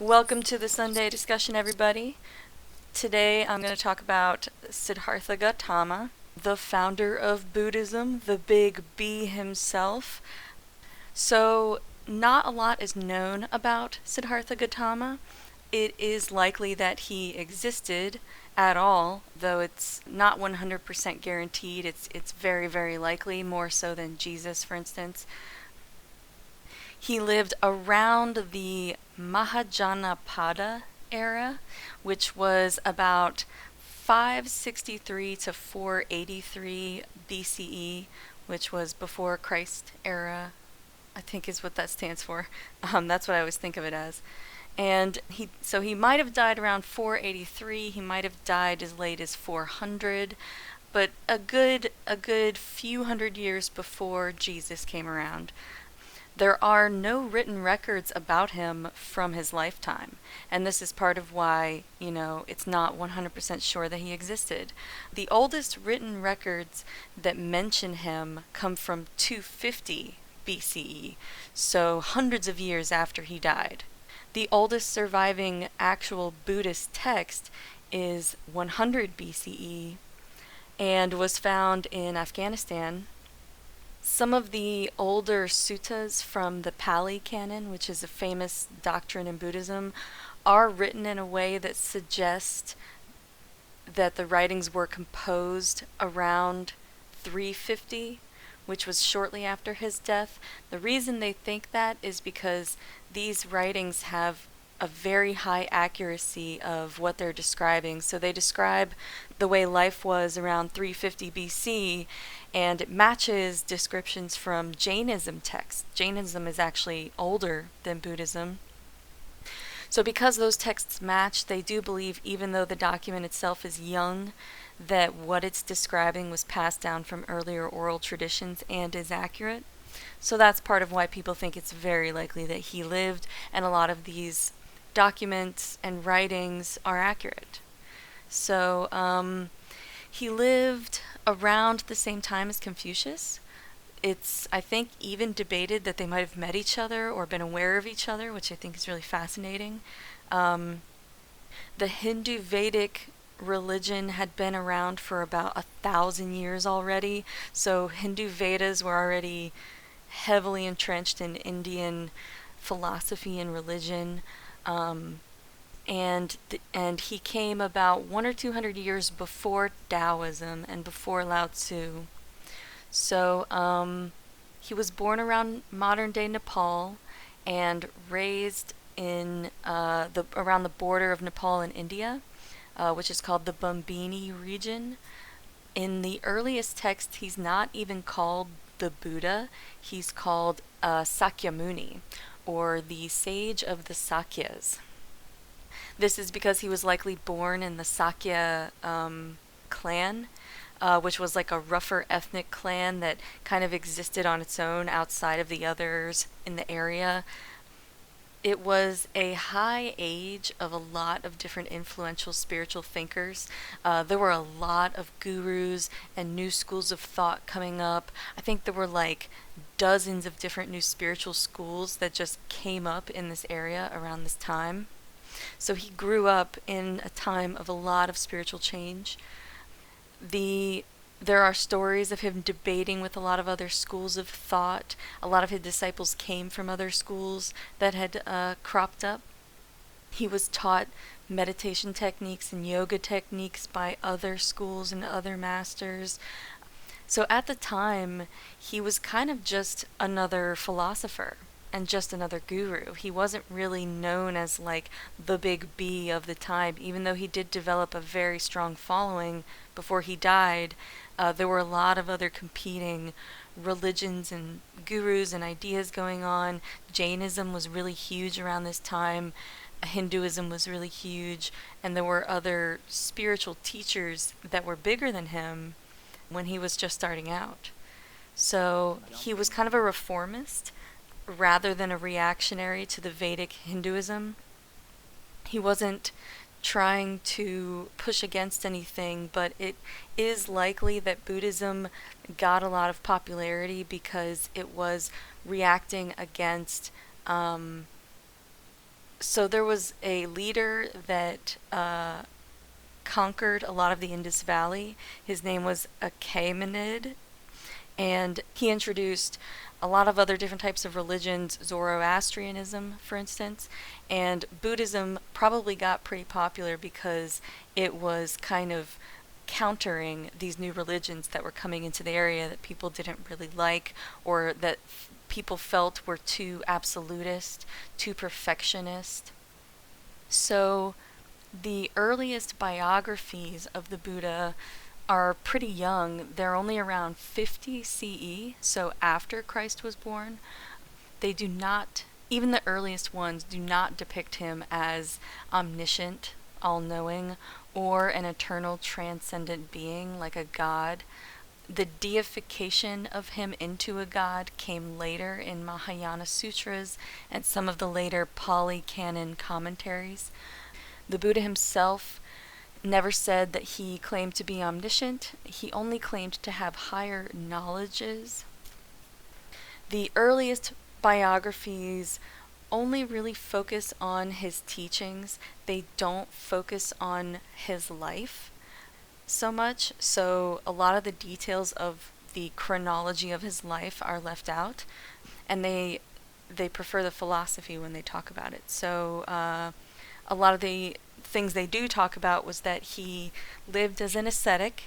Welcome to the Sunday discussion, everybody. Today I'm going to talk about Siddhartha Gautama, the founder of Buddhism, the big B himself. So, not a lot is known about Siddhartha Gautama. It is likely that he existed at all, though it's not 100% guaranteed. It's very, very likely, more so than Jesus, for instance. He lived around the Mahajanapada era, which was about 563 to 483 BCE, which was before Christ era, I think is what that stands for. That's what I always think of it as. And he might have died around 483. He might have died as late as 400, but a good few hundred years before Jesus came around. There are no written records about him from his lifetime, and this is part of why, it's not 100% sure that he existed. The oldest written records that mention him come from 250 BCE, so hundreds of years after he died. The oldest surviving actual Buddhist text is 100 BCE and was found in Afghanistan. Some of the older suttas from the Pali Canon, which is a famous doctrine in Buddhism, are written in a way that suggests that the writings were composed around 350, which was shortly after his death. The reason they think that is because these writings have a very high accuracy of what they're describing. So they describe the way life was around 350 BC, and it matches descriptions from Jainism texts. Jainism is actually older than Buddhism. So because those texts match, they do believe, even though the document itself is young, that what it's describing was passed down from earlier oral traditions and is accurate. So that's part of why people think it's very likely that he lived, and a lot of these documents and writings are accurate. So he lived around the same time as Confucius. It's, I think, even debated that they might have met each other or been aware of each other, which I think is really fascinating. The Hindu Vedic religion had been around for about 1,000 years already, so Hindu Vedas were already heavily entrenched in Indian philosophy and religion. And he came about 100 or 200 years before Taoism and before Lao Tzu. So he was born around modern-day Nepal and raised in around the border of Nepal and India, which is called the Bumbini region. In the earliest texts, he's not even called the Buddha. He's called Sakyamuni, or the sage of the Sakyas. This is because he was likely born in the Sakya clan, which was like a rougher ethnic clan that kind of existed on its own outside of the others in the area. It was a high age of a lot of different influential spiritual thinkers. There were a lot of gurus and new schools of thought coming up. I think there were like dozens of different new spiritual schools that just came up in this area around this time. So he grew up in a time of a lot of spiritual change. There are stories of him debating with a lot of other schools of thought. A lot of his disciples came from other schools that had cropped up. He was taught meditation techniques and yoga techniques by other schools and other masters. So at the time, he was kind of just another philosopher and just another guru. He wasn't really known as like the big B of the time, even though he did develop a very strong following before he died. There were a lot of other competing religions and gurus and ideas going on. Jainism was really huge around this time. Hinduism was really huge, and there were other spiritual teachers that were bigger than him when he was just starting out. So he was kind of a reformist rather than a reactionary to the Vedic Hinduism. He wasn't trying to push against anything, but it is likely that Buddhism got a lot of popularity because it was reacting against So there was a leader that conquered a lot of the Indus Valley. His name was Achaemenid, and he introduced a lot of other different types of religions, Zoroastrianism, for instance, and Buddhism probably got pretty popular because it was kind of countering these new religions that were coming into the area that people didn't really like, or that people felt were too absolutist, too perfectionist. So the earliest biographies of the Buddha are pretty young. They're only around 50 CE, so after Christ was born. They do not, even the earliest ones, do not depict him as omniscient, all knowing, or an eternal transcendent being like a god. The deification of him into a god came later in Mahayana sutras and some of the later Pali Canon commentaries. The Buddha himself never said that he claimed to be omniscient. He only claimed to have higher knowledges. The earliest biographies only really focus on his teachings. They don't focus on his life so much. So a lot of the details of the chronology of his life are left out, and they prefer the philosophy when they talk about it. So a lot of the things they do talk about was that he lived as an ascetic.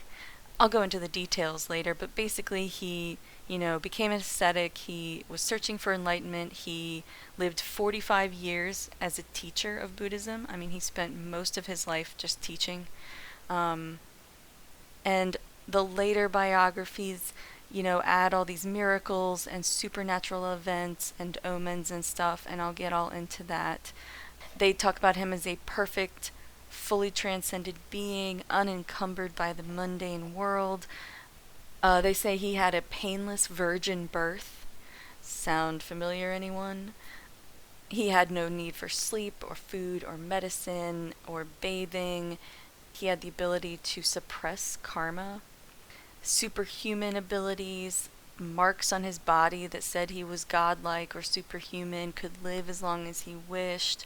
I'll go into the details later, but basically he, became an ascetic. He was searching for enlightenment. He lived 45 years as a teacher of Buddhism. I mean, he spent most of his life just teaching. And the later biographies, add all these miracles and supernatural events and omens and stuff, and I'll get all into that. They talk about him as a perfect, fully transcended being, unencumbered by the mundane world. They say he had a painless virgin birth. Sound familiar, anyone? He had no need for sleep or food or medicine or bathing. He had the ability to suppress karma, superhuman abilities, marks on his body that said he was godlike or superhuman, could live as long as he wished.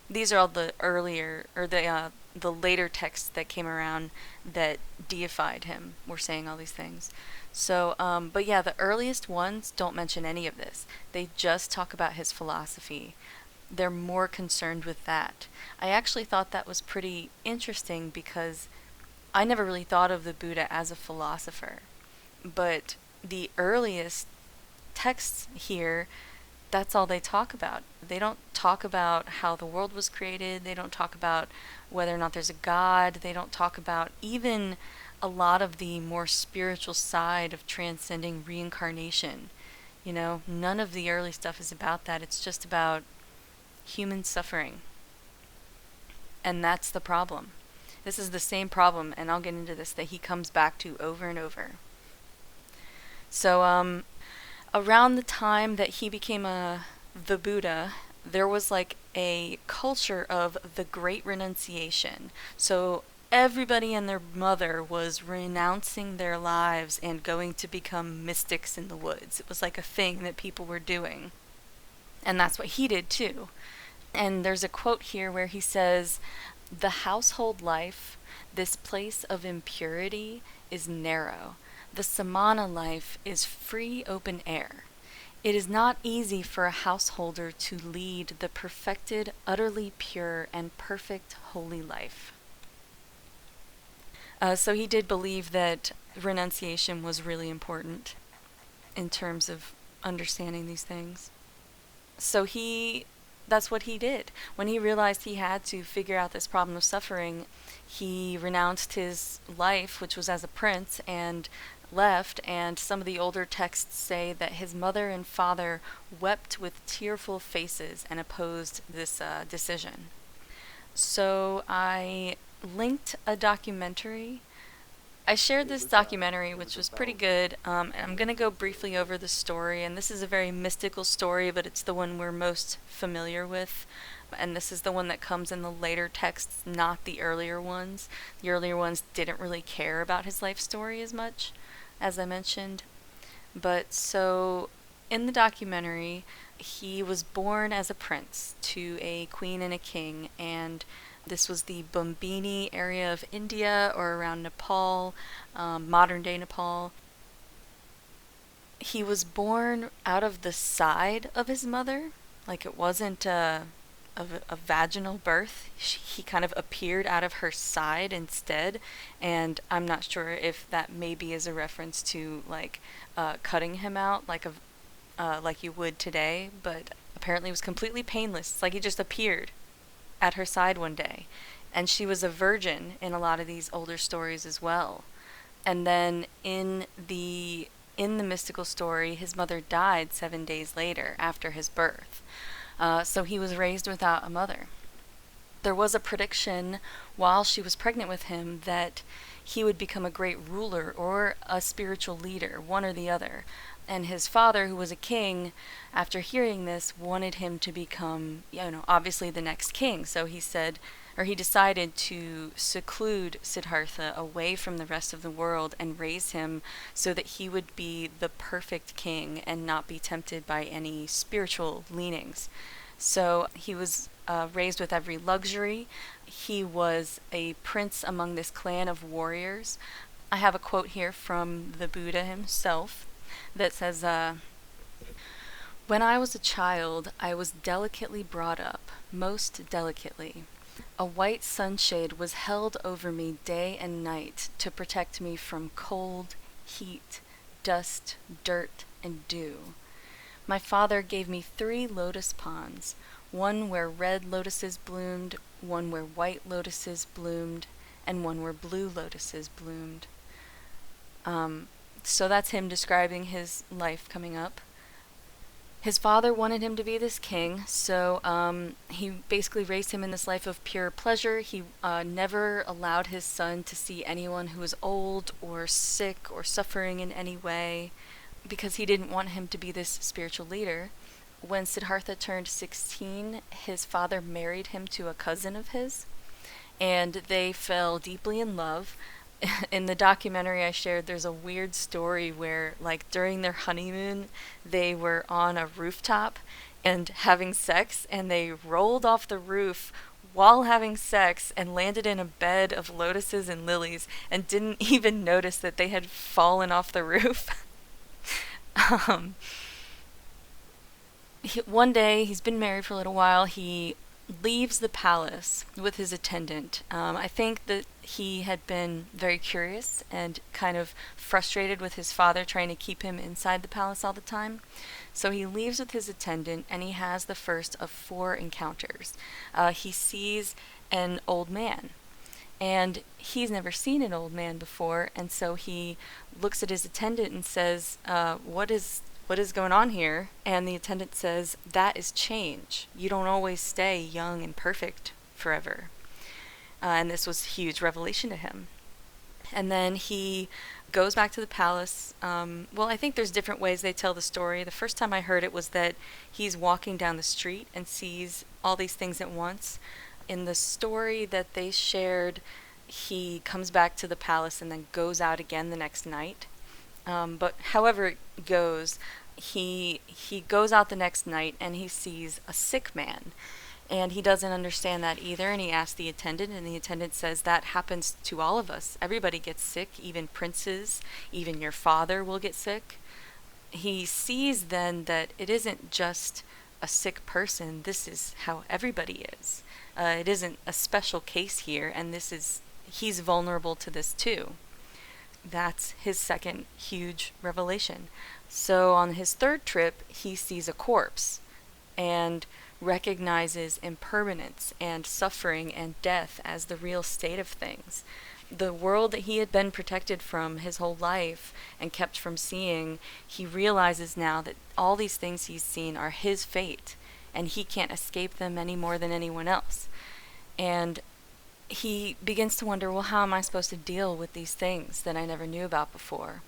These are all the earlier, or the later texts that came around that deified him were saying all these things. So, but yeah, the earliest ones don't mention any of this. They just talk about his philosophy. They're more concerned with that. I actually thought that was pretty interesting because I never really thought of the Buddha as a philosopher. But the earliest texts here, that's all they talk about. They don't talk about how the world was created. They don't talk about whether or not there's a God. They don't talk about even a lot of the more spiritual side of transcending reincarnation. None of the early stuff is about that. It's just about human suffering. And that's the problem. This is the same problem, and I'll get into this, that he comes back to over and over. So, around the time that he became the Buddha, there was like a culture of the Great Renunciation. So everybody and their mother was renouncing their lives and going to become mystics in the woods. It was like a thing that people were doing. And that's what he did too. And there's a quote here where he says, "The household life, this place of impurity, is narrow. The samana life is free open air. It is not easy for a householder to lead the perfected, utterly pure, and perfect holy life." So he did believe that renunciation was really important in terms of understanding these things. So that's what he did. When he realized he had to figure out this problem of suffering, he renounced his life, which was as a prince, and left. And some of the older texts say that his mother and father wept with tearful faces and opposed this decision. So I linked a documentary. I shared this documentary, which was pretty good, and I'm going to go briefly over the story. And this is a very mystical story, but it's the one we're most familiar with. And this is the one that comes in the later texts, not the earlier ones. The earlier ones didn't really care about his life story as much, as I mentioned. But so in the documentary, He was born as a prince to a queen and a king, and this was the Bumbini area of India, or around Nepal, modern day Nepal. He was born out of the side of his mother, like it wasn't a vaginal birth. He kind of appeared out of her side instead, and I'm not sure if that maybe is a reference to like cutting him out like you would today, but apparently it was completely painless. It's like he just appeared at her side one day. And she was a virgin in a lot of these older stories as well. And then in the mystical story, his mother died 7 days later after his birth. So he was raised without a mother. There was a prediction while she was pregnant with him that he would become a great ruler or a spiritual leader, one or the other. And his father, who was a king, after hearing this, wanted him to become, obviously the next king. So he decided to seclude Siddhartha away from the rest of the world and raise him so that he would be the perfect king and not be tempted by any spiritual leanings. So he was raised with every luxury. He was a prince among this clan of warriors. I have a quote here from the Buddha himself that says, "When I was a child, I was delicately brought up, most delicately. A white sunshade was held over me day and night to protect me from cold, heat, dust, dirt, and dew. My father gave me 3 lotus ponds, one where red lotuses bloomed, one where white lotuses bloomed, and one where blue lotuses bloomed." So that's him describing his life coming up. His father wanted him to be this king, so he basically raised him in this life of pure pleasure. He never allowed his son to see anyone who was old or sick or suffering in any way, because he didn't want him to be this spiritual leader. When Siddhartha turned 16, his father married him to a cousin of his, and they fell deeply in love. In the documentary I shared, there's a weird story where, like, during their honeymoon, they were on a rooftop and having sex, and they rolled off the roof while having sex and landed in a bed of lotuses and lilies and didn't even notice that they had fallen off the roof. One day, he's been married for a little while, he leaves the palace with his attendant. I think that he had been very curious and kind of frustrated with his father trying to keep him inside the palace all the time. So he leaves with his attendant, and he has the first of 4 encounters. He sees an old man, and he's never seen an old man before, and so he looks at his attendant and says, what is going on here? And the attendant says, "That is change. You don't always stay young and perfect forever." And this was a huge revelation to him. And then he goes back to the palace. I think there's different ways they tell the story. The first time I heard it was that he's walking down the street and sees all these things at once. In the story that they shared, he comes back to the palace and then goes out again the next night. But however it goes, he goes out the next night and he sees a sick man, and he doesn't understand that either, and he asks the attendant, and the attendant says, "That happens to all of us. Everybody gets sick, even princes, even your father will get sick." He sees then that it isn't just a sick person, this is how everybody is. It isn't a special case here, and he's vulnerable to this too. That's his second huge revelation. So on his 3rd trip, he sees a corpse and recognizes impermanence and suffering and death as the real state of things. The world that he had been protected from his whole life and kept from seeing, he realizes now that all these things he's seen are his fate, and he can't escape them any more than anyone else. And he begins to wonder, well, how am I supposed to deal with these things that I never knew about before?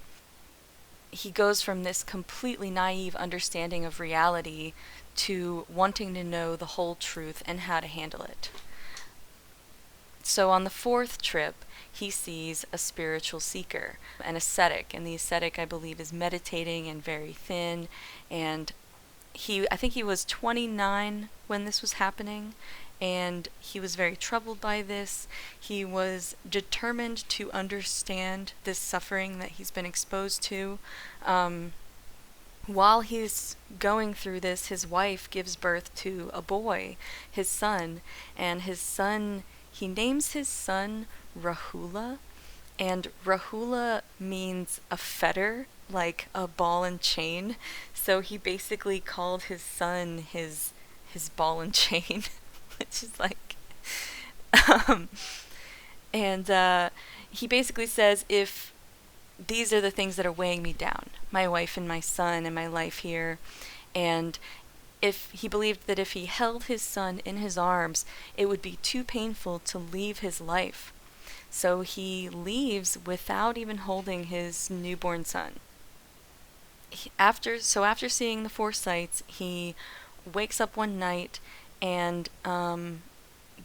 He goes from this completely naive understanding of reality to wanting to know the whole truth and how to handle it. So on the 4th trip, he sees a spiritual seeker, an ascetic, and the ascetic, I believe, is meditating and very thin, and I think he was 29 when this was happening, and he was very troubled by this. He was determined to understand this suffering that he's been exposed to. While he's going through this, his wife gives birth to a boy, his son, and he names his son Rahula, and Rahula means a fetter, like a ball and chain. So he basically called his son his ball and chain, which is like, um, and he basically says, if these are the things that are weighing me down, my wife and my son and my life here, and if he believed that if he held his son in his arms, it would be too painful to leave his life. So he leaves without even holding his newborn son. After seeing the four sights, he wakes up one night and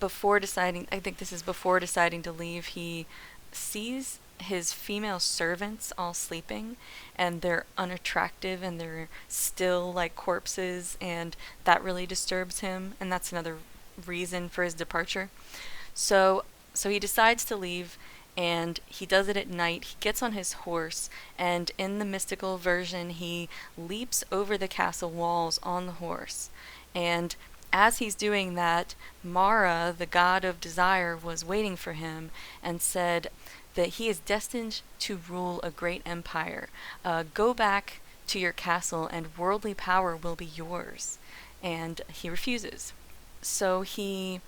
before deciding to leave, he sees his female servants all sleeping, and they're unattractive and they're still like corpses, and that really disturbs him, and that's another reason for his departure. So he decides to leave, and he does it at night. He gets on his horse, and in the mystical version, he leaps over the castle walls on the horse. And as he's doing that, Mara, the god of desire, was waiting for him and said that he is destined to rule a great empire. Go back to your castle and worldly power will be yours. And he refuses. So he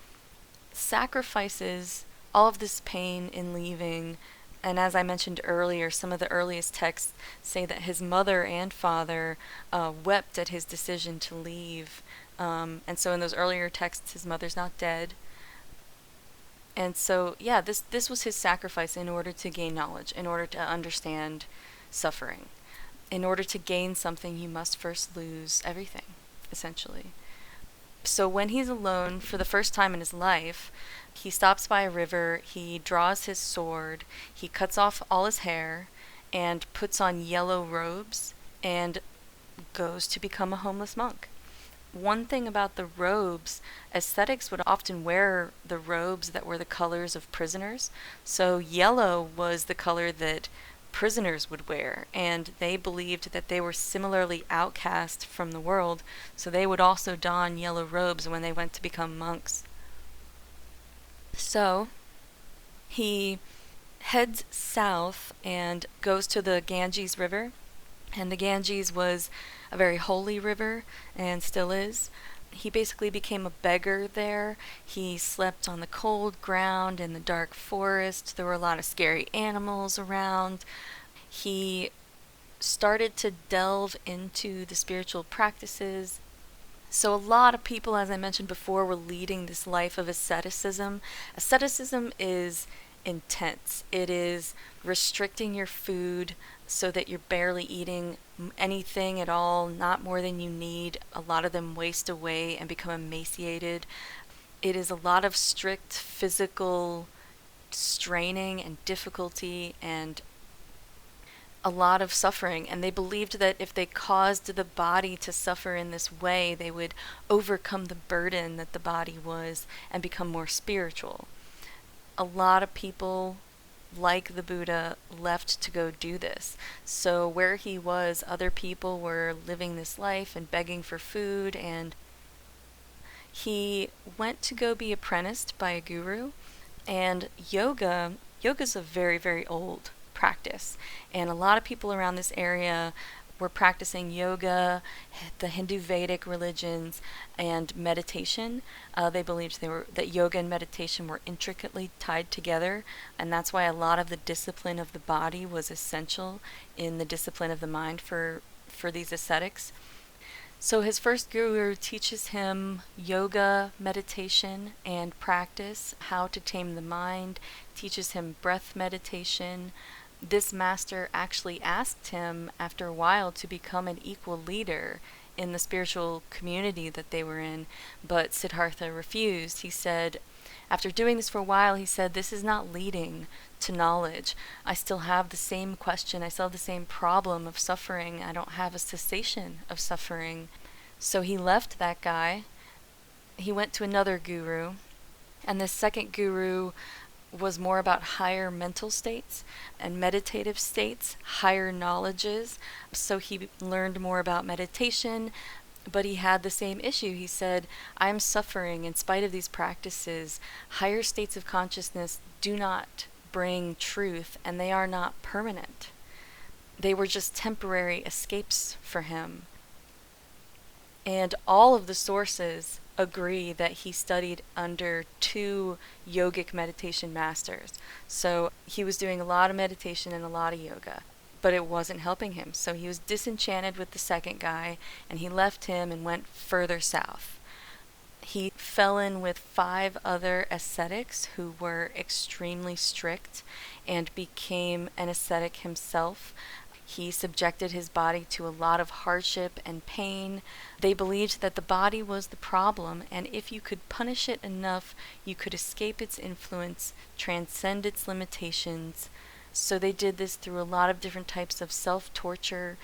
sacrifices all of this pain in leaving. And as I mentioned earlier, some of the earliest texts say that his mother and father wept at his decision to leave. And so in those earlier texts, his mother's not dead. And so, yeah, this was his sacrifice in order to gain knowledge, in order to understand suffering. In order to gain something, you must first lose everything, essentially. So when he's alone for the first time in his life, he stops by a river, he draws his sword, he cuts off all his hair, and puts on yellow robes, and goes to become a homeless monk. One thing about the robes, ascetics would often wear the robes that were the colors of prisoners. So yellow was the color that prisoners would wear, and they believed that they were similarly outcast from the world, so they would also don yellow robes when they went to become monks. So he heads south and goes to the Ganges River, and the Ganges was a very holy river and still is. He basically became a beggar there. He slept on the cold ground in the dark forest. There were a lot of scary animals around. He started to delve into the spiritual practices. So a lot of people, as I mentioned before, were leading this life of asceticism. Asceticism is intense. It is restricting your food so that you're barely eating anything at all, not more than you need. A lot of them waste away and become emaciated. It is a lot of strict physical straining and difficulty and a lot of suffering, and they believed that if they caused the body to suffer in this way, they would overcome the burden that the body was and become more spiritual. A lot of people, like the Buddha, left to go do this. So where he was, other people were living this life and begging for food, and he went to go be apprenticed by a guru. And yoga's a very, very old practice, and a lot of people around this area were practicing yoga, the Hindu Vedic religions, and meditation. They believed that yoga and meditation were intricately tied together, and that's why a lot of the discipline of the body was essential in the discipline of the mind for these ascetics. So his first guru teaches him yoga, meditation, and practice, how to tame the mind, teaches him breath meditation. This master actually asked him after a while to become an equal leader in the spiritual community that they were in, but Siddhartha refused. He said, after doing this for a while, he said, this is not leading to knowledge. I still have the same question. I still have the same problem of suffering. I don't have a cessation of suffering. So he left that guy. He went to another guru, and this second guru was more about higher mental states and meditative states, higher knowledges. So he learned more about meditation, but he had the same issue. He said, I'm suffering in spite of these practices. Higher states of consciousness do not bring truth, and they are not permanent. They were just temporary escapes for him. And all of the sources agree that he studied under two yogic meditation masters. So he was doing a lot of meditation and a lot of yoga, but it wasn't helping him. So he was disenchanted with the second guy, and he left him and went further south. He fell in with 5 other ascetics who were extremely strict and became an ascetic himself. He subjected his body to a lot of hardship and pain. They believed that the body was the problem, and if you could punish it enough, you could escape its influence, transcend its limitations. So they did this through a lot of different types of self-torture.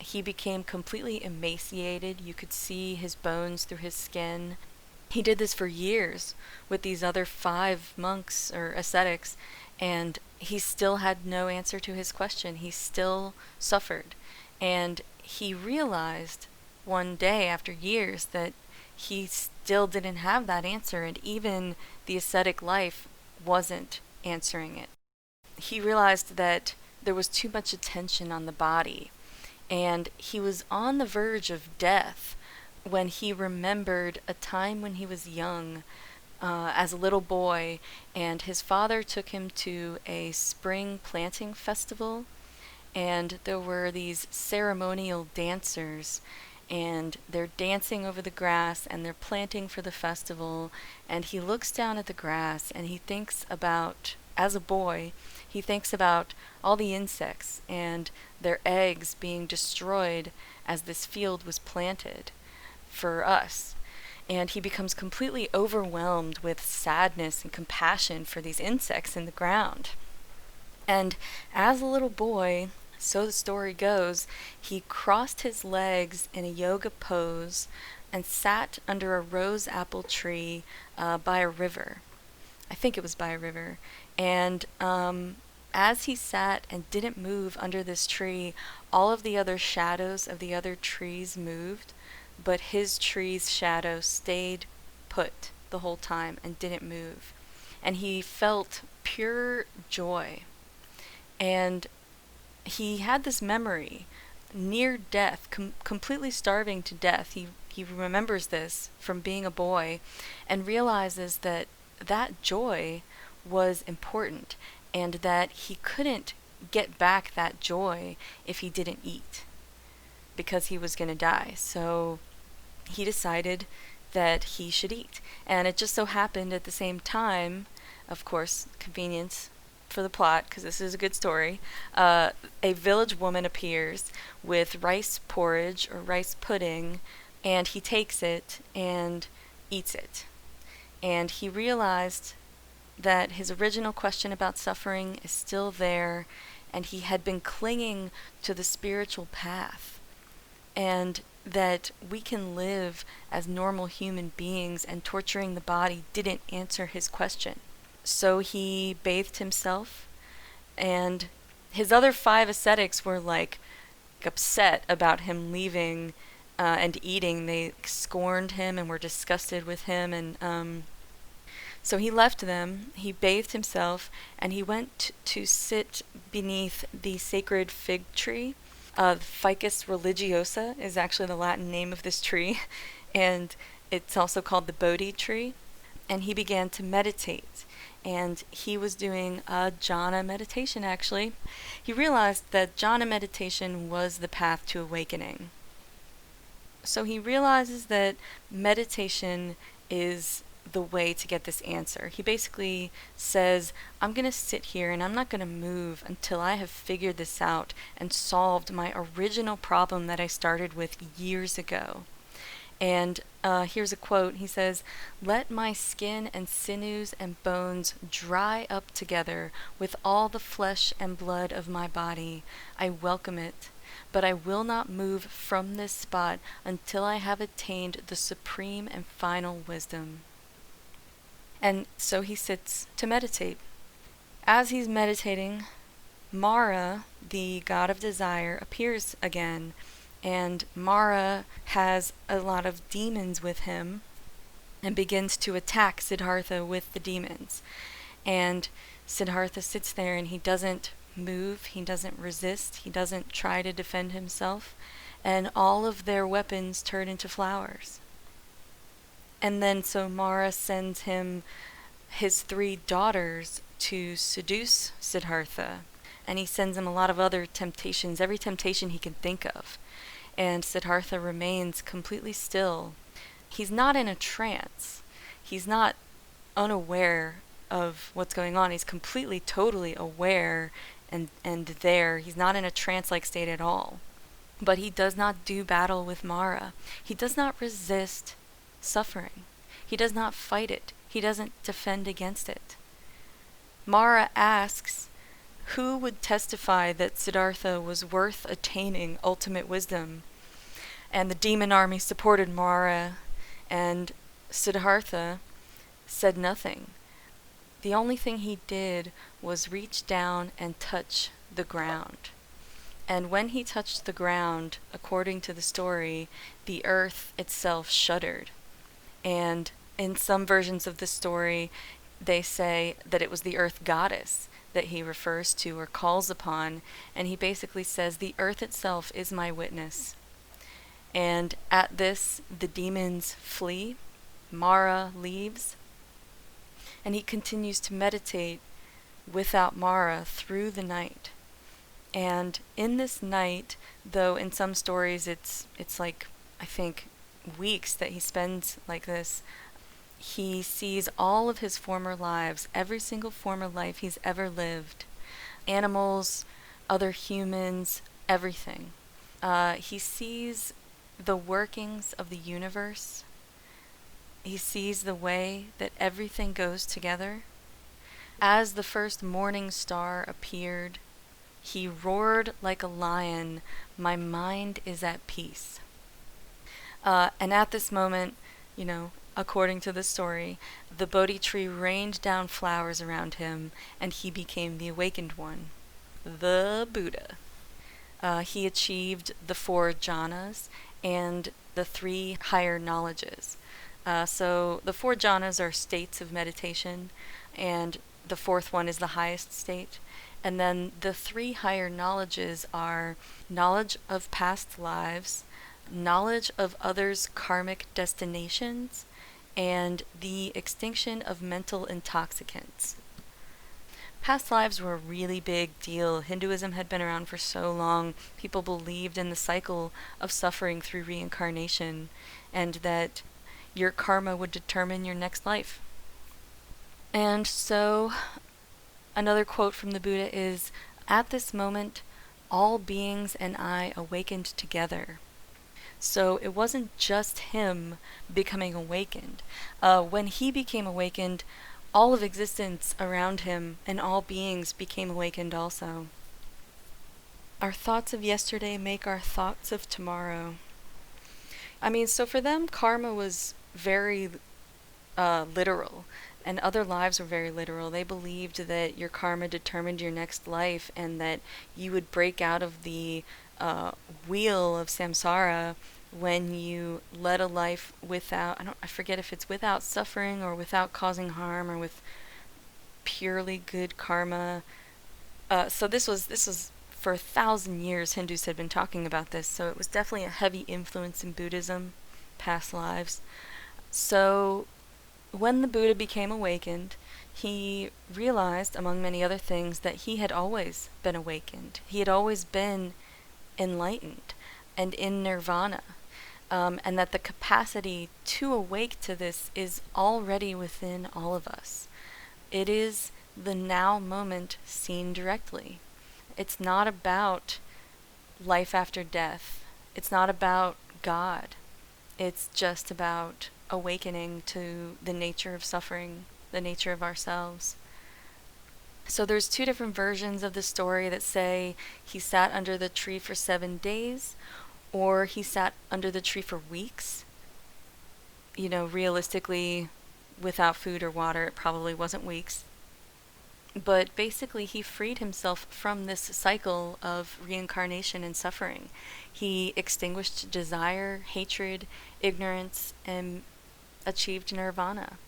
He became completely emaciated. You could see his bones through his skin. He did this for years with these other 5 monks or ascetics, and he still had no answer to his question. He still suffered. And he realized one day after years that he still didn't have that answer, and even the ascetic life wasn't answering it. He realized that there was too much attention on the body, and he was on the verge of death when he remembered a time when he was young, as a little boy, and his father took him to a spring planting festival, and there were these ceremonial dancers, and they're dancing over the grass, and they're planting for the festival, and he looks down at the grass, and he thinks about, as a boy, he thinks about all the insects and their eggs being destroyed as this field was planted for us. And he becomes completely overwhelmed with sadness and compassion for these insects in the ground. And as a little boy, so the story goes, he crossed his legs in a yoga pose and sat under a rose apple tree by a river. I think it was by a river. And as he sat and didn't move under this tree, all of the other shadows of the other trees moved, but his tree's shadow stayed put the whole time and didn't move. And he felt pure joy. And he had this memory, near death, completely starving to death. He remembers this from being a boy and realizes that that joy was important and that he couldn't get back that joy if he didn't eat, because he was going to die. So he decided that he should eat. And it just so happened at the same time, of course, convenience for the plot, because this is a good story, a village woman appears with rice porridge or rice pudding, and he takes it and eats it. And he realized that his original question about suffering is still there, and he had been clinging to the spiritual path, and that we can live as normal human beings, and torturing the body didn't answer his question. So he bathed himself, and his other 5 ascetics were like upset about him leaving and eating. They scorned him and were disgusted with him, and so he left them, he bathed himself, and he went to sit beneath the sacred fig tree. Ficus religiosa is actually the Latin name of this tree, and it's also called the Bodhi tree. And he began to meditate, and he was doing a jhana meditation, actually. He realized that jhana meditation was the path to awakening. So he realizes that meditation is the way to get this answer. He basically says, I'm going to sit here and I'm not going to move until I have figured this out and solved my original problem that I started with years ago. And here's a quote. He says, "Let my skin and sinews and bones dry up together with all the flesh and blood of my body. I welcome it. but I will not move from this spot until I have attained the supreme and final wisdom. And so he sits to meditate. As he's meditating, Mara, the god of desire, appears again, and Mara has a lot of demons with him and begins to attack Siddhartha with the demons. And Siddhartha sits there and he doesn't move, he doesn't resist, he doesn't try to defend himself, and all of their weapons turn into flowers. And then so Mara sends him his 3 daughters to seduce Siddhartha, and he sends him a lot of other temptations, every temptation he can think of. And Siddhartha remains completely still. He's not in a trance. He's not unaware of what's going on. He's completely, totally aware and there. He's not in a trance-like state at all. But he does not do battle with Mara. He does not resist suffering. He does not fight it. He doesn't defend against it. Mara asks, who would testify that Siddhartha was worth attaining ultimate wisdom? And the demon army supported Mara, and Siddhartha said nothing. The only thing he did was reach down and touch the ground. And when he touched the ground, according to the story, the earth itself shuddered. And in some versions of the story, they say that it was the earth goddess that he refers to or calls upon, and he basically says, the earth itself is my witness. And at this, the demons flee, Mara leaves, and he continues to meditate without Mara through the night. And in this night, though in some stories it's like, I think, weeks that he spends like this, he sees all of his former lives, every single former life he's ever lived, animals, other humans, everything. He sees the workings of the universe. He sees the way that everything goes together. As the first morning star appeared, he roared like a lion, "My mind is at peace." And at this moment, according to the story, the Bodhi tree rained down flowers around him, and he became the awakened one, the Buddha. He achieved the 4 jhanas and the 3 higher knowledges. So the 4 jhanas are states of meditation, and the 4th one is the highest state. And then the 3 higher knowledges are knowledge of past lives, knowledge of others' karmic destinations, and the extinction of mental intoxicants. Past lives were a really big deal. Hinduism had been around for so long. People believed in the cycle of suffering through reincarnation, and that your karma would determine your next life. And so, another quote from the Buddha is, "At this moment, all beings and I awakened together." So it wasn't just him becoming awakened. When he became awakened, all of existence around him and all beings became awakened also. Our thoughts of yesterday make our thoughts of tomorrow. So for them, karma was very literal, and other lives were very literal. They believed that your karma determined your next life, and that you would break out of the wheel of samsara when you led a life without, I forget if it's without suffering or without causing harm or with purely good karma. So this was for 1,000 years Hindus had been talking about this, so it was definitely a heavy influence in Buddhism, past lives. So when the Buddha became awakened, he realized, among many other things, that he had always been awakened. He had always been enlightened and in nirvana, and that the capacity to awake to this is already within all of us. It is the now moment seen directly. It's not about life after death. It's not about God. It's just about awakening to the nature of suffering, the nature of ourselves. So there's two different versions of the story that say he sat under the tree for 7 days, or he sat under the tree for weeks. You know, realistically, without food or water, it probably wasn't weeks. But basically, he freed himself from this cycle of reincarnation and suffering. He extinguished desire, hatred, ignorance, and achieved nirvana.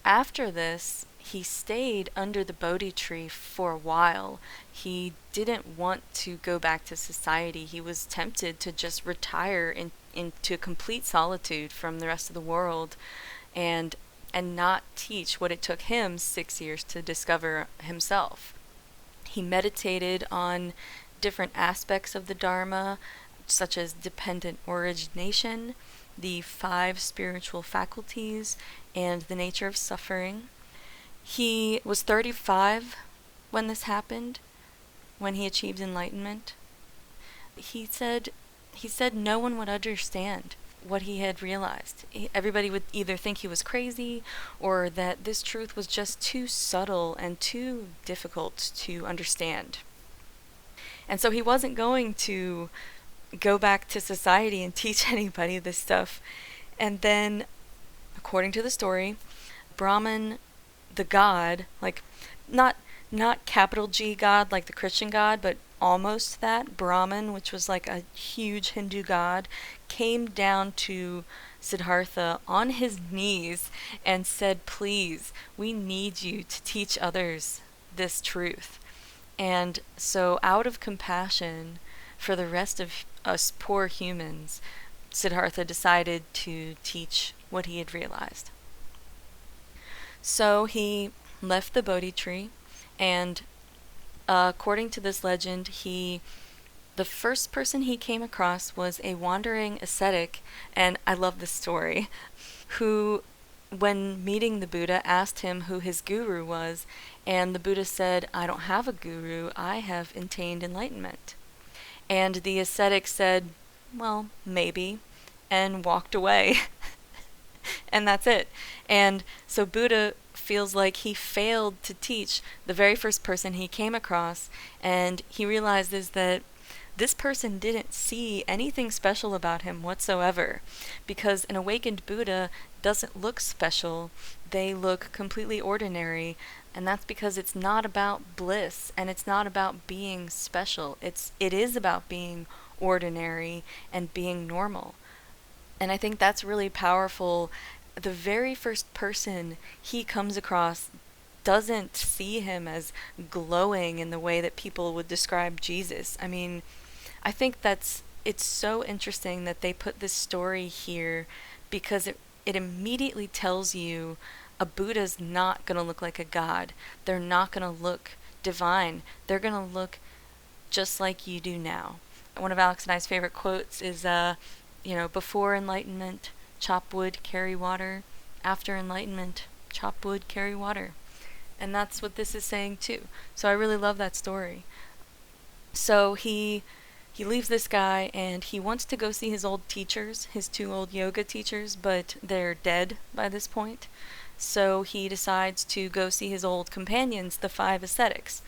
After this, he stayed under the Bodhi tree for a while. He didn't want to go back to society. He was tempted to just retire into complete solitude from the rest of the world and not teach what it took him 6 years to discover himself. He meditated on different aspects of the Dharma, such as dependent origination, the 5 spiritual faculties, and the nature of suffering. He was 35 when this happened, when he achieved enlightenment. He said no one would understand what he had realized. Everybody would either think he was crazy or that this truth was just too subtle and too difficult to understand. And so he wasn't going to go back to society and teach anybody this stuff. And then, according to the story, Brahman, the god, like not capital G God like the Christian God, but almost that, Brahman, which was like a huge Hindu god, came down to Siddhartha on his knees and said, "Please, we need you to teach others this truth." And so, out of compassion for the rest of us poor humans, Siddhartha decided to teach what he had realized. So he left the Bodhi tree, and according to this legend, the first person he came across was a wandering ascetic, and I love this story, who, when meeting the Buddha, asked him who his guru was, and the Buddha said, "I don't have a guru, I have attained enlightenment." And the ascetic said, "Well, maybe," and walked away. And that's it. And so Buddha feels like he failed to teach the very first person he came across, and he realizes that this person didn't see anything special about him whatsoever, because an awakened Buddha doesn't look special. They look completely ordinary, and that's because it's not about bliss, and it's not about being special. It is about being ordinary and being normal. And I think that's really powerful. The very first person he comes across doesn't see him as glowing in the way that people would describe Jesus. I mean, I think it's so interesting that they put this story here, because it immediately tells you a Buddha's not going to look like a god. They're not going to look divine. They're going to look just like you do now. One of Alex and I's favorite quotes is, before enlightenment, chop wood, carry water. After enlightenment, chop wood, carry water. And that's what this is saying too. So I really love that story. So he leaves this guy, and he wants to go see his old teachers, his 2 old yoga teachers, but they're dead by this point. So he decides to go see his old companions, the 5 ascetics.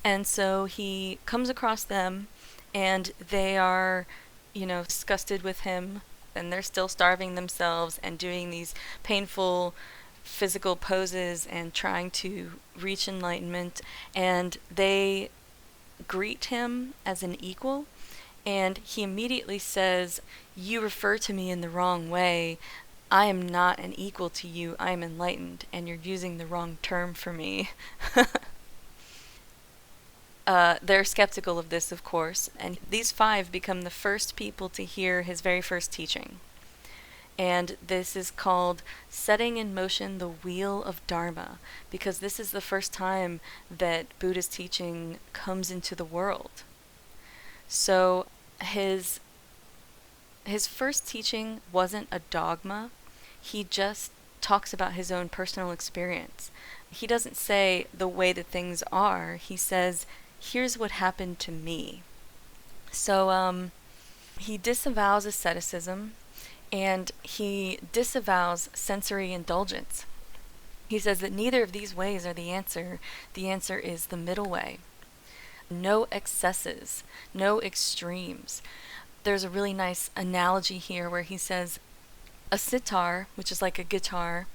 And so he comes across them, and they are, disgusted with him, and they're still starving themselves and doing these painful physical poses and trying to reach enlightenment. And they greet him as an equal, and he immediately says, "You refer to me in the wrong way. I am not an equal to you. I am enlightened, and you're using the wrong term for me." They're skeptical of this, of course, and these 5 become the first people to hear his very first teaching. And this is called setting in motion the wheel of Dharma, because this is the first time that Buddha's teaching comes into the world. So his first teaching wasn't a dogma. He just talks about his own personal experience. He doesn't say the way that things are. He says, "Here's what happened to me." So he disavows asceticism, and he disavows sensory indulgence. He says that neither of these ways are the answer. The answer is the middle way. No excesses, no extremes. There's a really nice analogy here where he says a sitar, which is like a guitar,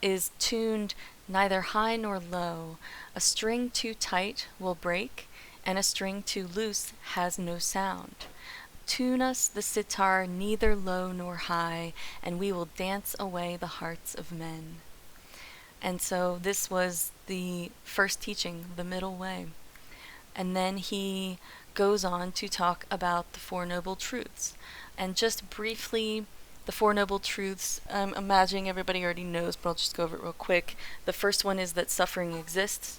is tuned neither high nor low. A string too tight will break, and a string too loose has no sound. Tune us the sitar neither low nor high, and we will dance away the hearts of men. And so this was the first teaching, the middle way. And then he goes on to talk about the Four Noble Truths. And just briefly, the Four Noble Truths, I'm imagining everybody already knows, but I'll just go over it real quick. The first one is that suffering exists.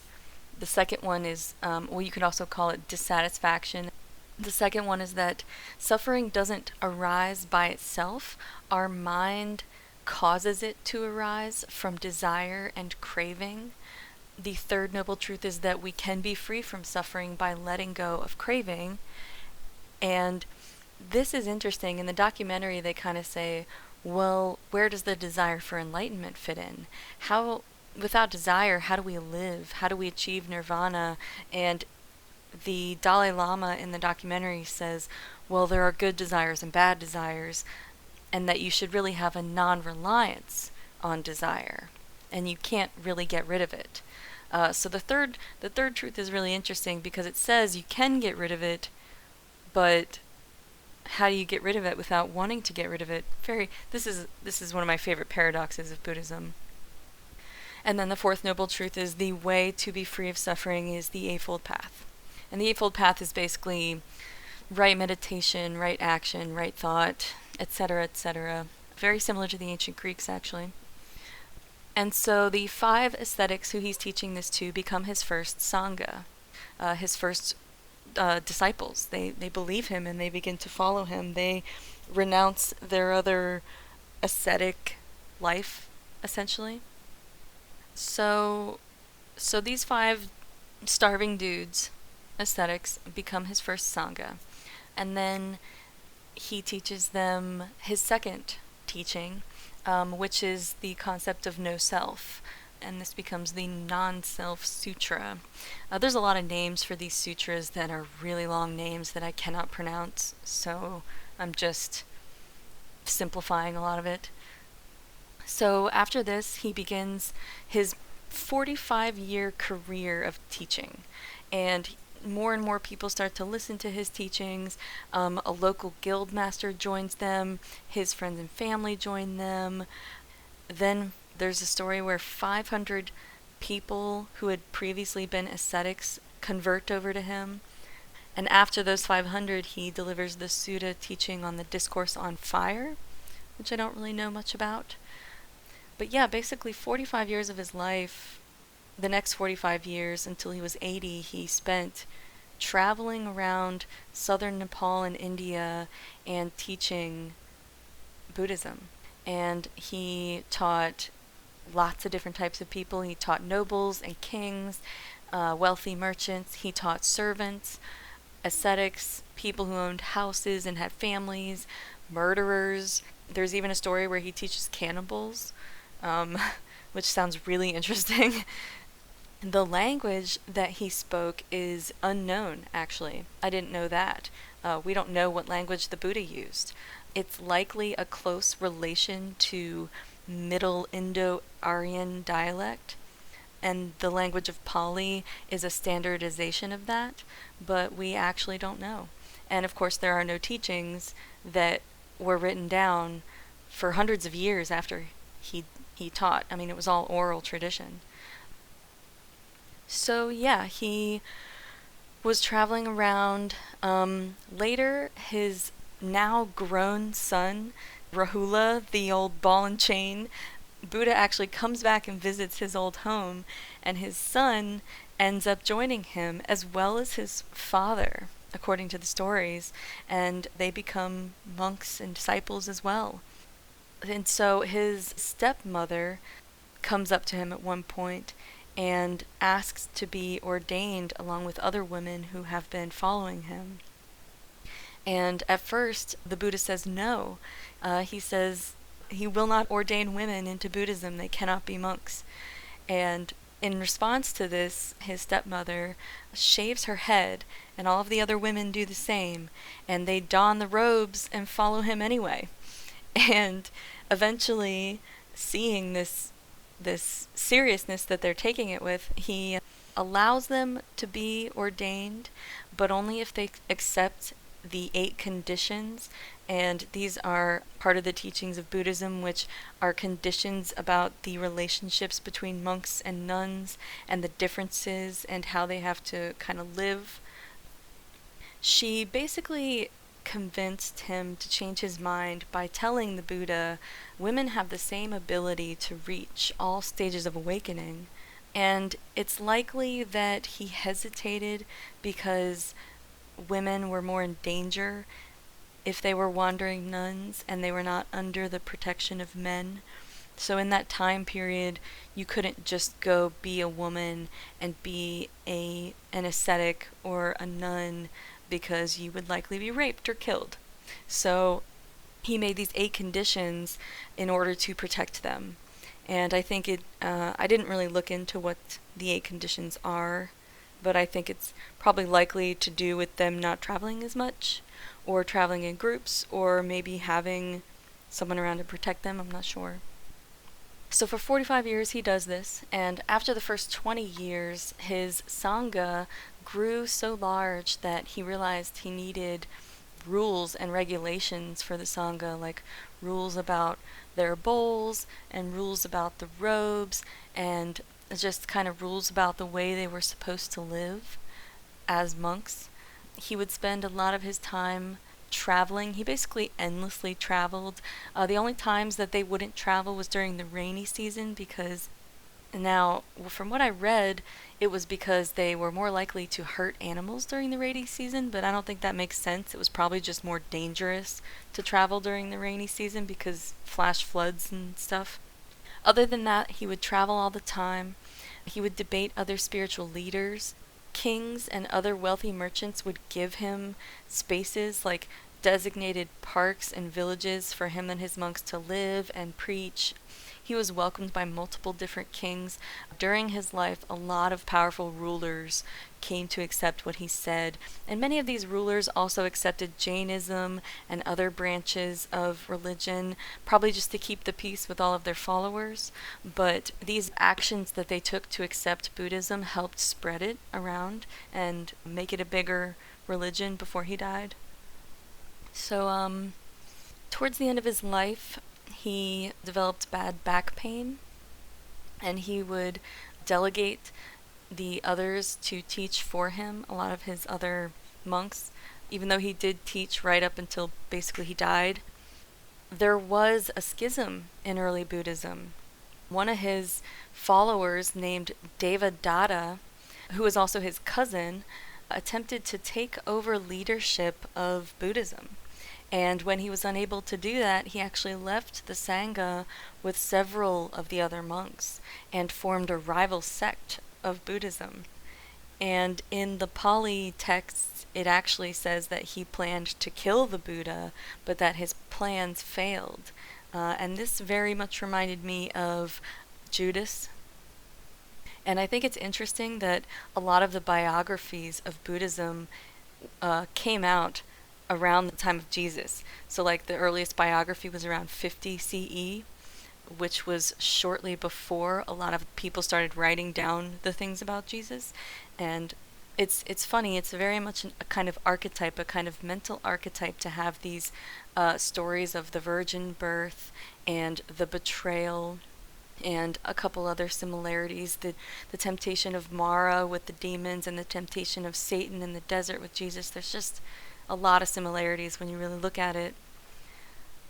The second one is, you could also call it dissatisfaction. The second one is that suffering doesn't arise by itself. Our mind causes it to arise from desire and craving. The third noble truth is that we can be free from suffering by letting go of craving. And this is interesting. In the documentary, they kind of say, well, where does the desire for enlightenment fit in? Without desire, how do we live? How do we achieve nirvana? And the Dalai Lama in the documentary says, well, there are good desires and bad desires, and that you should really have a non-reliance on desire, and you can't really get rid of it. So the third truth is really interesting because it says you can get rid of it, but how do you get rid of it without wanting to get rid of it? This is one of my favorite paradoxes of Buddhism. And then the fourth noble truth is the way to be free of suffering is the Eightfold Path. And the Eightfold Path is basically right meditation, right action, right thought, etc., etc. Very similar to the ancient Greeks, actually. And so the 5 ascetics who he's teaching this to become his first sangha, his first disciples. They believe him and they begin to follow him. They renounce their other ascetic life, essentially. So these 5 starving dudes, ascetics, become his first sangha. And then he teaches them his second teaching, which is the concept of no self. And this becomes the non-self sutra. There's a lot of names for these sutras that are really long names that I cannot pronounce, so I'm just simplifying a lot of it. So after this, he begins his 45-year career of teaching, and more people start to listen to his teachings. A local guild master joins them, his friends and family join them. Then there's a story where 500 people who had previously been ascetics convert over to him. And after those 500, he delivers the Sutta teaching on the Discourse on Fire, which I don't really know much about. But yeah, basically 45 years of his life, the next 45 years until he was 80, he spent traveling around southern Nepal and India and teaching Buddhism. And he taught lots of different types of people. He taught nobles and kings, wealthy merchants. He taught servants, ascetics, people who owned houses and had families, murderers. There's even a story where he teaches cannibals, which sounds really interesting. The language that he spoke is unknown, actually. I didn't know that. We don't know what language the Buddha used. It's likely a close relation to Middle Indo-Aryan dialect, and the language of Pali is a standardization of that, but we actually don't know. And of course there are no teachings that were written down for hundreds of years after he taught. I mean, it was all oral tradition. So yeah, he was traveling around. Later, his now grown son, Rahula, the old ball and chain, Buddha actually comes back and visits his old home, and his son ends up joining him, as well as his father, according to the stories, and they become monks and disciples as well. And so his stepmother comes up to him at one point and asks to be ordained along with other women who have been following him. And at first, the Buddha says no. He says he will not ordain women into Buddhism. They cannot be monks. And in response to this, his stepmother shaves her head, and all of the other women do the same, and they don the robes and follow him anyway. And eventually, seeing this seriousness that they're taking it with, he allows them to be ordained, but only if they accept the 8 conditions. And these are part of the teachings of Buddhism, which are conditions about the relationships between monks and nuns and the differences and how they have to kind of live. She basically convinced him to change his mind by telling the Buddha women have the same ability to reach all stages of awakening. And it's likely that he hesitated because women were more in danger if they were wandering nuns and they were not under the protection of men. So in that time period, you couldn't just go be a woman and be an ascetic or a nun, because you would likely be raped or killed. So he made these 8 conditions in order to protect them. And I think I didn't really look into what the 8 conditions are, but I think it's probably likely to do with them not traveling as much, or traveling in groups, or maybe having someone around to protect them. I'm not sure. So for 45 years he does this, and after the first 20 years, his Sangha grew so large that he realized he needed rules and regulations for the Sangha, like rules about their bowls, and rules about the robes, and just kind of rules about the way they were supposed to live as monks. He would spend a lot of his time traveling. He basically endlessly traveled. The only times that they wouldn't travel was during the rainy season, because now, from what I read, it was because they were more likely to hurt animals during the rainy season, but I don't think that makes sense. It was probably just more dangerous to travel during the rainy season because flash floods and stuff. Other than that, he would travel all the time. He would debate other spiritual leaders. Kings and other wealthy merchants would give him spaces, like designated parks and villages for him and his monks to live and preach. He was welcomed by multiple different kings. During his life, a lot of powerful rulers came to accept what he said, and many of these rulers also accepted Jainism and other branches of religion, probably just to keep the peace with all of their followers. But these actions that they took to accept Buddhism helped spread it around and make it a bigger religion before he died. So, towards the end of his life, he developed bad back pain, and he would delegate the others to teach for him, a lot of his other monks, even though he did teach right up until basically he died. There was a schism in early Buddhism. One of his followers, named Devadatta, who was also his cousin, attempted to take over leadership of Buddhism. And when he was unable to do that, he actually left the Sangha with several of the other monks and formed a rival sect of Buddhism. And in the Pali texts, it actually says that he planned to kill the Buddha, but that his plans failed. And this very much reminded me of Judas. And I think it's interesting that a lot of the biographies of Buddhism came out around the time of Jesus. So like the earliest biography was around 50 CE, which was shortly before a lot of people started writing down the things about Jesus. And it's funny, it's very much a kind of archetype, a kind of mental archetype, to have these stories of the virgin birth and the betrayal and a couple other similarities, the temptation of Mara with the demons and the temptation of Satan in the desert with Jesus. There's just a lot of similarities when you really look at it.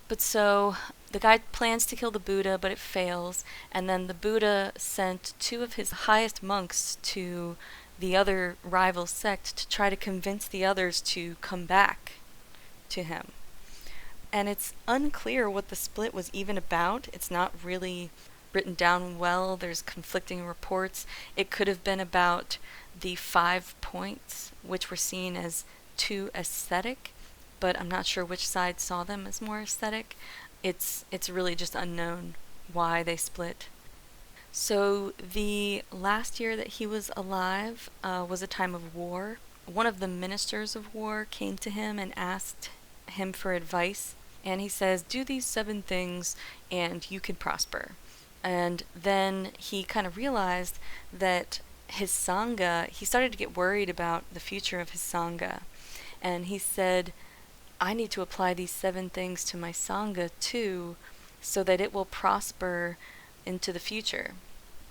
But so the guy plans to kill the Buddha, but it fails, and then the Buddha sent 2 of his highest monks to the other rival sect to try to convince the others to come back to him. And it's unclear what the split was even about. It's not really written down well. There's conflicting reports. It could have been about the 5 points, which were seen as too aesthetic, but I'm not sure which side saw them as more aesthetic. It's really just unknown why they split. So the last year that he was alive was a time of war. One of the ministers of war came to him and asked him for advice, and he says, "Do these 7 things and you can prosper." And then he kind of realized that his Sangha, he started to get worried about the future of his Sangha. And he said, "I need to apply these 7 things to my Sangha too, so that it will prosper into the future."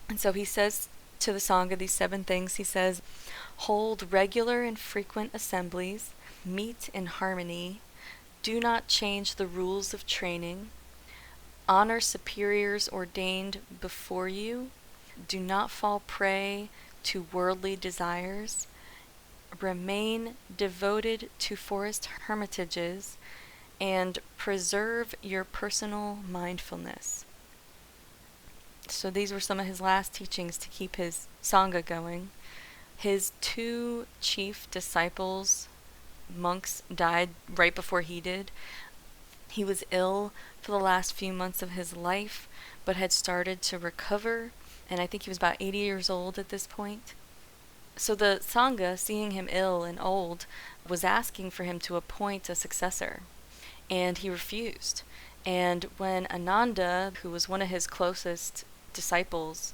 And so he says to the Sangha these 7 things. He says, "Hold regular and frequent assemblies, meet in harmony, do not change the rules of training, honor superiors ordained before you, do not fall prey to worldly desires, remain devoted to forest hermitages, and preserve your personal mindfulness." So these were some of his last teachings to keep his Sangha going. His 2 chief disciples, monks, died right before he did. He was ill for the last few months of his life, but had started to recover, and I think he was about 80 years old at this point. So the Sangha, seeing him ill and old, was asking for him to appoint a successor, and he refused. And when Ananda, who was one of his closest disciples,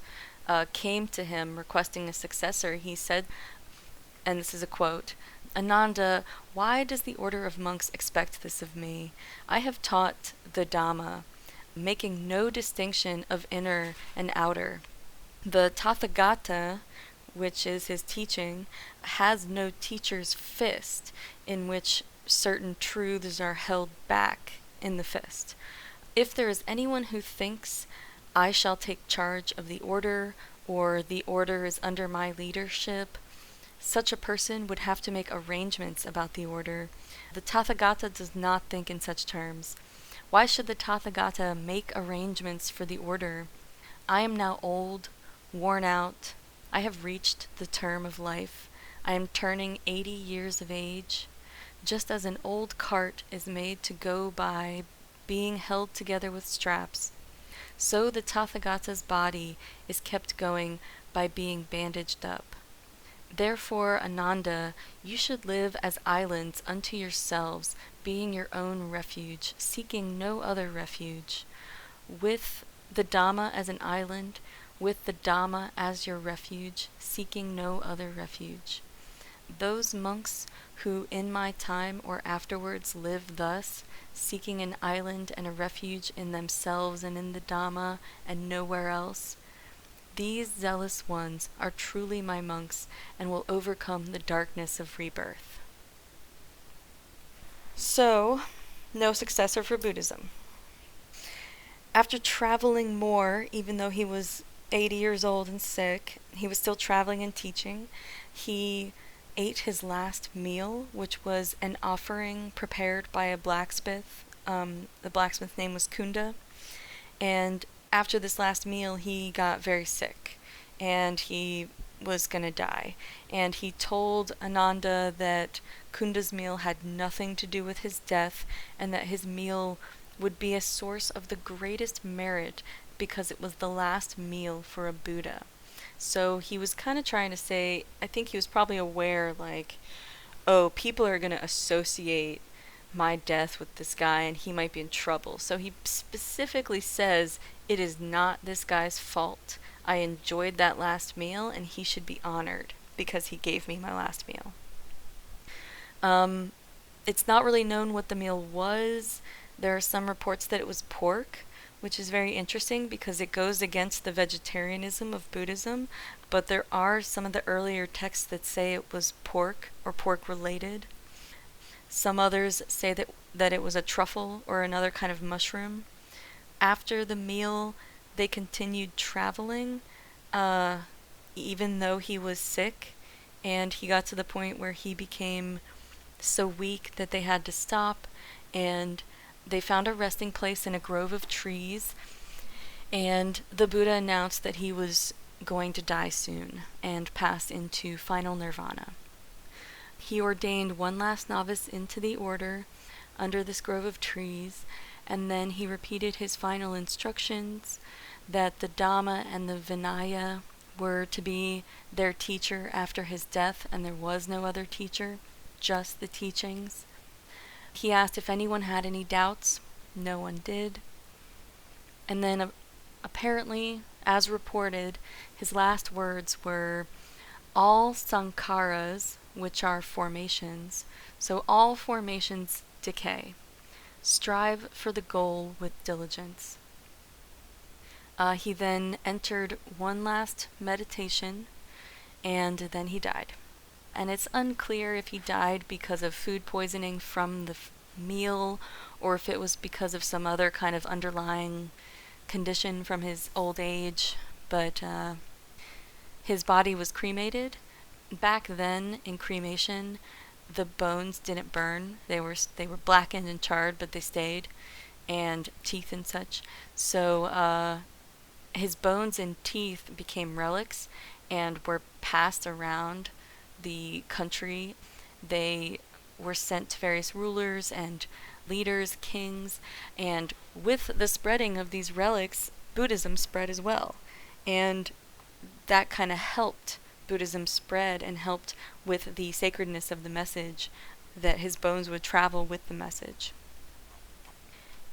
came to him requesting a successor, he said, and this is a quote, "Ananda, why does the order of monks expect this of me? I have taught the Dhamma, making no distinction of inner and outer. The Tathagata, which is his teaching, has no teacher's fist in which certain truths are held back in the fist. If there is anyone who thinks I shall take charge of the order, or the order is under my leadership, such a person would have to make arrangements about the order. The Tathagata does not think in such terms. Why should the Tathagata make arrangements for the order? I am now old, worn out. I have reached the term of life. I am turning 80 years of age. Just as an old cart is made to go by being held together with straps, so the Tathagata's body is kept going by being bandaged up. Therefore, Ananda, you should live as islands unto yourselves, being your own refuge, seeking no other refuge. With the Dhamma as an island, with the Dhamma as your refuge, seeking no other refuge. Those monks who in my time or afterwards live thus, seeking an island and a refuge in themselves and in the Dhamma and nowhere else, these zealous ones are truly my monks and will overcome the darkness of rebirth." So, no successor for Buddhism. After traveling more, even though he was 80 years old and sick, he was still traveling and teaching. He ate his last meal, which was an offering prepared by a blacksmith. The blacksmith's name was Kunda. And after this last meal, he got very sick, and he was going to die. And he told Ananda that Kunda's meal had nothing to do with his death, and that his meal would be a source of the greatest merit because it was the last meal for a Buddha. So he was kind of trying to say, I think he was probably aware, like, oh, people are going to associate my death with this guy and he might be in trouble. So he specifically says, it is not this guy's fault. I enjoyed that last meal and he should be honored because he gave me my last meal. It's not really known what the meal was. There are some reports that it was pork, which is very interesting because it goes against the vegetarianism of Buddhism, but there are some of the earlier texts that say it was pork or pork related. Some others say that it was a truffle or another kind of mushroom. After the meal, they continued traveling, even though he was sick, and he got to the point where he became so weak that they had to stop, and they found a resting place in a grove of trees, and the Buddha announced that he was going to die soon and pass into final nirvana. He ordained one last novice into the order under this grove of trees, and then he repeated his final instructions that the Dhamma and the Vinaya were to be their teacher after his death, and there was no other teacher, just the teachings. He asked if anyone had any doubts. No one did. And then apparently, as reported, his last words were, all sankharas, which are formations, so all formations decay. Strive for the goal with diligence. He then entered one last meditation, and then he died. And it's unclear if he died because of food poisoning from the meal, or if it was because of some other kind of underlying condition from his old age, but his body was cremated. Back then, in cremation, the bones didn't burn. They were blackened and charred, but they stayed, and teeth and such. So his bones and teeth became relics and were passed around the country. They were sent to various rulers and leaders, kings, and with the spreading of these relics, Buddhism spread as well. And that kind of helped Buddhism spread and helped with the sacredness of the message, that his bones would travel with the message.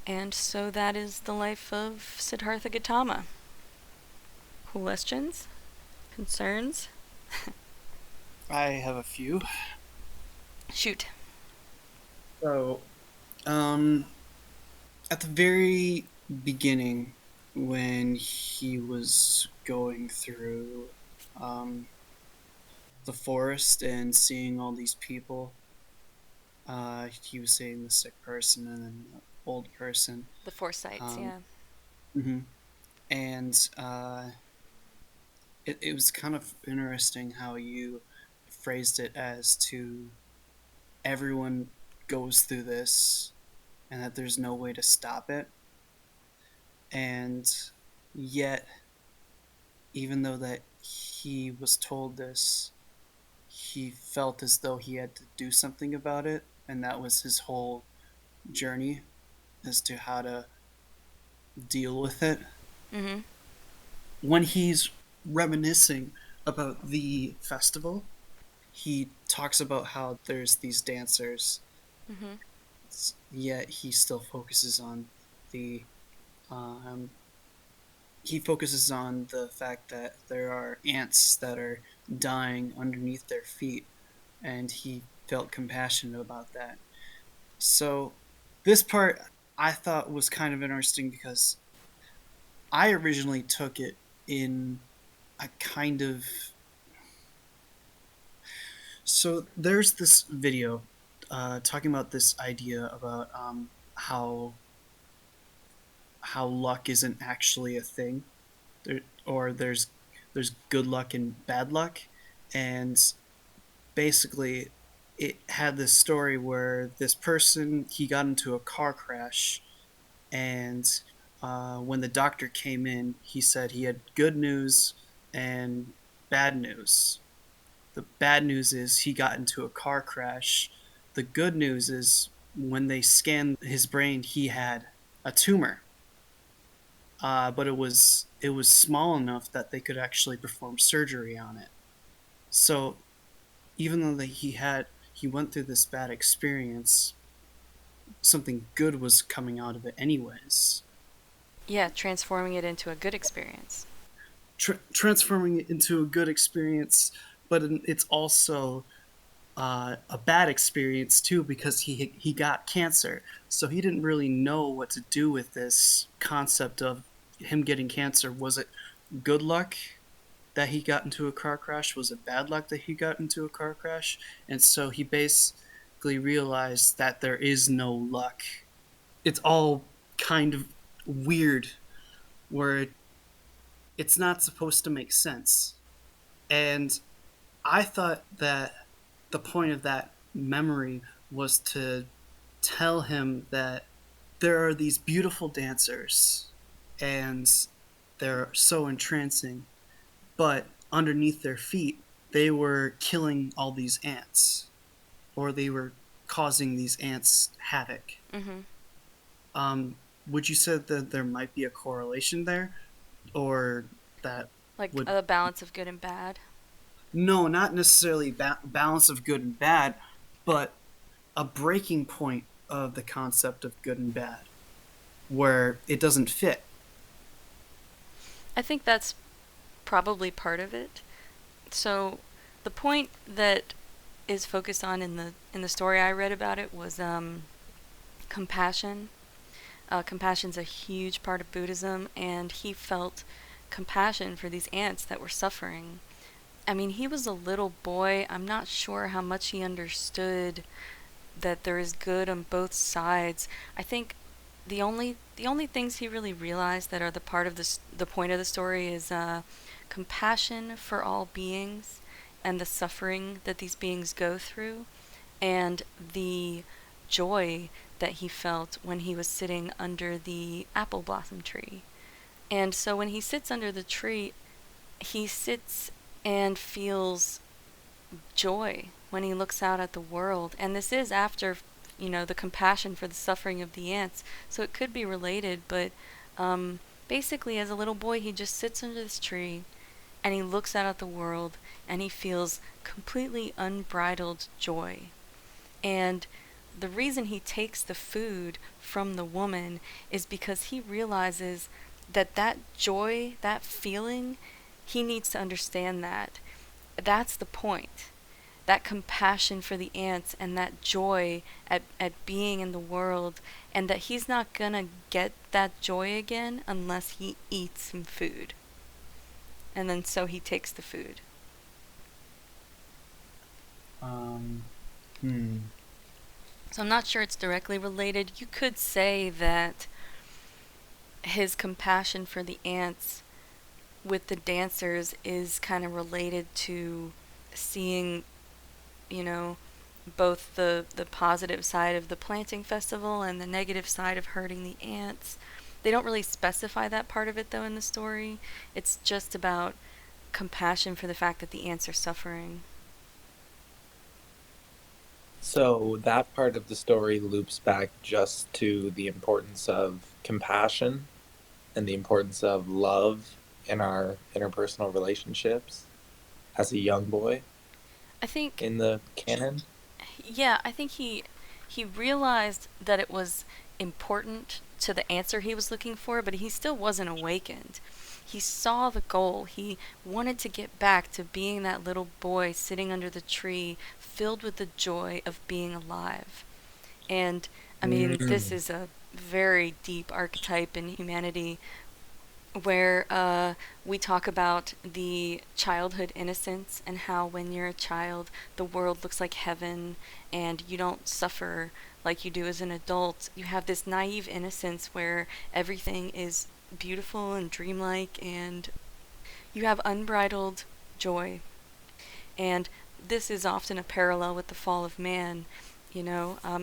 And so that is the life of Siddhartha Gautama. Questions? Concerns? I have a few. Shoot. So, um, at the very beginning, when he was going through um, the forest and seeing all these people, he was seeing the sick person and then the old person. The foresights, Um, yeah. mhm. And it was kind of interesting how you phrased it as to everyone goes through this and that there's no way to stop it. And yet, even though that he was told this, he felt as though he had to do something about it, and that was his whole journey as to how to deal with it. Mm-hmm. When he's reminiscing about the festival, he talks about how there's these dancers, Mm-hmm. yet he still focuses on the um, he focuses on the fact that there are ants that are dying underneath their feet, and he felt compassionate about that. So, this part I thought was kind of interesting because I originally took it in a kind of. So, there's this video talking about this idea about how luck isn't actually a thing, or there's good luck and bad luck, and basically it had this story where this person, he got into a car crash, and when the doctor came in, he said he had good news and bad news. The bad news is he got into a car crash. The good news is when they scanned his brain, he had a tumor, but it was small enough that they could actually perform surgery on it. So even though that he went through this bad experience, something good was coming out of it anyways. Yeah, transforming it into a good experience. Transforming it into a good experience, but it's also a bad experience too because he got cancer, so he didn't really know what to do with this concept of him getting cancer. Was it good luck that he got into a car crash? Was it bad luck that he got into a car crash? And so he basically realized that there is no luck. It's all kind of weird, where it's not supposed to make sense. And I thought that the point of that memory was to tell him that there are these beautiful dancers and they're so entrancing, but underneath their feet, they were killing all these ants, or they were causing these ants havoc. Mm-hmm. Would you say that there might be a correlation there? or that Like would a balance of good and bad. no, not necessarily balance of good and bad, but a breaking point of the concept of good and bad where it doesn't fit. I think that's probably part of it. So the point that is focused on in the story I read about it was compassion. Compassion's a huge part of Buddhism, and he felt compassion for these ants that were suffering. I mean, he was a little boy. I'm not sure how much he understood that there is good on both sides. I think the only things he really realized that are the part of the point of the story is compassion for all beings and the suffering that these beings go through, and the joy that he felt when he was sitting under the apple blossom tree. And so when he sits under the tree, he sits and feels joy when he looks out at the world. And this is after, the compassion for the suffering of the ants. So it could be related, but basically, as a little boy, he just sits under this tree and he looks out at the world and he feels completely unbridled joy. And the reason he takes the food from the woman is because he realizes that that joy, that feeling, he needs to understand that. That's the point. That compassion for the ants and that joy at being in the world, and that he's not gonna get that joy again unless he eats some food. And then so he takes the food. Um, hmm. So I'm not sure it's directly related. You could say that his compassion for the ants with the dancers is kind of related to seeing, you know, both the positive side of the planting festival and the negative side of hurting the ants. They don't really specify that part of it though in the story. It's just about compassion for the fact that the ants are suffering. So that part of the story loops back just to the importance of compassion and the importance of love in our interpersonal relationships as a young boy I think in the canon. yeah, I think he realized that it was important to the answer he was looking for, but he still wasn't awakened. He saw the goal. He wanted to get back to being that little boy sitting under the tree, filled with the joy of being alive. And I mean, this Mm. is a very deep archetype in humanity where we talk about the childhood innocence and how when you're a child, the world looks like heaven and you don't suffer like you do as an adult. You have this naive innocence where everything is beautiful and dreamlike and you have unbridled joy. And this is often a parallel with the fall of man,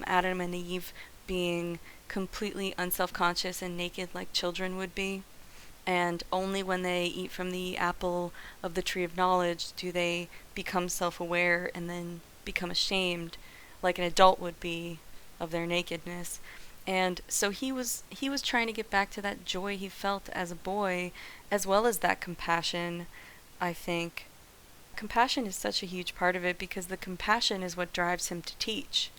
Adam and Eve being completely unself conscious and naked like children would be, and only when they eat from the apple of the tree of knowledge do they become self aware and then become ashamed, like an adult would be, of their nakedness. And so he was trying to get back to that joy he felt as a boy, as well as that compassion, I think. Compassion is such a huge part of it because the compassion is what drives him to teach,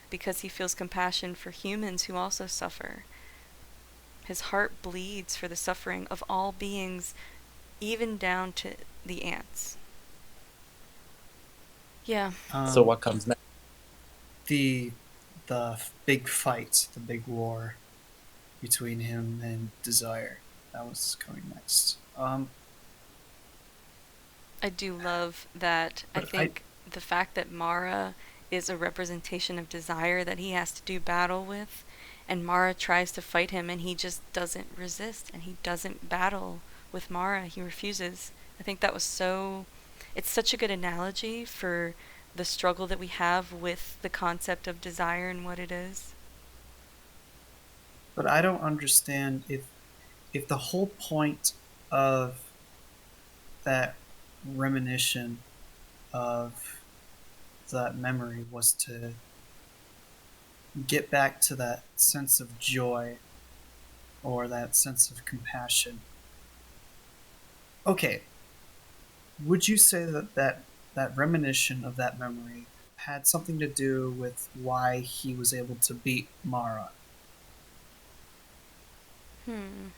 because he feels compassion for humans who also suffer. His heart bleeds for the suffering of all beings, even down to the ants. Yeah. So Um, what comes next? the big fight, the big war between him and Desire. That was coming next. I do love that. I But I think the fact that Mara is a representation of desire that he has to do battle with, and Mara tries to fight him, and he just doesn't resist, and he doesn't battle with Mara. He refuses. I think that was so. It's such a good analogy for the struggle that we have with the concept of desire and what it is. but I don't understand if the whole point of that reminiscence of that memory was to get back to that sense of joy or that sense of compassion. Okay, would you say that reminiscence of that memory had something to do with why he was able to beat Mara? Hmm.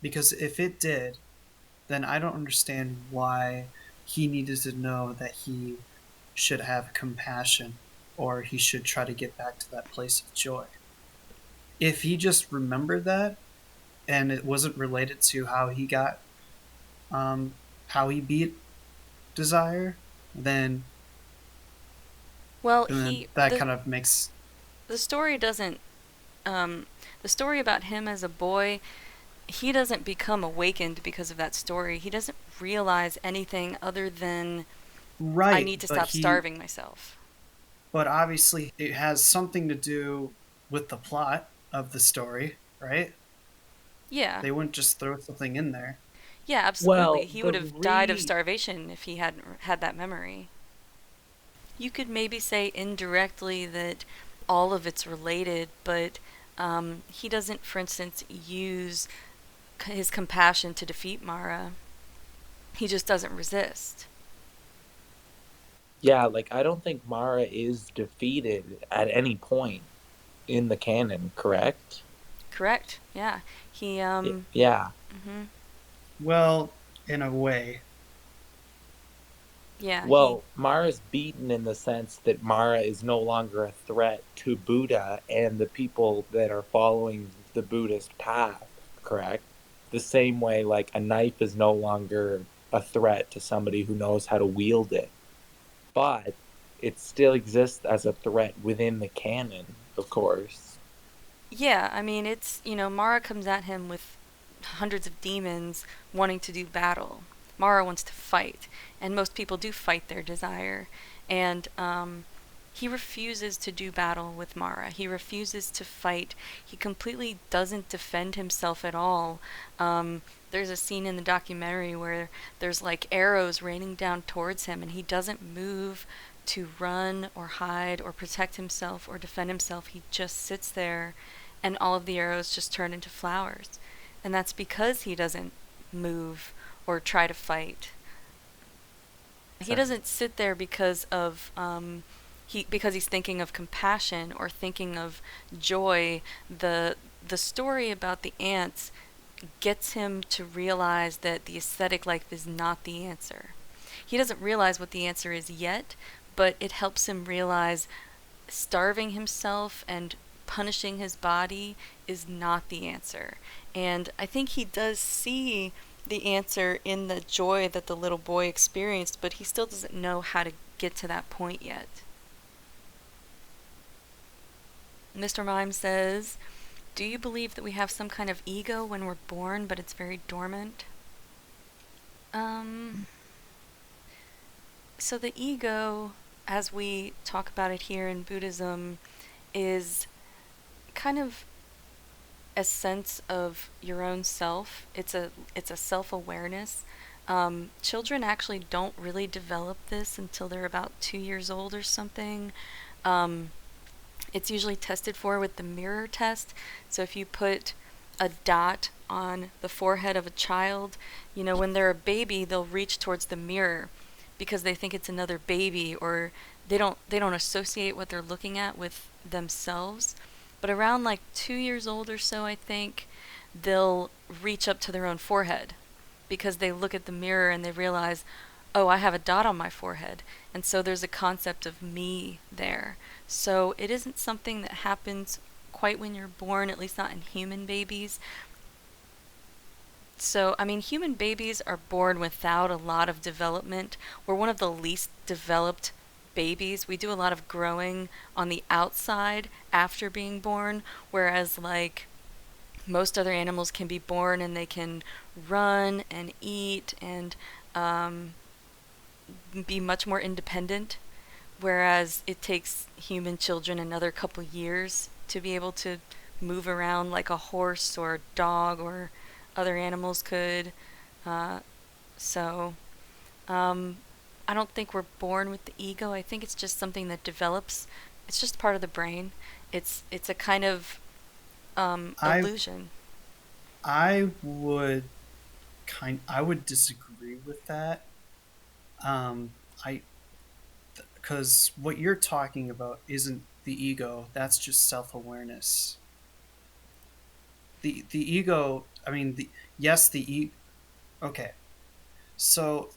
Because if it did, then I don't understand why he needed to know that he should have compassion or he should try to get back to that place of joy. If he just remembered that and it wasn't related to um, how he beat desire, then Well, then he that kind of makes the story doesn't um the story about him as a boy, he doesn't become awakened because of that story. He doesn't realize anything other than I right, need to stop starving myself. but obviously it has something to do with the plot of the story, right? Yeah. They wouldn't just throw something in there. Yeah, absolutely. Well, He the would have died of starvation if he hadn't had that memory. You could maybe say indirectly that all of it's related, but he doesn't, for instance, use his compassion to defeat Mara. He just doesn't resist. yeah, like I don't think Mara is defeated at any point in the canon, correct? Correct. Yeah. He Yeah. mhm. Well, in a way, Yeah, he Well, Mara's beaten in the sense that Mara is no longer a threat to Buddha and the people that are following the Buddhist path, correct? The same way, like, a knife is no longer a threat to somebody who knows how to wield it, but it still exists as a threat within the canon, of course. Yeah, I mean, Mara comes at him with hundreds of demons wanting to do battle. Mara wants to fight, and most people do fight their desire. And he refuses to do battle with Mara. He refuses to fight. He completely doesn't defend himself at all. There's a scene in the documentary where there's like arrows raining down towards him, and he doesn't move to run or hide or protect himself or defend himself. He just sits there, and all of the arrows just turn into flowers. And that's because he doesn't move or try to fight. He So, doesn't sit there because he's thinking of compassion or thinking of joy. The story about the ants gets him to realize that the aesthetic life is not the answer. He doesn't realize what the answer is yet, but it helps him realize starving himself and punishing his body is not the answer. And I think he does see the answer in the joy that the little boy experienced, but he still doesn't know how to get to that point yet. Mr. Mime says, do you believe that we have some kind of ego when we're born, but it's very dormant? Um, so the ego, as we talk about it here in Buddhism, is kind of a sense of your own self. It's a self-awareness. Children actually don't really develop this until they're about 2 years old or something. Um, it's usually tested for with the mirror test. So if you put a dot on the forehead of a child, when they're a baby, they'll reach towards the mirror because they think it's another baby, or they don't associate what they're looking at with themselves. But around like 2 years old or so, I think, they'll reach up to their own forehead because they look at the mirror and they realize, oh, I have a dot on my forehead. And so there's a concept of me there. So it isn't something that happens quite when you're born, at least not in human babies. So, I mean, human babies are born without a lot of development. We're one of the least developed babies. We do a lot of growing on the outside after being born, whereas, like, most other animals can be born and they can run and eat and um, be much more independent, whereas it takes human children another couple years to be able to move around like a horse or a dog or other animals could. Uh, so, um, I don't think we're born with the ego. I think it's just something that develops. It's just part of the brain. It's a kind of I illusion. I would I would disagree with that. I Because what you're talking about isn't the ego. That's just self awareness. The ego. I mean, the yes, the okay. So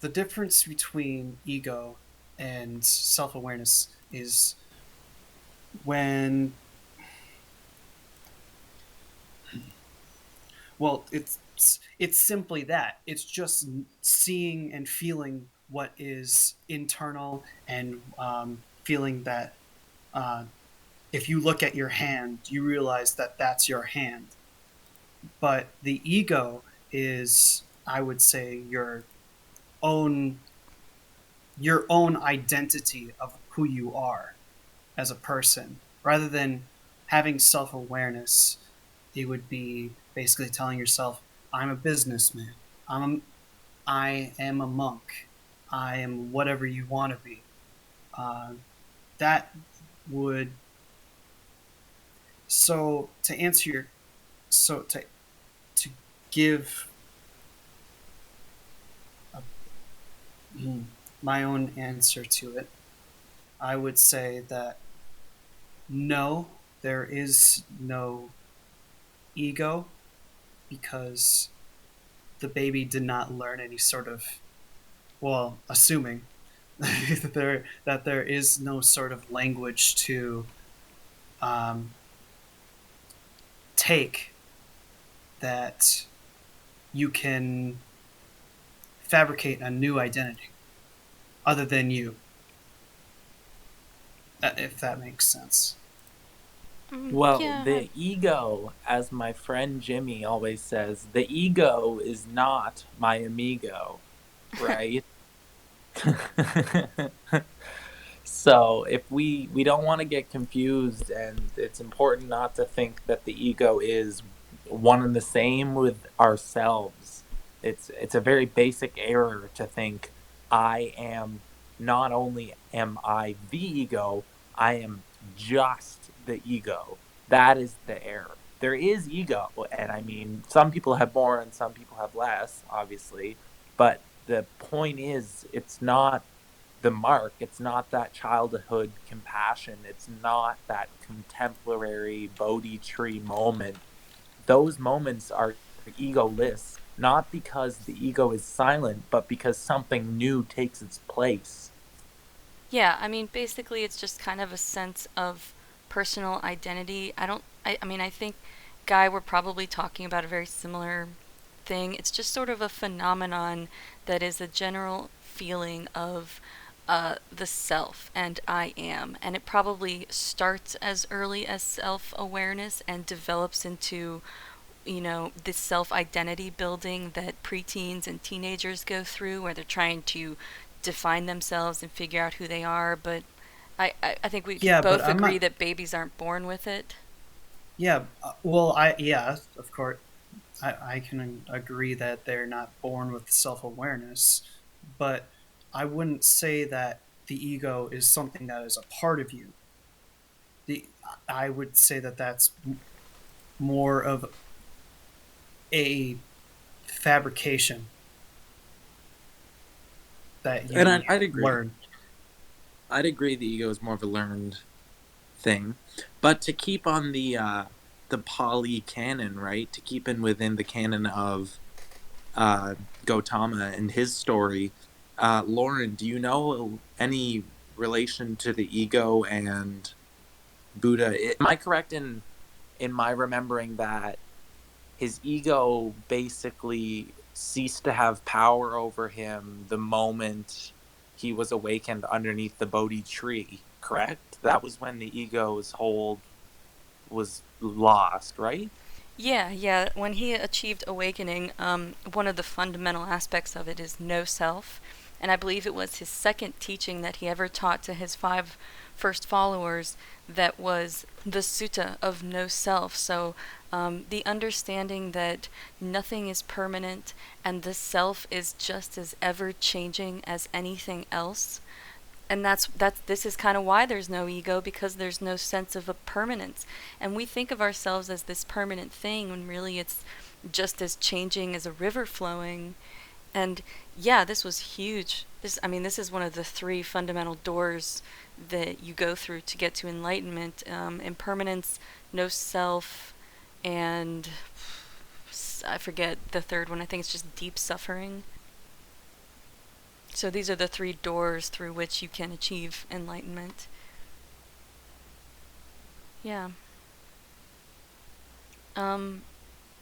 the difference between ego and self awareness is when, well, it's simply that. It's just seeing and feeling what is internal, and feeling that, uh, if you look at your hand, you realize that that's your hand. But the ego is, I would say, own your own identity of who you are as a person. Rather than having self-awareness, it would be basically telling yourself, I'm a businessman, I am a monk, I am whatever you want to be. uh, that would so to answer your so to give a, my own answer to it, I would say that no, there is no ego, because the baby did not learn any sort of, well, assuming that there is no sort of language to um, take, that you can fabricate a new identity other than you, if that makes sense. Well, Yeah, the ego, as my friend Jimmy always says, the ego is not my amigo, right? So if we don't want to get confused, and it's important not to think that the ego is one and the same with ourselves. It's a very basic error to think I am, not only am I the ego, I am just the ego. That is the error. There is ego, and I mean, some people have more and some people have less, obviously, but the point is, it's not the mark. It's not that childhood compassion. It's not that contemporary Bodhi tree moment. Those moments are egoless, not because the ego is silent, but because something new takes its place. yeah, I mean, basically, it's just kind of a sense of personal identity. I mean, I think, Guy, we're probably talking about a very similar thing. It's just sort of a phenomenon that is a general feeling of the self and I am. And it probably starts as early as self awareness and develops into, this self identity building that preteens and teenagers go through, where they're trying to define themselves and figure out who they are. But I think we can Yeah, but both I'm agree not. that babies aren't born with it. Yeah, well, I yeah, of course, I can agree that they're not born with self awareness, but I wouldn't say that the ego is something that is a part of you. The I would say that that's more of a fabrication that And you I'd agree. learn. I'd agree the ego is more of a learned thing. But to keep on the Pali canon, right? To keep in within the canon of Gautama and his story. Lauren, do you know any relation to the ego and Buddha? Am I correct in my remembering that his ego basically ceased to have power over him the moment he was awakened underneath the Bodhi tree? Correct. That was when the ego's hold was lost, right? Yeah, yeah. When he achieved awakening, one of the fundamental aspects of it is no self. And I believe it was his second teaching that he ever taught to his five first followers that was the sutta of no self. So the understanding that nothing is permanent and the self is just as ever changing as anything else. And that's this is kind of why there's no ego, because there's no sense of a permanence, and we think of ourselves as this permanent thing when really just as changing as a river flowing. And yeah, this was huge. This is one of the three fundamental doors that you go through to get to enlightenment: impermanence, no self, and I forget the third one. I think it's just deep suffering. So these are the three doors through which you can achieve enlightenment. Yeah. Um,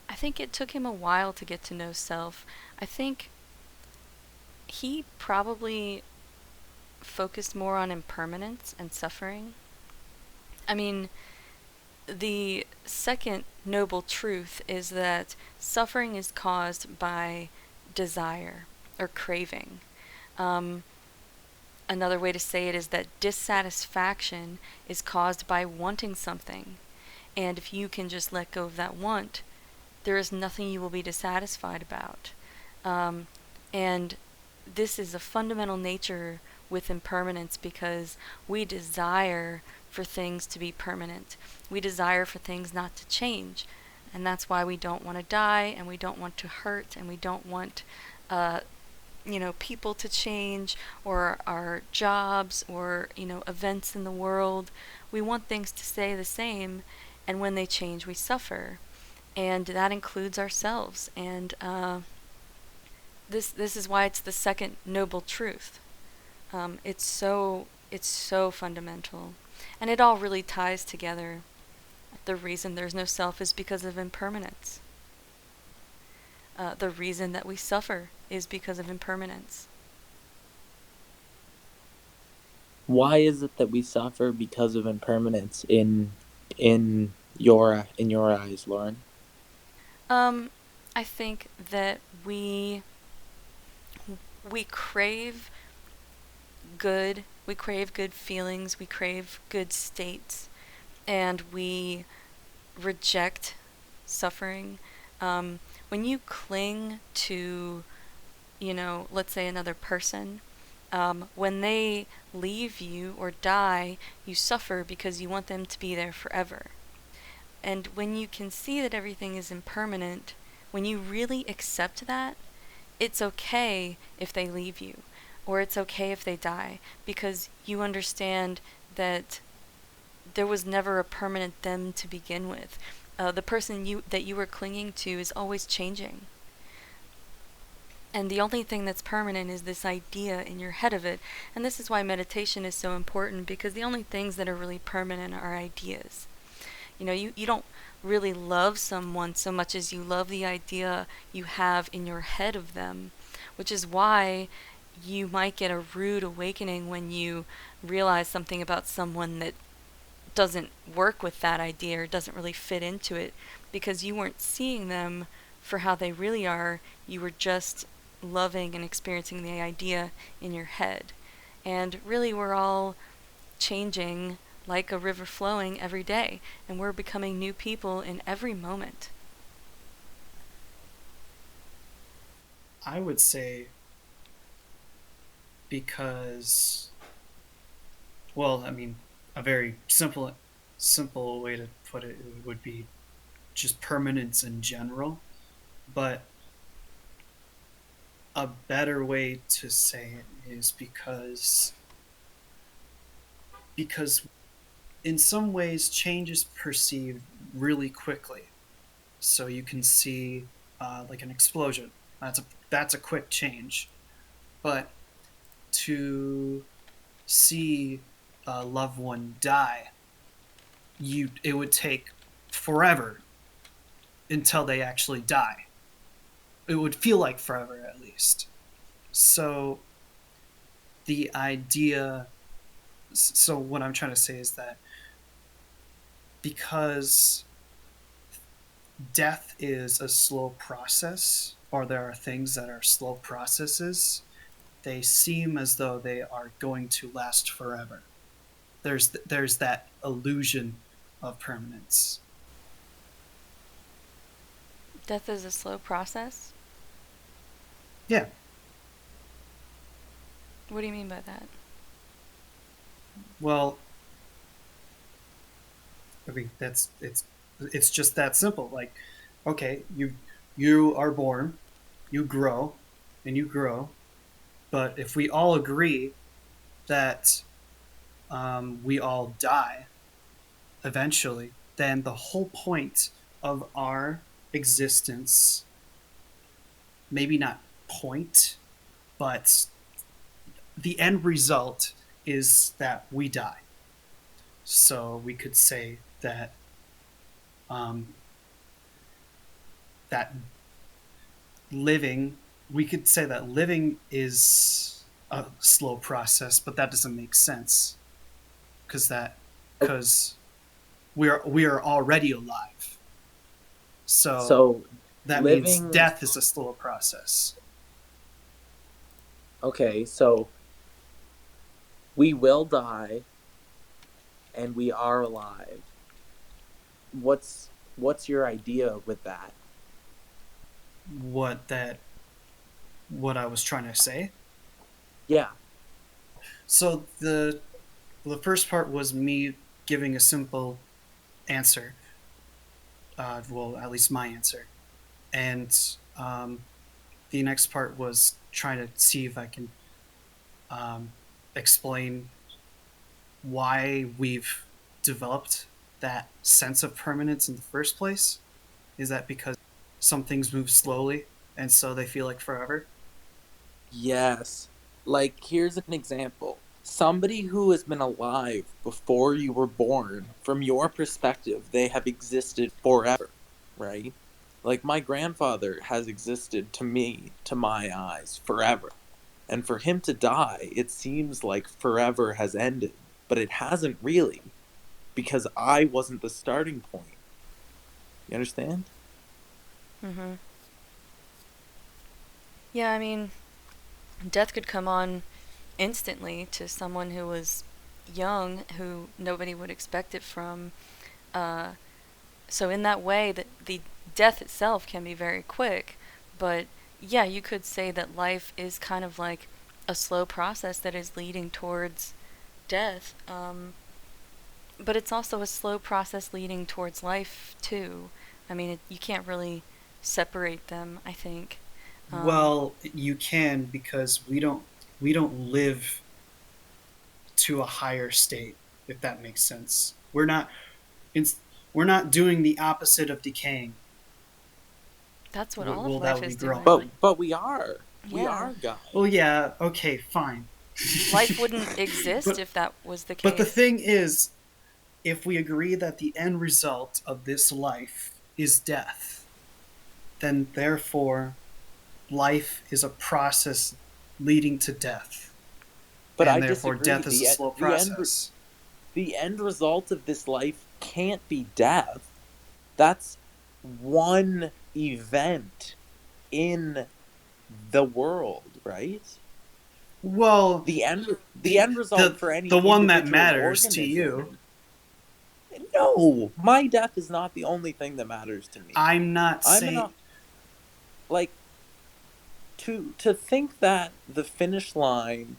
I think it took him a while to get to know self. I think he probably focused more on impermanence and suffering. I mean, the second noble truth is that suffering is caused by desire or craving. Um, Another way to say it is that dissatisfaction is caused by wanting something. And if you can just let go of that want, there is nothing you will be dissatisfied about. Um, and this is a fundamental nature with impermanence because we desire for things to be permanent. We desire for things not to change. And that's why we don't want to die, and we don't want to hurt, and we don't want uh, people to change, or our jobs, or events in the world. We want things to stay the same, and when they change, we suffer, and that includes ourselves. And this is why it's the second noble truth. It's so fundamental, and it all really ties together. The reason there's no self is because of impermanence. The reason that we suffer is because of impermanence. Why is it that we suffer because of impermanence in your eyes, Lauren? Um, I think that we crave good feelings, we crave good states, and we reject suffering. When you cling to, let's say another person, when they leave you or die, you suffer because you want them to be there forever. And when you can see that everything is impermanent, when you really accept that, it's okay if they leave you, or it's okay if they die, because you understand that there was never a permanent them to begin with. The person that you were clinging to is always changing. And the only thing that's permanent is this idea in your head of it. And this is why meditation is so important, because the only things that are really permanent are ideas. You don't really love someone so much as you love the idea you have in your head of them, which is why you might get a rude awakening when you realize something about someone that doesn't work with that idea or doesn't really fit into it, because you weren't seeing them for how they really are. You were just loving and experiencing the idea in your head. And really, we're all changing like a river flowing every day, and we're becoming new people in every moment. I would say because, well, I mean, a very simple way to put it would be just permanence in general, but a better way to say it is because in some ways change is perceived really quickly. So you can see like an explosion. That's a quick change, but to see a loved one die, it would take forever until they actually die. It would feel like forever at least. So the idea, so what I'm trying to say is that because death is a slow process, or there are things that are slow processes, they seem as though they are going to last forever. There's that illusion of permanence. Death is a slow process? Yeah. What do you mean by that? Well, I mean it's just that simple. Like, okay, you are born, you grow, and you grow. But if we all agree that we all die eventually, then the whole point of our existence, maybe not point, but the end result is that we die. So we could say that um, that living, we could say that living is a slow process, but that doesn't make sense Oh, because we are already alive. So so that means living. death is a slow process. Okay, so we will die and we are alive. What's your idea with that? What that what I was trying to say. Yeah. So the first part was me giving a simple answer. Well, at least my answer, and um, the next part was trying to see if I can um, explain why we've developed that sense of permanence in the first place. Is that because some things move slowly and so they feel like forever? Yes. Like, here's an example. Somebody who has been alive before you were born, from your perspective, they have existed forever, right? Like, my grandfather has existed to me, to my eyes, forever. And for him to die, it seems like forever has ended, but it hasn't really, because I wasn't the starting point. You understand? Mm-hmm. Yeah, I mean, death could come on instantly to someone who was young, who nobody would expect it from. Uh, so in that way, that the death itself can be very quick, but yeah, you could say that life is kind of like a slow process that is leading towards death. But it's also a slow process leading towards life too. I mean, you can't really separate them, I think. Um, Well, you can because we don't live to a higher state, if that makes sense. It's, we're not doing the opposite of decaying. that's what all of Well, that life would be is growing. doing. But we are. We Yeah. are, Well, guys. yeah, okay, fine. Life wouldn't exist but if that was the but the case. thing is, if we agree that the end result of this life is death, then therefore life is a process leading to death, But and I therefore disagree. death is a slow process. The end result of this life can't be death. That's one event in the world, right? Well, The end result the for the any one that individual matters to you. organism. No, my death is not the only thing that matters to me. I'm not I'm saying. not like to think that the finish line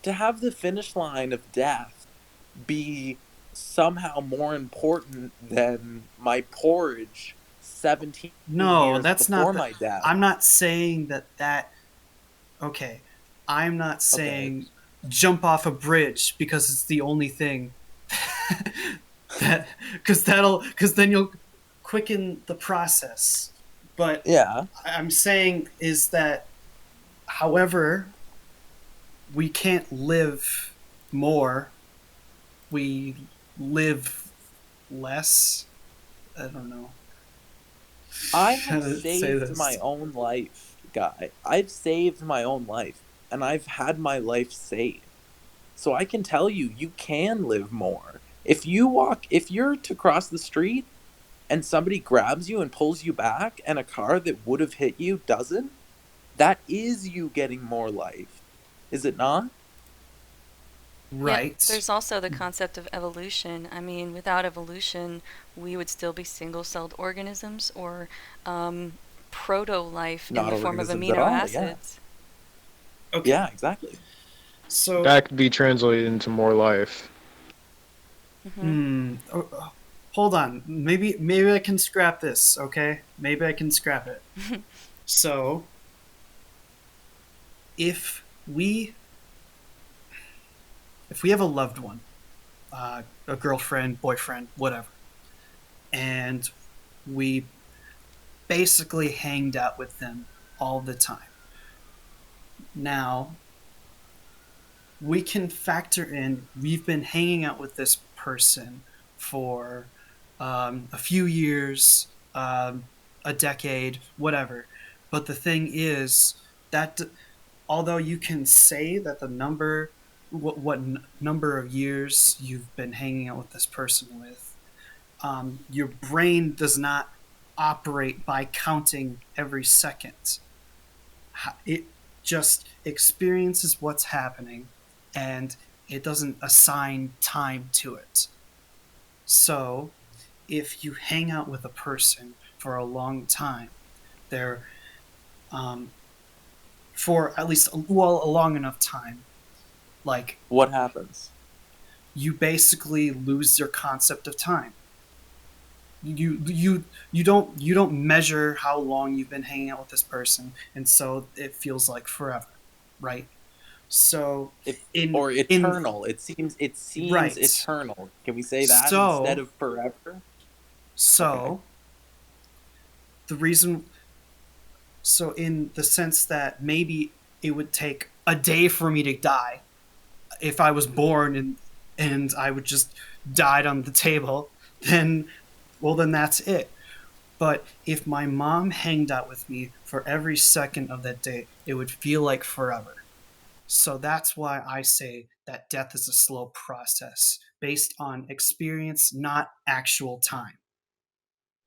to have the finish line of death be somehow more important than my porridge 17 No, years that's not before the. my death. I'm not saying that. Okay, I'm not Okay. saying jump off a bridge because it's the only thing that because then you'll quicken the process. But Yeah. I'm saying is that, however, we can't live more. We live less. I don't know I how have to say saved my this. own life, guy. I've saved my own life and I've had my life saved. So I can tell you, you can live more. If you're to cross the street and somebody grabs you and pulls you back and a car that would have hit you doesn't, that is you getting more life. Is it not? Yeah, Right. there's also the concept of evolution. I mean, without evolution, we would still be single celled organisms or um, proto life in Not the form of organisms at amino all, yeah. acids. Okay. Yeah, exactly. So, That could be translated into more life. Hmm. oh, oh. hold on. Maybe I can scrap this. Okay, maybe I can scrap it. So if we if we have a loved one, a girlfriend, boyfriend, whatever, and we basically hanged out with them all the time. Now we can factor in we've been hanging out with this person for a few years, a decade, whatever. But the thing is that although you can say that the what number of years you've been hanging out with this person with, your brain does not operate by counting every second. It just experiences what's happening, and it doesn't assign time to it. So if you hang out with a person for a long time, they're um, for at least a long enough time, like What happens? you basically lose your concept of time. You don't measure how long you've been hanging out with this person, and so it feels like forever, right? So If in or in eternal. It seems right. eternal. Can we say that instead So of forever? Okay. so the reason so in the sense that maybe it would take a day for me to die if I was born and I would just died on the table, then well then that's it. But if my mom hanged out with me for every second of that day, it would feel like forever. So that's why I say that death is a slow process based on experience, not actual time.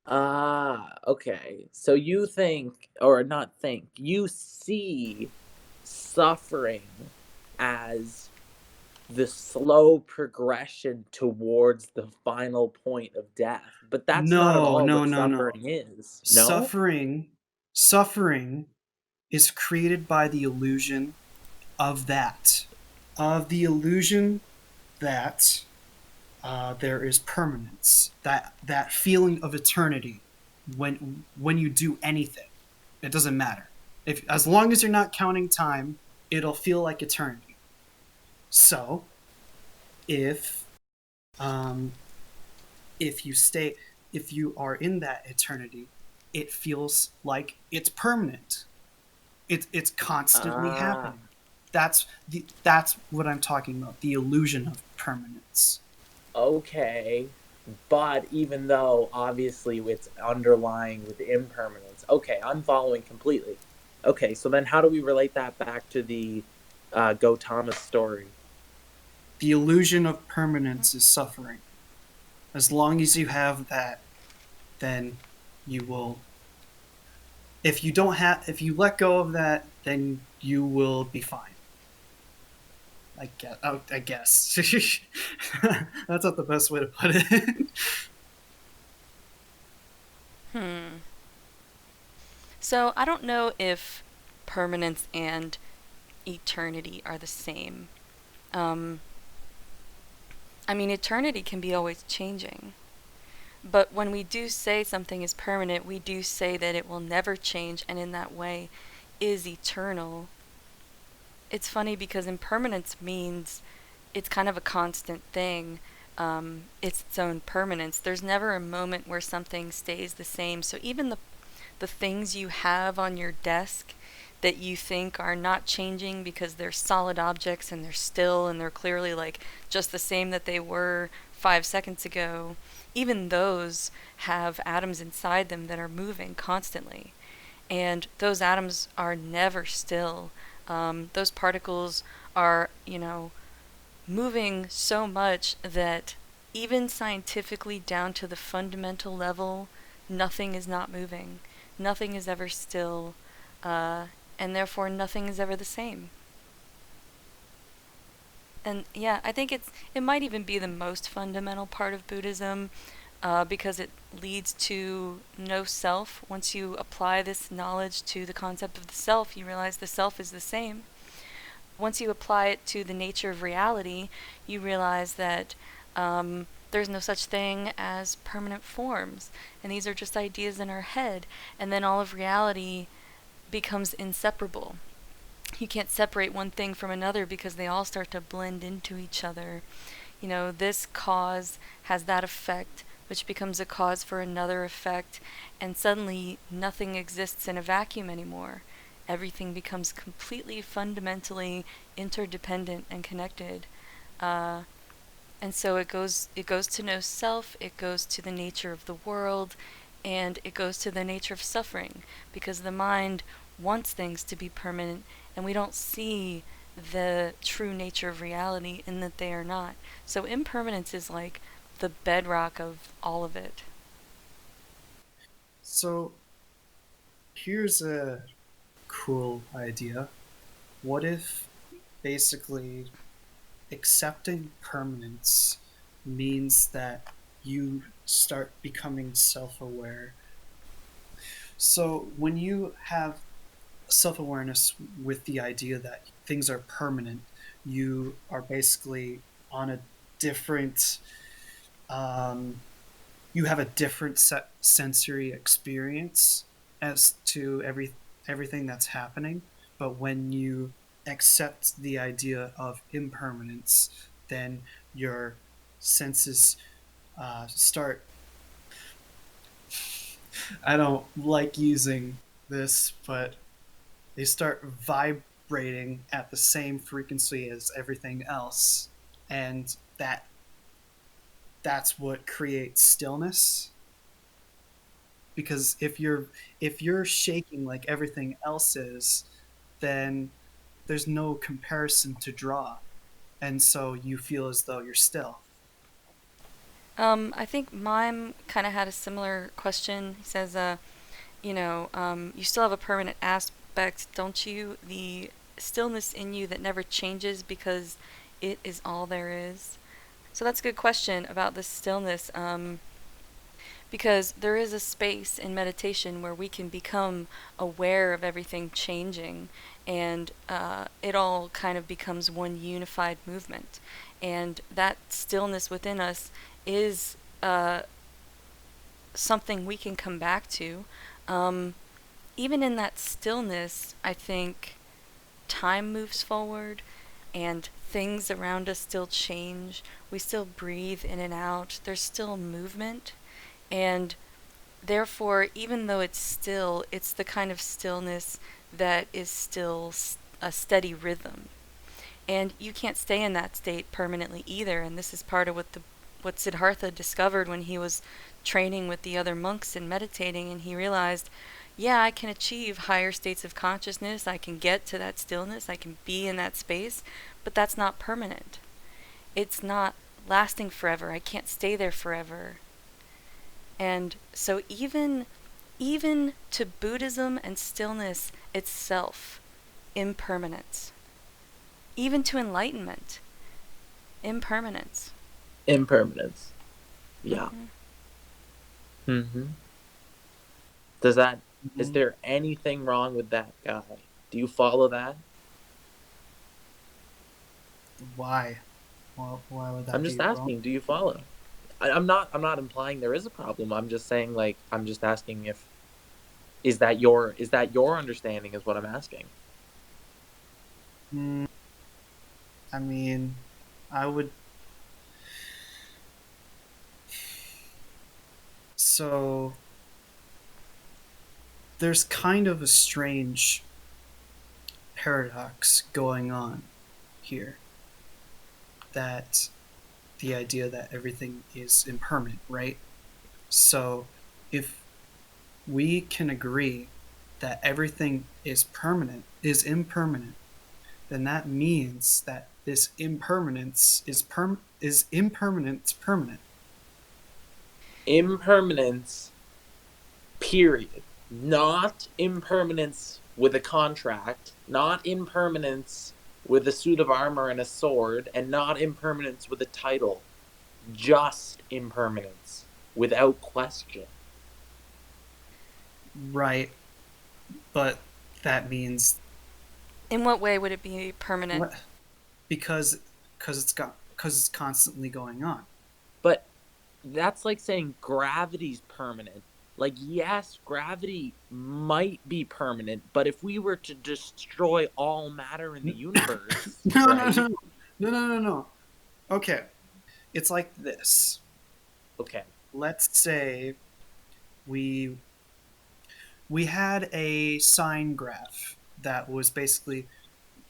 Ah, okay. So you think, or not think, you see suffering as the slow progression towards the final point of death. But that's not at No, all no, what no, no. suffering is. No? Suffering, suffering is created by the illusion of that, of the illusion that there is permanence, that feeling of eternity when you do anything. It doesn't matter. If as long as you're not counting time, it'll feel like eternity. So if um, if you stay if you are in that eternity, it feels like it's permanent. It's constantly Ah, happening. That's what I'm talking about. The illusion of permanence. okay. But even though obviously it's underlying with impermanence, okay, I'm following completely. Okay, so then how do we relate that back to the Gautama story? The illusion of permanence is suffering. As long as you have that, then you will. If you let go of that, then you will be fine. I guess. That's not the best way to put it. Hmm. So I don't know if permanence and eternity are the same. Um, I mean, eternity can be always changing. But when we do say something is permanent, we do say that it will never change and in that way is eternal. It's funny because impermanence means it's kind of a constant thing. It's its own permanence. There's never a moment where something stays the same. So even the things you have on your desk that you think are not changing because they're solid objects and they're still and they're clearly like just the same that they were 5 seconds ago, even those have atoms inside them that are moving constantly. And those atoms are never still. Those particles are, moving so much that even scientifically down to the fundamental level, nothing is not moving. Nothing is ever still, and therefore nothing is ever the same. And yeah, I think it might even be the most fundamental part of Buddhism, because it leads to no self. Once you apply this knowledge to the concept of the self, you realize the self is the same. Once you apply it to the nature of reality, you realize that there's no such thing as permanent forms, and these are just ideas in our head, and then all of reality becomes inseparable. You can't separate one thing from another because they all start to blend into each other. You know, this cause has that effect, which becomes a cause for another effect, and suddenly nothing exists in a vacuum anymore. Everything becomes completely fundamentally interdependent and connected. Uh, and so it goes to know self, it goes to the nature of the world, and it goes to the nature of suffering, because the mind wants things to be permanent, and we don't see the true nature of reality in that they are not. So impermanence is like the bedrock of all of it. So here's a cool idea. What if basically accepting permanence means that you start becoming self aware? So when you have self awareness with the idea that things are permanent, you are basically on a different, um, you have a different sensory experience as to everything that's happening. But when you accept the idea of impermanence, then your senses start. I don't like using this, but they start vibrating at the same frequency as everything else, and that's what creates stillness. Because if you're shaking like everything else is, then there's no comparison to draw, and so you feel as though you're still. I think Mime kind of had a similar question. He says, you still have a permanent aspect, don't you? The stillness in you that never changes because it is all there is. So that's a good question about the stillness, because there is a space in meditation where we can become aware of everything changing, and it all kind of becomes one unified movement. And that stillness within us is something we can come back to. Um, Even in that stillness, I think time moves forward and things around us still change. We still breathe in and out. There's still movement. And therefore, even though it's still, it's the kind of stillness that is still a steady rhythm. And you can't stay in that state permanently either. And this is part of what Siddhartha discovered when he was training with the other monks and meditating, and he realized, yeah, I can achieve higher states of consciousness, I can get to that stillness, I can be in that space, but that's not permanent. It's not lasting forever. I can't stay there forever. And so even to Buddhism and stillness itself, impermanence. Even to enlightenment, impermanence. Impermanence. Yeah. Mm-hmm. Mm-hmm. Does that? Is Mhm. there anything wrong with that guy? Do you follow that? Why? Well, why would I'm that just be wrong? asking. Do you follow? I'm not. I'm not implying there is a problem. I'm just saying, like, I'm just asking if is that your understanding is what I'm asking. Mm, I mean, I would. So there's kind of a strange paradox going on here, that the idea that everything is impermanent, right? So if we can agree that everything is impermanent, then that means that this impermanence is impermanence permanent. Impermanence. Period. Not impermanence with a contract. Not impermanence with a suit of armor and a sword, and not impermanence with a title. Just impermanence, without question. Right, but that means In what way would it be permanent? what? because because it's constantly going on. But That's like saying gravity's permanent. Like, yes, gravity might be permanent, but if we were to destroy all matter in the universe, No, no, right? no, no, no, no, no. Okay, it's like this. Okay. Let's say we we had a sine graph that was basically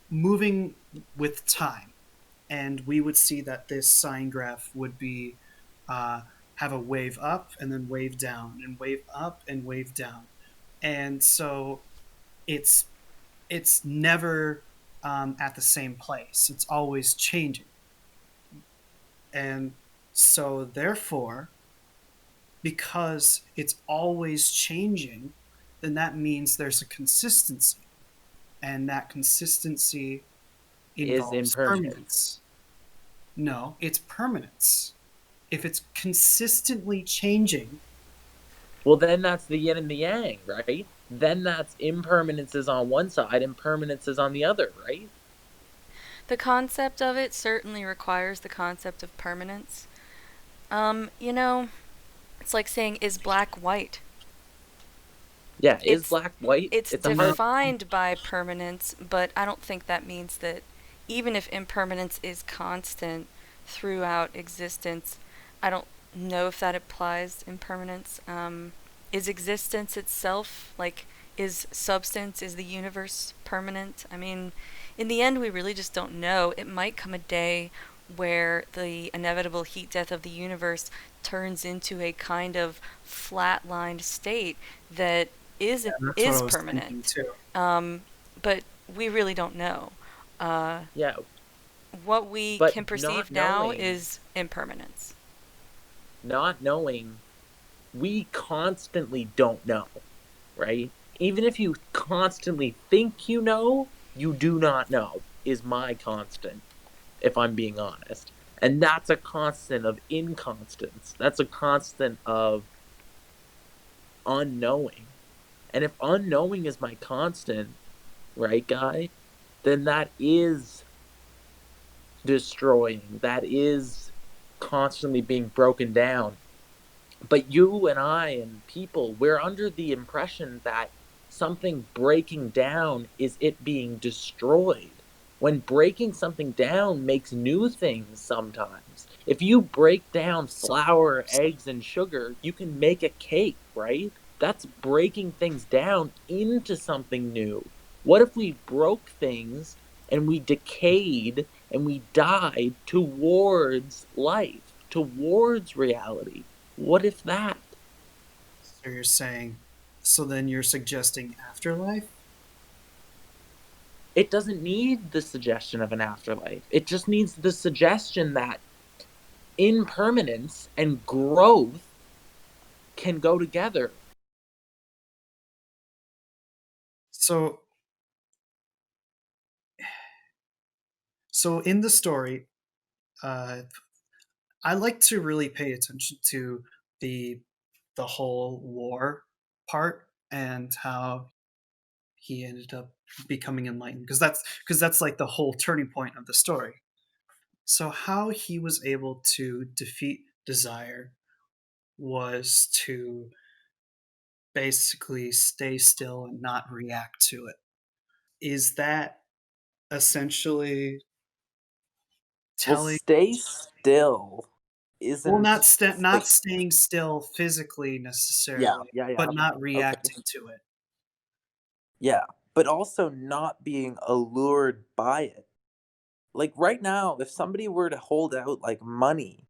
moving with time, and we would see that this sine graph would be uh, have a wave up and then wave down and wave up and wave down, and so it's it's never at the same place. It's always changing, and so therefore, because it's always changing, then that means there's a consistency, and that consistency Is involves impermanence. permanence. No, it's permanence. If it's consistently changing, Well, then that's the yin and the yang, right? Then that's impermanence is on one side, impermanence is on the other, right? The concept of it certainly requires the concept of permanence. You know, it's like saying, is black white? Yeah, is It's black white? it's It's a hard. defined by permanence, but I don't think that means that even if impermanence is constant throughout existence, I don't know if that applies impermanence. Is existence itself, like, is substance, is the universe permanent? I mean, in the end, we really just don't know. It might come a day where the inevitable heat death of the universe turns into a kind of flatlined state that is yeah, that's what I is was thinking permanent. too. Um, but we really don't know. Yeah, What we but can not perceive now knowing, is impermanence. not knowing, we constantly don't know, right? Even if you constantly think you do not know, is my constant, if I'm being honest. And that's a constant of inconstance. That's a constant of unknowing. And if unknowing is my constant, right, guy, then that is destroying. That is constantly being broken down. But you and I and people, we're under the impression that something breaking down is it being destroyed. When breaking something down makes new things sometimes. If you break down flour, Sometimes. eggs, and sugar, you can make a cake, right? That's breaking things down into something new. What if we broke things and we decayed and we died towards life, towards reality? What if that? So you're saying, so then you're suggesting afterlife? It doesn't need the suggestion of an afterlife. It just needs the suggestion that impermanence and growth can go together. So, so in the story, uh, I like to really pay attention to the the whole war part and how he ended up becoming enlightened, because that's like the whole turning point of the story. So how he was able to defeat desire was to basically stay still and not react to it. Is that essentially Well, telling, stay still well, isn't not like, staying still physically yeah, necessarily, yeah, yeah. but not Okay. reacting to it? Yeah, but also not being allured by it. Like right now, if somebody were to hold out like money,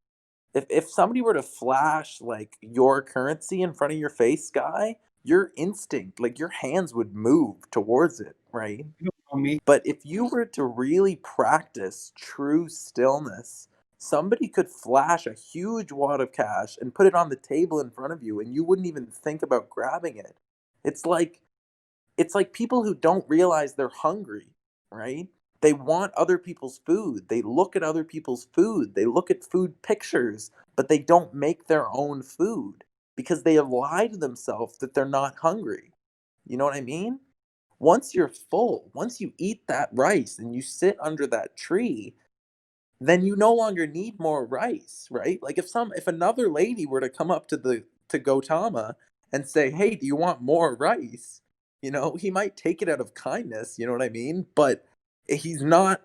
if somebody were to flash like your currency in front of your face, guy, your instinct, like your hands would move towards it, right? You don't know me. But if you were to really practice true stillness, somebody could flash a huge wad of cash and put it on the table in front of you and you wouldn't even think about grabbing it. It's like it's like people who don't realize they're hungry, right? They want other people's food. They look at other people's food. They look at food pictures, but they don't make their own food because they have lied to themselves that they're not hungry. You know what I mean? Once you're full, once you eat that rice and you sit under that tree, then you no longer need more rice, right? Like if another lady were to come up to Gautama and say, "Hey, do you want more rice?" He might take it out of kindness, you know what I mean? But he's not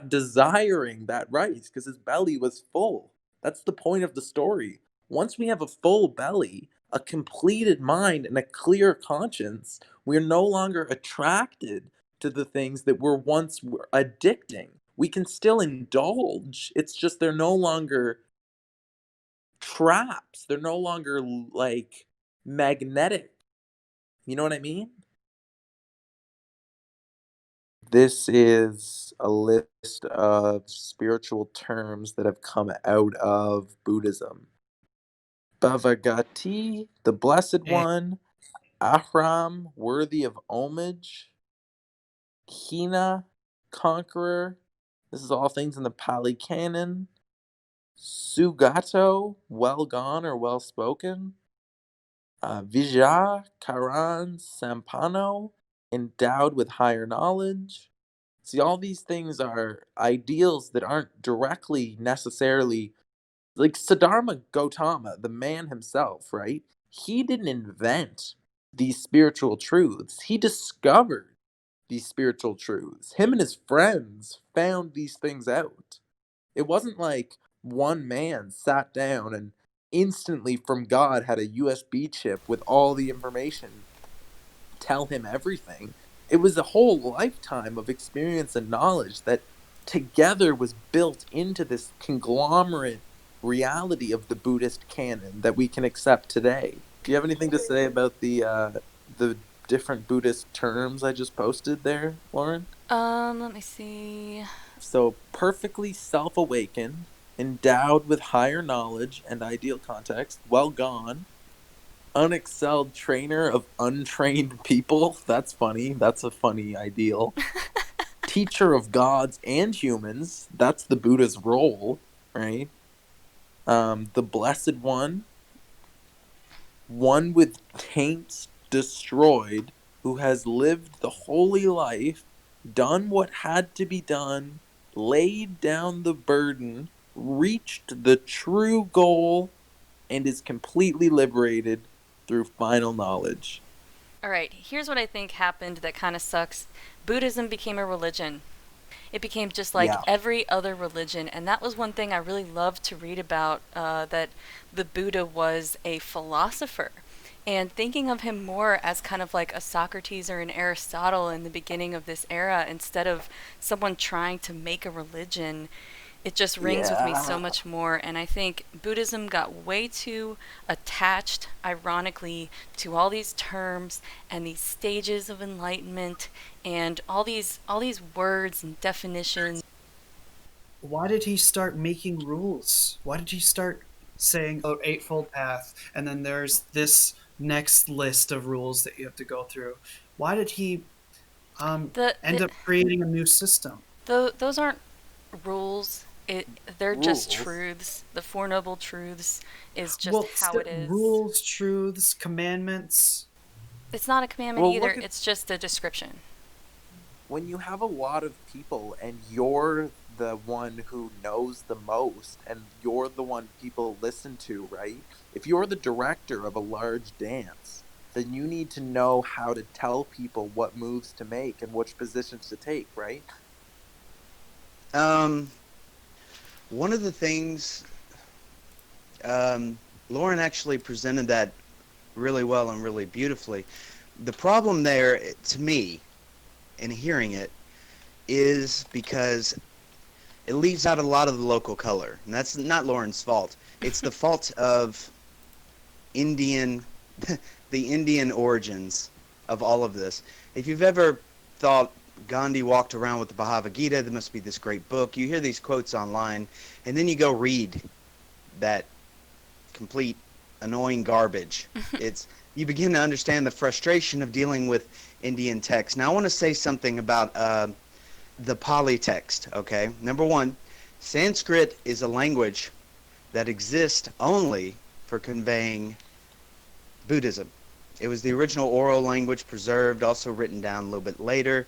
desiring that rice because his belly was full. That's the point of the story. Once we have a full belly, a completed mind, and a clear conscience, we're no longer attracted to the things that were addicting. We can still indulge. It's just they're no longer traps. They're no longer like magnetic. You know what I mean? This is a list of spiritual terms that have come out of Buddhism. Bhavagati, the Blessed And One, Ahram, worthy of homage, Hina, conqueror. This is all things in the Pali Canon. Sugato, well gone or well spoken. Vijaya, Karan, Sampano, endowed with higher knowledge. See, all these things are ideals that aren't directly necessarily like Siddhartha Gautama, the man himself, right? He didn't invent these spiritual truths. He discovered these spiritual truths. Him and his friends found these things out. It wasn't like one man sat down and instantly from God had a USB chip with all the information tell him everything. It was a whole lifetime of experience and knowledge that together was built into this conglomerate reality of the Buddhist canon that we can accept today. Do you have anything to say about the different Buddhist terms I just posted there, Lauren? Let me see. So perfectly self-awakened, endowed with higher knowledge and ideal context, well gone, unexcelled trainer of untrained people. That's funny. That's a funny ideal. Teacher of gods and humans. That's the Buddha's role, right? The Blessed One, one with taints destroyed, who has lived the holy life, done what had to be done, laid down the burden, reached the true goal, and is completely liberated through final knowledge. All right, here's what I think happened that kind of sucks. Buddhism became a religion. It became just like Yeah. every other religion, and that was one thing I really loved to read about, that the Buddha was a philosopher. And thinking of him more as kind of like a Socrates or an Aristotle in the beginning of this era, instead of someone trying to make a religion, it just rings with me so Yeah. much more. And I think Buddhism got way too attached, ironically, to all these terms and these stages of enlightenment and all these words and definitions. why did he start making rules? Why did he start saying, "Oh, eightfold path," and then there's this next list of rules that you have to go through? Why did he The, end the up creating a new system? those aren't rules. They're just Rules. truths. The Four Noble Truths is just Well, how it is. rules, truths, commandments. It's not a commandment Well, either. look at It's just a description. when you have a lot of people and you're the one who knows the most and you're the one people listen to, right? If you're the director of a large dance, then you need to know how to tell people what moves to make and which positions to take, right? Um, One of the things, Lauren actually presented that really well and really beautifully. The problem there, to me, in hearing it, is because it leaves out a lot of the local color. And that's not Lauren's fault. It's the fault of Indian, the Indian origins of all of this. If you've ever thought Gandhi walked around with the Bhagavad Gita, there must be this great book, you hear these quotes online, and then you go read that complete annoying garbage. It's You begin to understand the frustration of dealing with Indian text. Now I want to say something about the Pali text, okay? Number one, Sanskrit is a language that exists only for conveying Buddhism. It was the original oral language preserved, also written down a little bit later.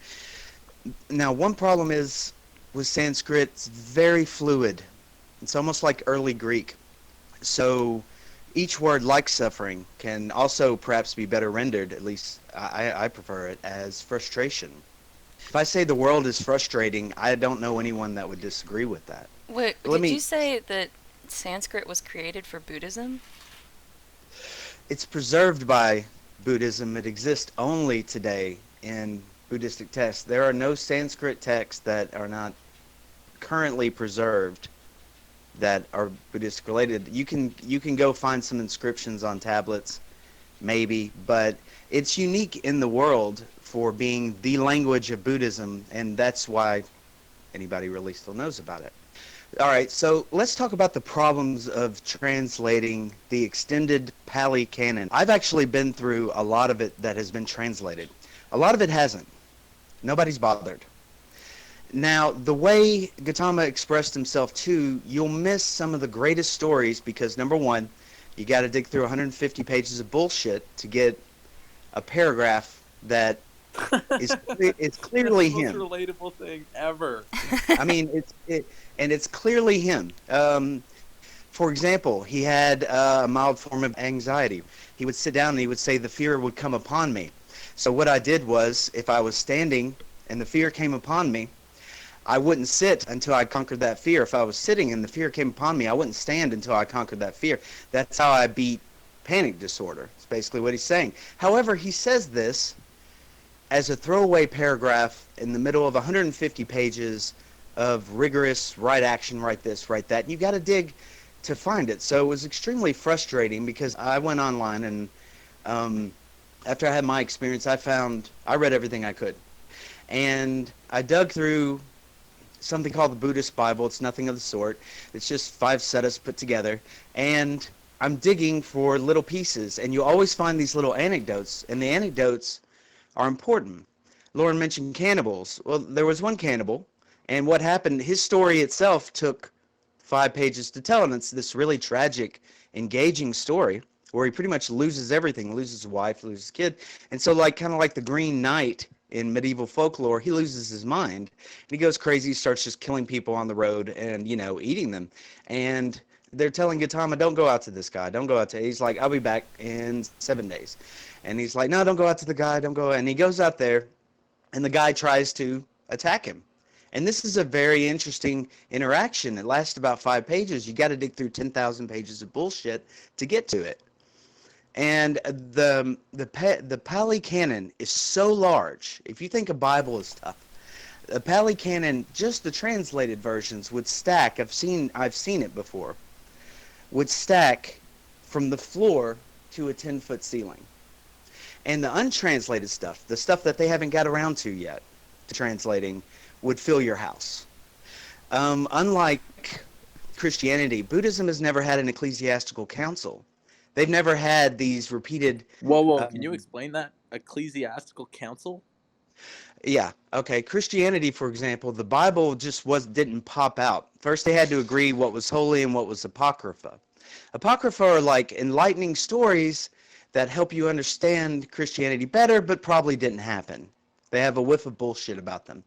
Now, one problem is with Sanskrit, it's very fluid. It's almost like early Greek. So each word, like suffering, can also perhaps be better rendered, at least I prefer it, as frustration. If I say the world is frustrating, I don't know anyone that would disagree with that. Wait, Let did you me, say that Sanskrit was created for Buddhism? it's preserved by Buddhism. It exists only today in Buddhistic texts. There are no Sanskrit texts that are not currently preserved that are Buddhist related. You can go find some inscriptions on tablets, maybe, but it's unique in the world for being the language of Buddhism, and that's why anybody really still knows about it. All right, so let's talk about the problems of translating the extended Pali Canon. I've actually been through a lot of it that has been translated. A lot of it hasn't. Nobody's bothered. Now, the way Gautama expressed himself too, you'll miss some of the greatest stories because number one, you got to dig through 150 pages of bullshit to get a paragraph that is it's clearly That's the most him. relatable thing ever. I mean, it's clearly him. For example, he had a mild form of anxiety. He would sit down and he would say the fear would come upon me. So what I did was, if I was standing and the fear came upon me, I wouldn't sit until I conquered that fear. If I was sitting and the fear came upon me, I wouldn't stand until I conquered that fear. That's how I beat panic disorder. It's basically what he's saying. However, he says this as a throwaway paragraph in the middle of 150 pages of rigorous right action, right this, right that. You've got to dig to find it. So it was extremely frustrating because I went online and after I had my experience, I read everything I could. And I dug through something called the Buddhist Bible. It's nothing of the sort. It's just 5 suttas put together. And I'm digging for little pieces. And you always find these little anecdotes. And the anecdotes are important. Lauren mentioned cannibals. Well, there was one cannibal. And what happened, his story itself took 5 pages to tell. And it's this really tragic, engaging story where he pretty much loses everything, loses his wife, loses his kid. And so like kind of like the Green Knight in medieval folklore, he loses his mind and he goes crazy, starts just killing people on the road and, eating them. And they're telling Gautama, don't go out to this guy. Don't go out to, he's like, I'll be back in 7 days. And he's like, no, don't go out to the guy. Don't go. And he goes out there and the guy tries to attack him. And this is a very interesting interaction. It lasts about 5 pages. You got to dig through 10,000 pages of bullshit to get to it. And the Pali Canon is so large. If you think a Bible is tough, the Pali Canon, just the translated versions would stack. I've seen it before. Would stack from the floor to a 10-foot ceiling. And the untranslated stuff, the stuff that they haven't got around to yet, to translating, would fill your house. Unlike Christianity, Buddhism has never had an ecclesiastical council. They've never had these repeated. Whoa! Can you explain that? Ecclesiastical council? Yeah. Okay. Christianity, for example, the Bible just didn't pop out. First, they had to agree what was holy and what was apocrypha. Apocrypha are like enlightening stories that help you understand Christianity better, but probably didn't happen. They have a whiff of bullshit about them.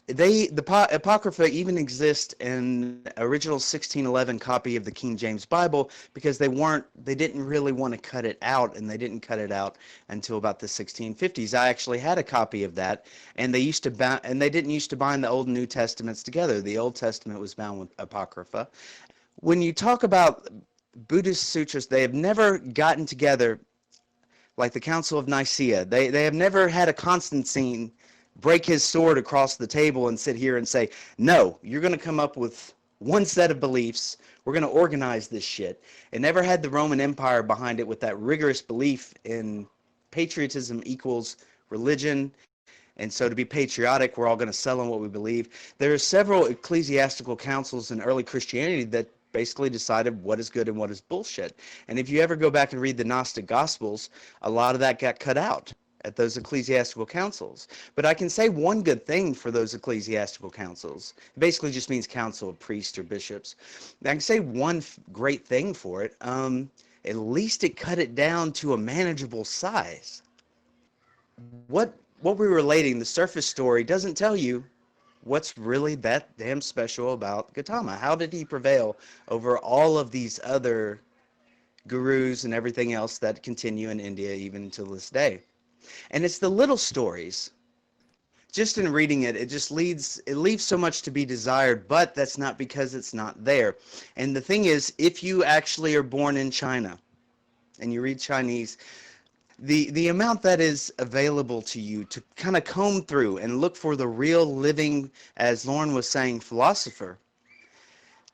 The Apocrypha even exist in original 1611 copy of the King James Bible because they didn't really want to cut it out, and they didn't cut it out until about the 1650s. I actually had a copy of that, and they didn't used to bind the Old and New Testaments together. The Old Testament was bound with Apocrypha. When you talk about Buddhist sutras, they have never gotten together like the Council of Nicaea. They have never had a Constantine break his sword across the table and sit here and say, no, you're going to come up with one set of beliefs. We're going to organize this shit. It never had the Roman Empire behind it with that rigorous belief in patriotism equals religion. And so to be patriotic, we're all going to sell on what we believe. There are several ecclesiastical councils in early Christianity that basically decided what is good and what is bullshit. And if you ever go back and read the Gnostic Gospels, a lot of that got cut out at those ecclesiastical councils. But I can say one good thing for those ecclesiastical councils. It basically just means council of priests or bishops. I can say one great thing for it. At least it cut it down to a manageable size. What we're relating, the surface story, doesn't tell you what's really that damn special about Gautama? How did he prevail over all of these other gurus and everything else that continue in India even to this day? And it's the little stories. Just in reading it, it leaves so much to be desired, but that's not because it's not there. And the thing is, if you actually are born in China and you read Chinese, the amount that is available to you to kind of comb through and look for the real living, as Lauren was saying, philosopher,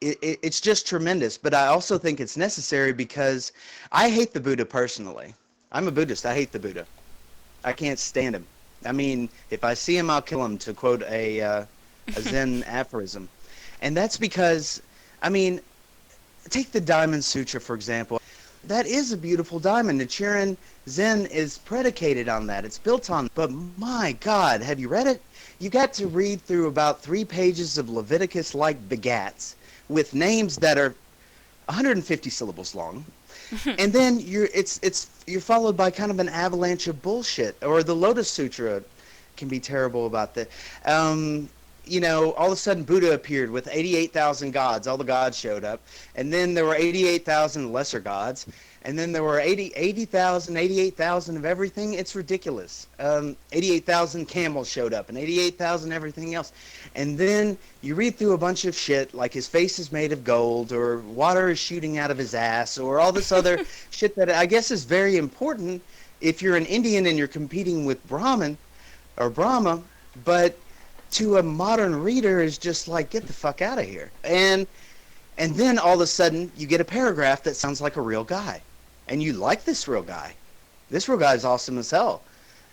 it's just tremendous. But I also think it's necessary because I hate the Buddha personally. I'm a Buddhist. I hate the Buddha. I can't stand him. I mean, if I see him, I'll kill him, to quote a Zen aphorism. And that's because, I mean, take the Diamond Sutra, for example. That is a beautiful diamond. Nichiren Zen is predicated on that. It's built on. But my God, have you read it? You got to read through about 3 pages of Leviticus-like begats with names that are 150 syllables long. And then you're followed by kind of an avalanche of bullshit. Or the Lotus Sutra can be terrible about that. All of a sudden Buddha appeared with 88,000 gods. All the gods showed up. And then there were 88,000 lesser gods. And then there were 88,000 of everything. It's ridiculous. 88,000 camels showed up and 88,000 everything else. And then you read through a bunch of shit like his face is made of gold or water is shooting out of his ass or all this other shit that I guess is very important if you're an Indian and you're competing with Brahman or Brahma, but to a modern reader is just like, get the fuck out of here. And then all of a sudden you get a paragraph that sounds like a real guy. And you like this real guy. This real guy is awesome as hell.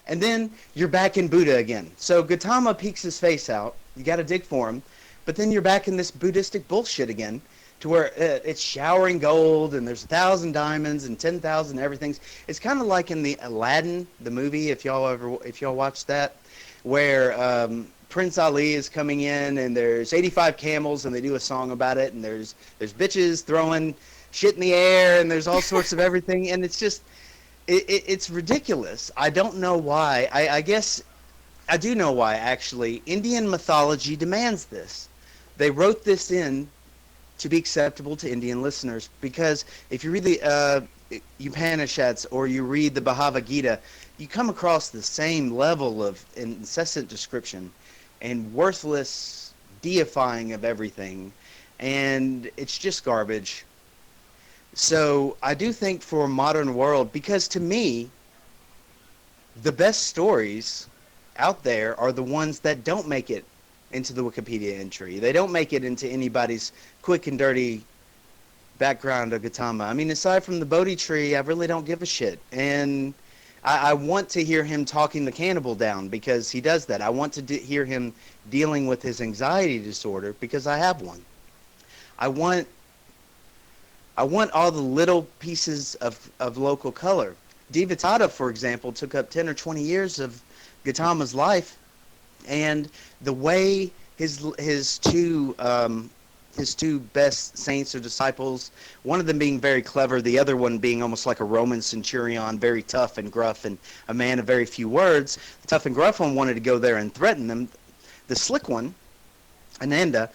And then you're back in Buddha again. So Gautama peeks his face out. You got to dig for him. But then you're back in this Buddhistic bullshit again, to where it's showering gold and there's 1,000 diamonds and 10,000 everything. It's kind of like in the Aladdin, the movie, if y'all watched that, where Prince Ali is coming in and there's 85 camels and they do a song about it, and there's bitches throwing shit in the air and there's all sorts of everything, and it's just it's ridiculous. I don't know why. I guess I do know why, actually. Indian mythology demands this. They wrote this in to be acceptable to Indian listeners, because if you read the Upanishads or you read the Bhagavad Gita, you come across the same level of incessant description and worthless deifying of everything, and it's just garbage. So I do think for a modern world, because to me, the best stories out there are the ones that don't make it into the Wikipedia entry. They don't make it into anybody's quick and dirty background of Gautama. I mean, aside from the Bodhi tree, I really don't give a shit. And I want to hear him talking the cannibal down, because he does that. I want to hear him dealing with his anxiety disorder, because I have one. I want all the little pieces of local color. Devadatta, for example, took up 10 or 20 years of Gautama's life, and the way his two best saints or disciples, one of them being very clever, the other one being almost like a Roman centurion, very tough and gruff and a man of very few words. The tough and gruff one wanted to go there and threaten them. The slick one, Ananda,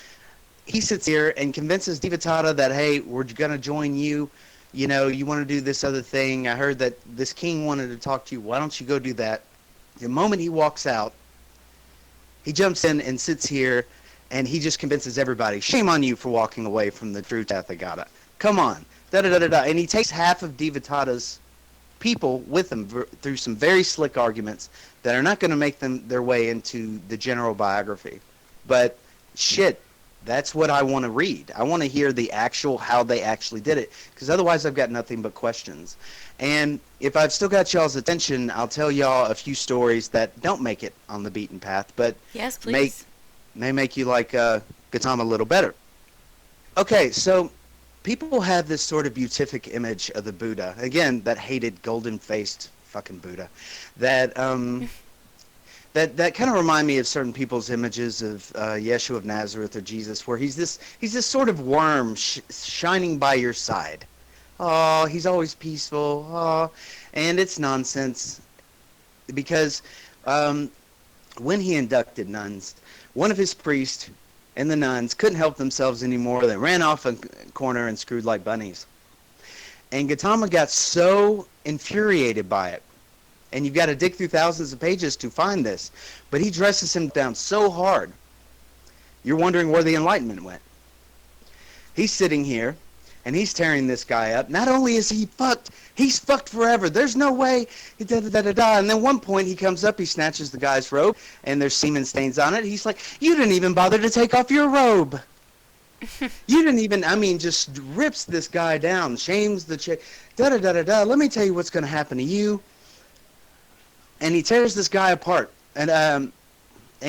he sits here and convinces Devadatta that, hey, we're going to join you. You know, you want to do this other thing. I heard that this king wanted to talk to you. Why don't you go do that? The moment he walks out, he jumps in and sits here, and he just convinces everybody, shame on you for walking away from the true Tathagata. Come on. Da-da-da-da-da. And he takes half of Devadatta's people with him through some very slick arguments that are not going to make them their way into the general biography. But shit, that's what I want to read. I want to hear the actual, how they actually did it, because otherwise I've got nothing but questions. And if I've still got y'all's attention, I'll tell y'all a few stories that don't make it on the beaten path, but Yes, please. may make you like Gautama a little better. Okay, so people have this sort of beatific image of the Buddha. Again, that hated golden-faced fucking Buddha. That that kind of remind me of certain people's images of Yeshua of Nazareth or Jesus, where he's this sort of worm shining by your side. Oh, he's always peaceful. Oh, and it's nonsense, because when he inducted nuns, one of his priests and the nuns couldn't help themselves anymore. They ran off a corner and screwed like bunnies. And Gautama got so infuriated by it. And you've got to dig through thousands of pages to find this. But he dresses him down so hard, you're wondering where the Enlightenment went. He's sitting here, and he's tearing this guy up. Not only is he fucked, he's fucked forever. There's no way, da-da-da-da-da. And then one point he comes up, he snatches the guy's robe, and there's semen stains on it. He's like, you didn't even bother to take off your robe. You didn't even, just rips this guy down, shames the chick, da-da-da-da-da. Let me tell you what's going to happen to you. And he tears this guy apart. And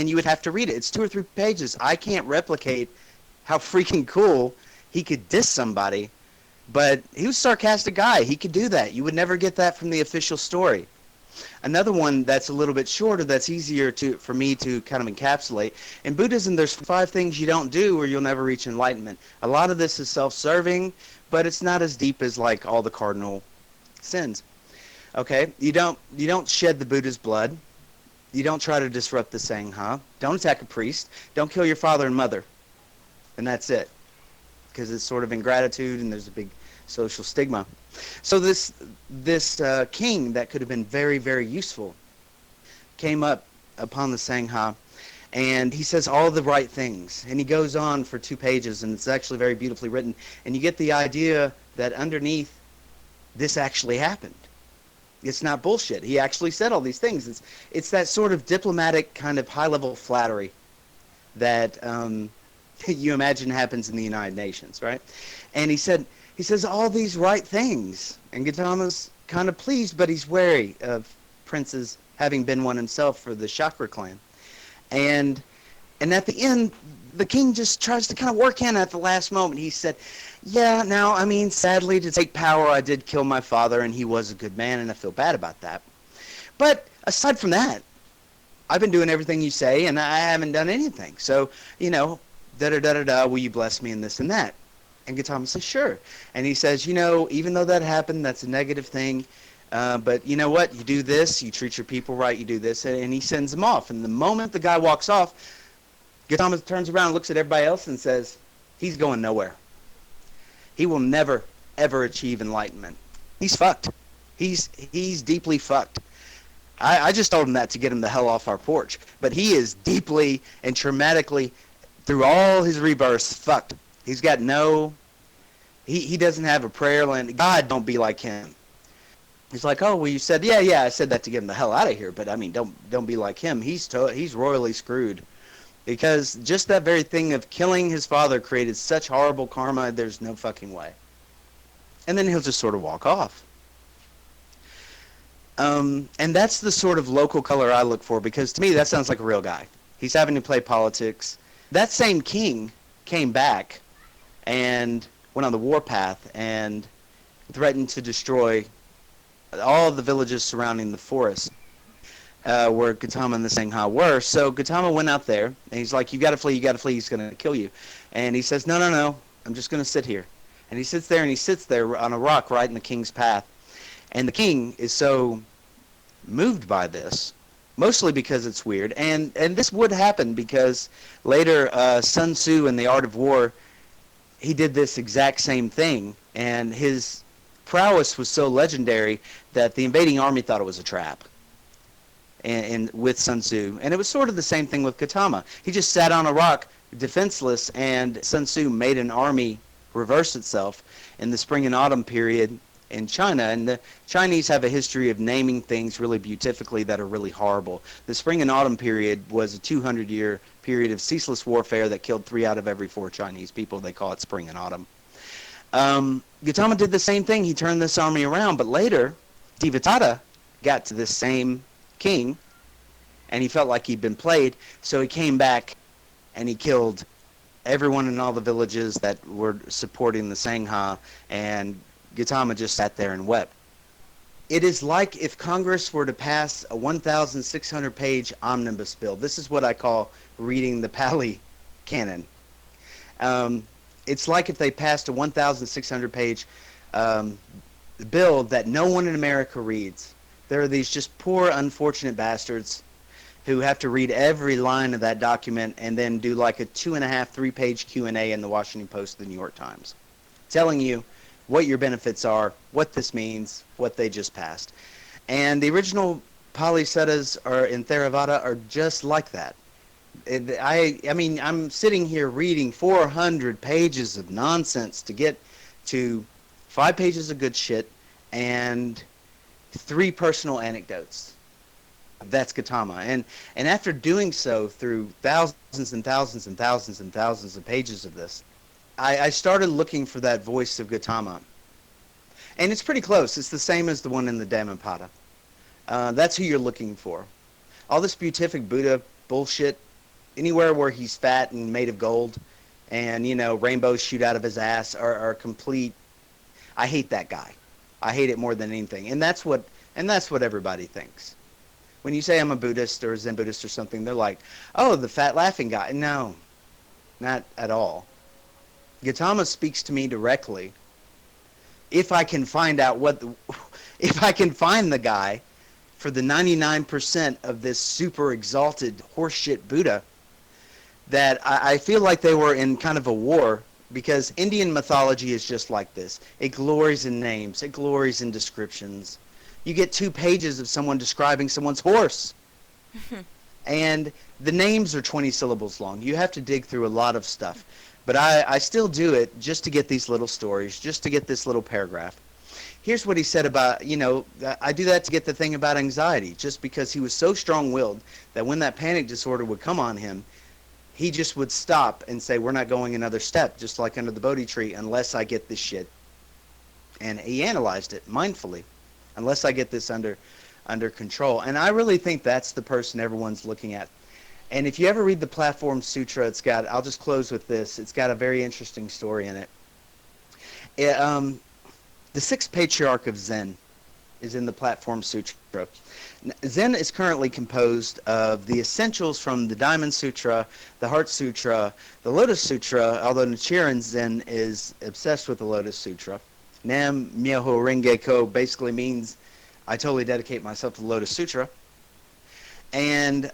you would have to read it. It's 2 or 3 pages. I can't replicate how freaking cool he could diss somebody, but he was a sarcastic guy. He could do that. You would never get that from the official story. Another one that's a little bit shorter, that's easier for me to kind of encapsulate. In Buddhism, there's 5 things you don't do or you'll never reach enlightenment. A lot of this is self-serving, but it's not as deep as like all the cardinal sins. Okay, you don't shed the Buddha's blood. You don't try to disrupt the Sangha. Don't attack a priest. Don't kill your father and mother. And that's it. Because it's sort of ingratitude and there's a big social stigma. So this king that could have been very, very useful came up upon the Sangha, and he says all the right things. And he goes on for 2 pages, and it's actually very beautifully written. And you get the idea that underneath this actually happened. It's not bullshit. He actually said all these things. It's that sort of diplomatic kind of high-level flattery that you imagine happens in the United Nations, right? And he says all these right things. And Gautama's kind of pleased, but he's wary of princes, having been one himself for the Chakra clan. And at the end, the king just tries to kind of work in at the last moment. He said, yeah, now, sadly, to take power, I did kill my father, and he was a good man, and I feel bad about that. But aside from that, I've been doing everything you say, and I haven't done anything. So, da-da-da-da-da, will you bless me in this and that? And Gautama says, sure. And he says, even though that happened, that's a negative thing. But you know what? You do this, you treat your people right, you do this. And he sends them off. And the moment the guy walks off, Gautama turns around and looks at everybody else and says, he's going nowhere. He will never, ever achieve enlightenment. He's fucked. He's deeply fucked. I just told him that to get him the hell off our porch. But he is deeply and traumatically, through all his rebirths, fucked. He's got he doesn't have a prayer land. God, don't be like him. He's like, oh, well, you said, yeah, I said that to get him the hell out of here. But, don't be like him. He's royally screwed. Because just that very thing of killing his father created such horrible karma, there's no fucking way. And then he'll just sort of walk off. And that's the sort of local color I look for, because to me that sounds like a real guy. He's having to play politics. That same king came back and went on the warpath and threatened to destroy all the villages surrounding the forest. Where Gautama and the Sangha were. So Gautama went out there, and he's like, you gotta flee, he's gonna kill you. And he says, no, I'm just gonna sit here. And he sits there on a rock right in the king's path. And the king is so moved by this, mostly because it's weird, and this would happen because later Sun Tzu in The Art of War, he did this exact same thing, and his prowess was so legendary that the invading army thought it was a trap. And with Sun Tzu. And it was sort of the same thing with Gautama. He just sat on a rock, defenseless, and Sun Tzu made an army reverse itself in the spring and autumn period in China. And the Chinese have a history of naming things really beautifully that are really horrible. The spring and autumn period was a 200-year period of ceaseless warfare that killed 3 out of every 4 Chinese people. They call it spring and autumn. Gautama did the same thing. He turned this army around. But later, Devadatta got to this same king, and he felt like he'd been played, so he came back and he killed everyone in all the villages that were supporting the Sangha, and Gautama just sat there and wept. It is like if Congress were to pass a 1,600-page omnibus bill. This is what I call reading the Pali Canon. It's like if they passed a 1,600-page bill that no one in America reads. There are these just poor, unfortunate bastards who have to read every line of that document and then do like a 2.5, 3-page Q&A in the Washington Post, the New York Times, telling you what your benefits are, what this means, what they just passed. And the original Pali Suttas are in Theravada are just like that. I mean, I'm sitting here reading 400 pages of nonsense to get to 5 pages of good shit and 3 personal anecdotes. That's Gautama. And after doing so through thousands and thousands and thousands and thousands of pages of this, I started looking for that voice of Gautama. And it's pretty close. It's the same as the one in the Dhammapada. That's who you're looking for. All this beatific Buddha bullshit, anywhere where he's fat and made of gold and, you know, rainbows shoot out of his ass are complete. I hate that guy. I hate it more than anything. And that's what everybody thinks. When you say I'm a Buddhist or a Zen Buddhist or something, they're like, oh, the fat laughing guy. No, not at all. Gautama speaks to me directly. If I can find out if I can find the guy for the 99% of this super exalted horseshit Buddha, that I feel like they were in kind of a war, because Indian mythology is just like this. It glories in names. It glories in descriptions. You get 2 pages of someone describing someone's horse. And the names are 20 syllables long. You have to dig through a lot of stuff. But I still do it just to get these little stories, just to get this little paragraph. Here's what he said about, you know, I do that to get the thing about anxiety, just because he was so strong-willed that when that panic disorder would come on him, he just would stop and say, we're not going another step, just like under the Bodhi tree, unless I get this shit. And he analyzed it mindfully, unless I get this under control. And I really think that's the person everyone's looking at. And if you ever read the Platform Sutra, it's got, I'll just close with this, it's got a very interesting story in it. The 6th patriarch of Zen is in the Platform Sutra. Zen is currently composed of the essentials from the Diamond Sutra, the Heart Sutra, the Lotus Sutra, although Nichiren Zen is obsessed with the Lotus Sutra. Nam Myoho Renge Ko basically means I totally dedicate myself to the Lotus Sutra. And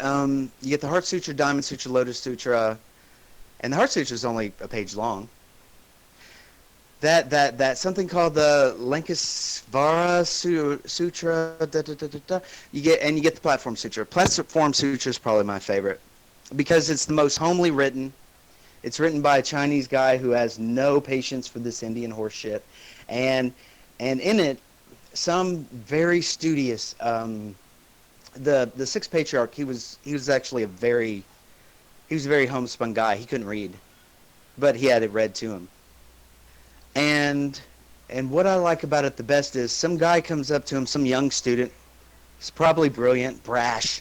you get the Heart Sutra, Diamond Sutra, Lotus Sutra, and the Heart Sutra is only a page long. That something called the Lankesvara Sutra. You get the Platform Sutra. Platform Sutra is probably my favorite because it's the most homely written. It's written by a Chinese guy who has no patience for this Indian horse shit, and in it, some very studious. The 6th patriarch, he was actually a very homespun guy. He couldn't read, but he had it read to him. And what I like about it the best is some guy comes up to him, some young student. He's probably brilliant, brash,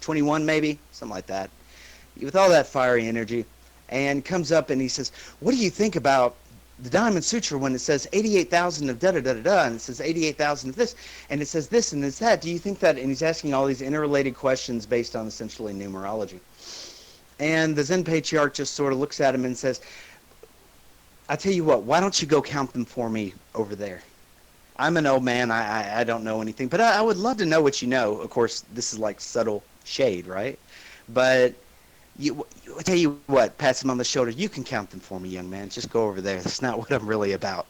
21 maybe, something like that, with all that fiery energy, and comes up and he says, what do you think about the Diamond Sutra when it says 88,000 of da-da-da-da-da, and it says 88,000 of this, and it says this and it's that. Do you think that? And he's asking all these interrelated questions based on essentially numerology. And the Zen patriarch just sort of looks at him and says, I tell you what, why don't you go count them for me over there? I'm an old man, I don't know anything, but I would love to know what you know. Of course, this is like subtle shade, right? But I tell you what, pats him on the shoulder, you can count them for me, young man. Just go over there. That's not what I'm really about.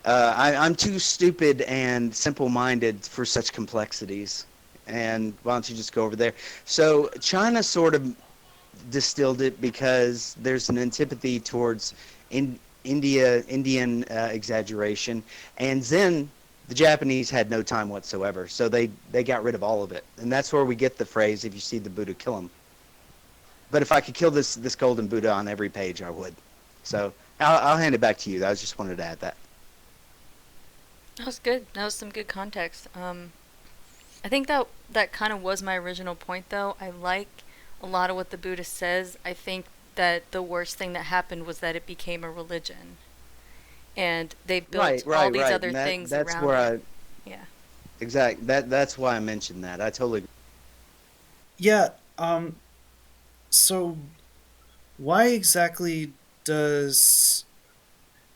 I'm too stupid and simple-minded for such complexities. And why don't you just go over there? So China sort of distilled it because there's an antipathy towards Indian exaggeration. And Zen, the Japanese had no time whatsoever. So they got rid of all of it. And that's where we get the phrase, if you see the Buddha, kill him. But if I could kill this golden Buddha on every page, I would. So I'll hand it back to you. I just wanted to add that. That was good. That was some good context. I think that kind of was my original point, though. I like a lot of what the Buddha says. I think that the worst thing that happened was that it became a religion, and they built all these other things that's around where it. Yeah. Exactly. That's why I mentioned that. I totally agree. Yeah. So, why exactly does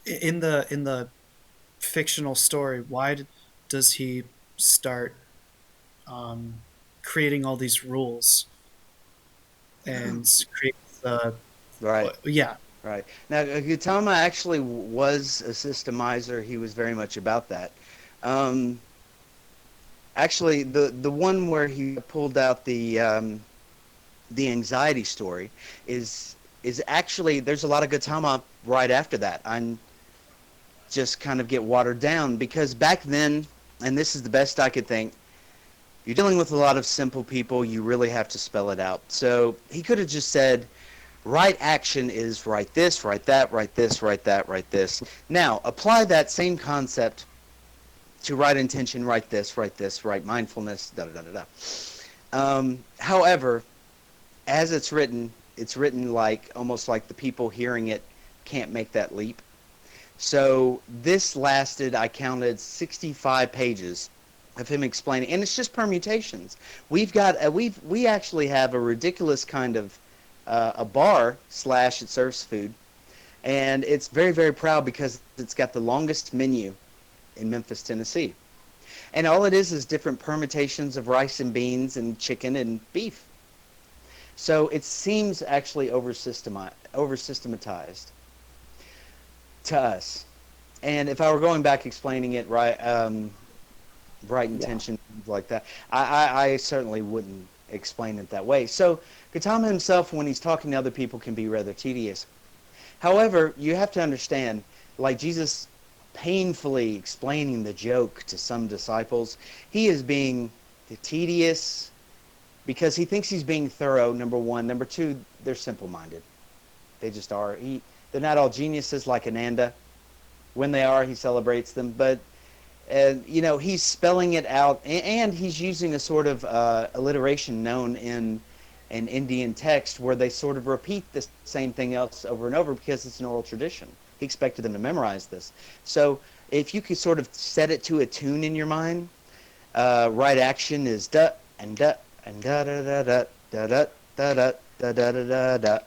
in the fictional story? Why does he start creating all these rules and creates Right. yeah. Right. Now, Gautama actually was a systemizer. He was very much about that. Um, Actually, the one where he pulled out the anxiety story is actually, there's a lot of Gautama right after that. I'm just kind of get watered down because back then, and this is the best I could think, you're dealing with a lot of simple people. You really have to spell it out. So he could have just said, right action is right this, right that, right this, right that, right this. Now, apply that same concept to right intention, right this, right mindfulness, da da da da da. However, as it's written like almost like the people hearing it can't make that leap. So this lasted, I counted 65 pages of him explaining, and it's just permutations. We've got we actually have a ridiculous kind of a bar slash it serves food, and it's very very proud because it's got the longest menu in Memphis, Tennessee. And all it is different permutations of rice and beans and chicken and beef. So it seems actually over systematized to us. And if I were going back explaining it right, right intention, things like that, I certainly wouldn't explain it that way. So Gautama himself, when he's talking to other people, can be rather tedious. However, you have to understand, like Jesus painfully explaining the joke to some disciples, he is being tedious because he thinks he's being thorough, number one. Number two, they're simple-minded. They just are. They're not all geniuses like Ananda. When they are, he celebrates them. But, he's spelling it out, and he's using a sort of alliteration known in an Indian text where they sort of repeat the same thing else over and over because it's an oral tradition. He expected them to memorize this. So if you could sort of set it to a tune in your mind, right action is da and da and da da da da da da da da da da da da.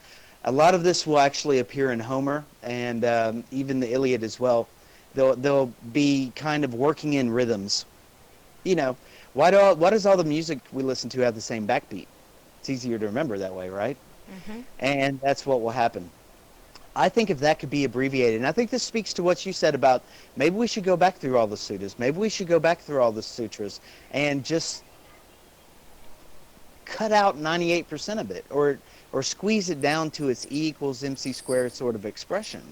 A lot of this will actually appear in Homer and even the Iliad as well. They'll be kind of working in rhythms. Why does all the music we listen to have the same backbeat? It's easier to remember that way, right? Mm-hmm. And that's what will happen. I think if that could be abbreviated, and I think this speaks to what you said about maybe we should go back through all the suttas, maybe we should go back through all the sutras and just cut out 98% of it, or squeeze it down to its E equals MC squared sort of expression.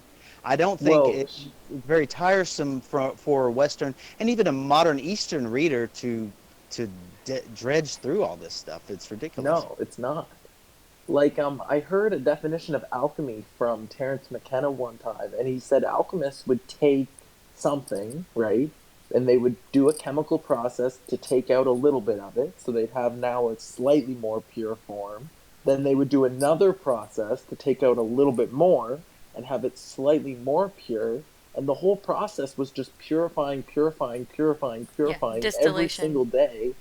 I don't think it's very tiresome for Western and even a modern Eastern reader to dredge through all this stuff. It's ridiculous. No, it's not. Like, I heard a definition of alchemy from Terence McKenna one time, and he said alchemists would take something, right, and they would do a chemical process to take out a little bit of it, so they'd have now a slightly more pure form. Then they would do another process to take out a little bit more and have it slightly more pure, and the whole process was just purifying every single day.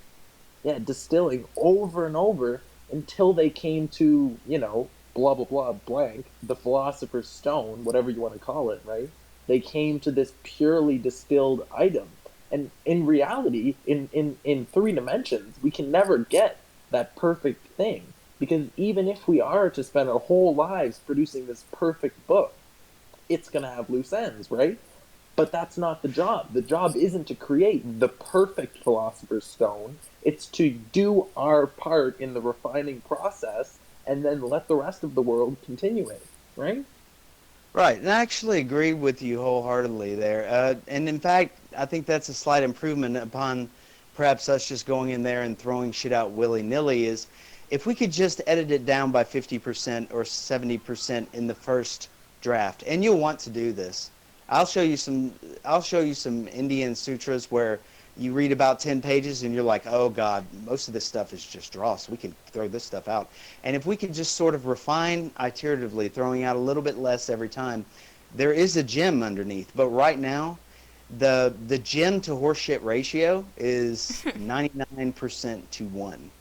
Yeah, distilling over and over until they came to, blah, blah, blah, blank, the philosopher's stone, whatever you want to call it, right? They came to this purely distilled item. And in reality, in 3 dimensions, we can never get that perfect thing. Because even if we are to spend our whole lives producing this perfect book, it's going to have loose ends, right? But that's not the job. The job isn't to create the perfect philosopher's stone. It's to do our part in the refining process and then let the rest of the world continue it, right? Right, and I actually agree with you wholeheartedly there. And in fact, I think that's a slight improvement upon perhaps us just going in there and throwing shit out willy-nilly is if we could just edit it down by 50% or 70% in the first draft, and you'll want to do this. I'll show you some Indian sutras where you read about 10 pages and you're like, oh God, most of this stuff is just dross. We can throw this stuff out. And if we could just sort of refine iteratively, throwing out a little bit less every time, there is a gem underneath. But right now, the gem to horseshit ratio is 99% to 1.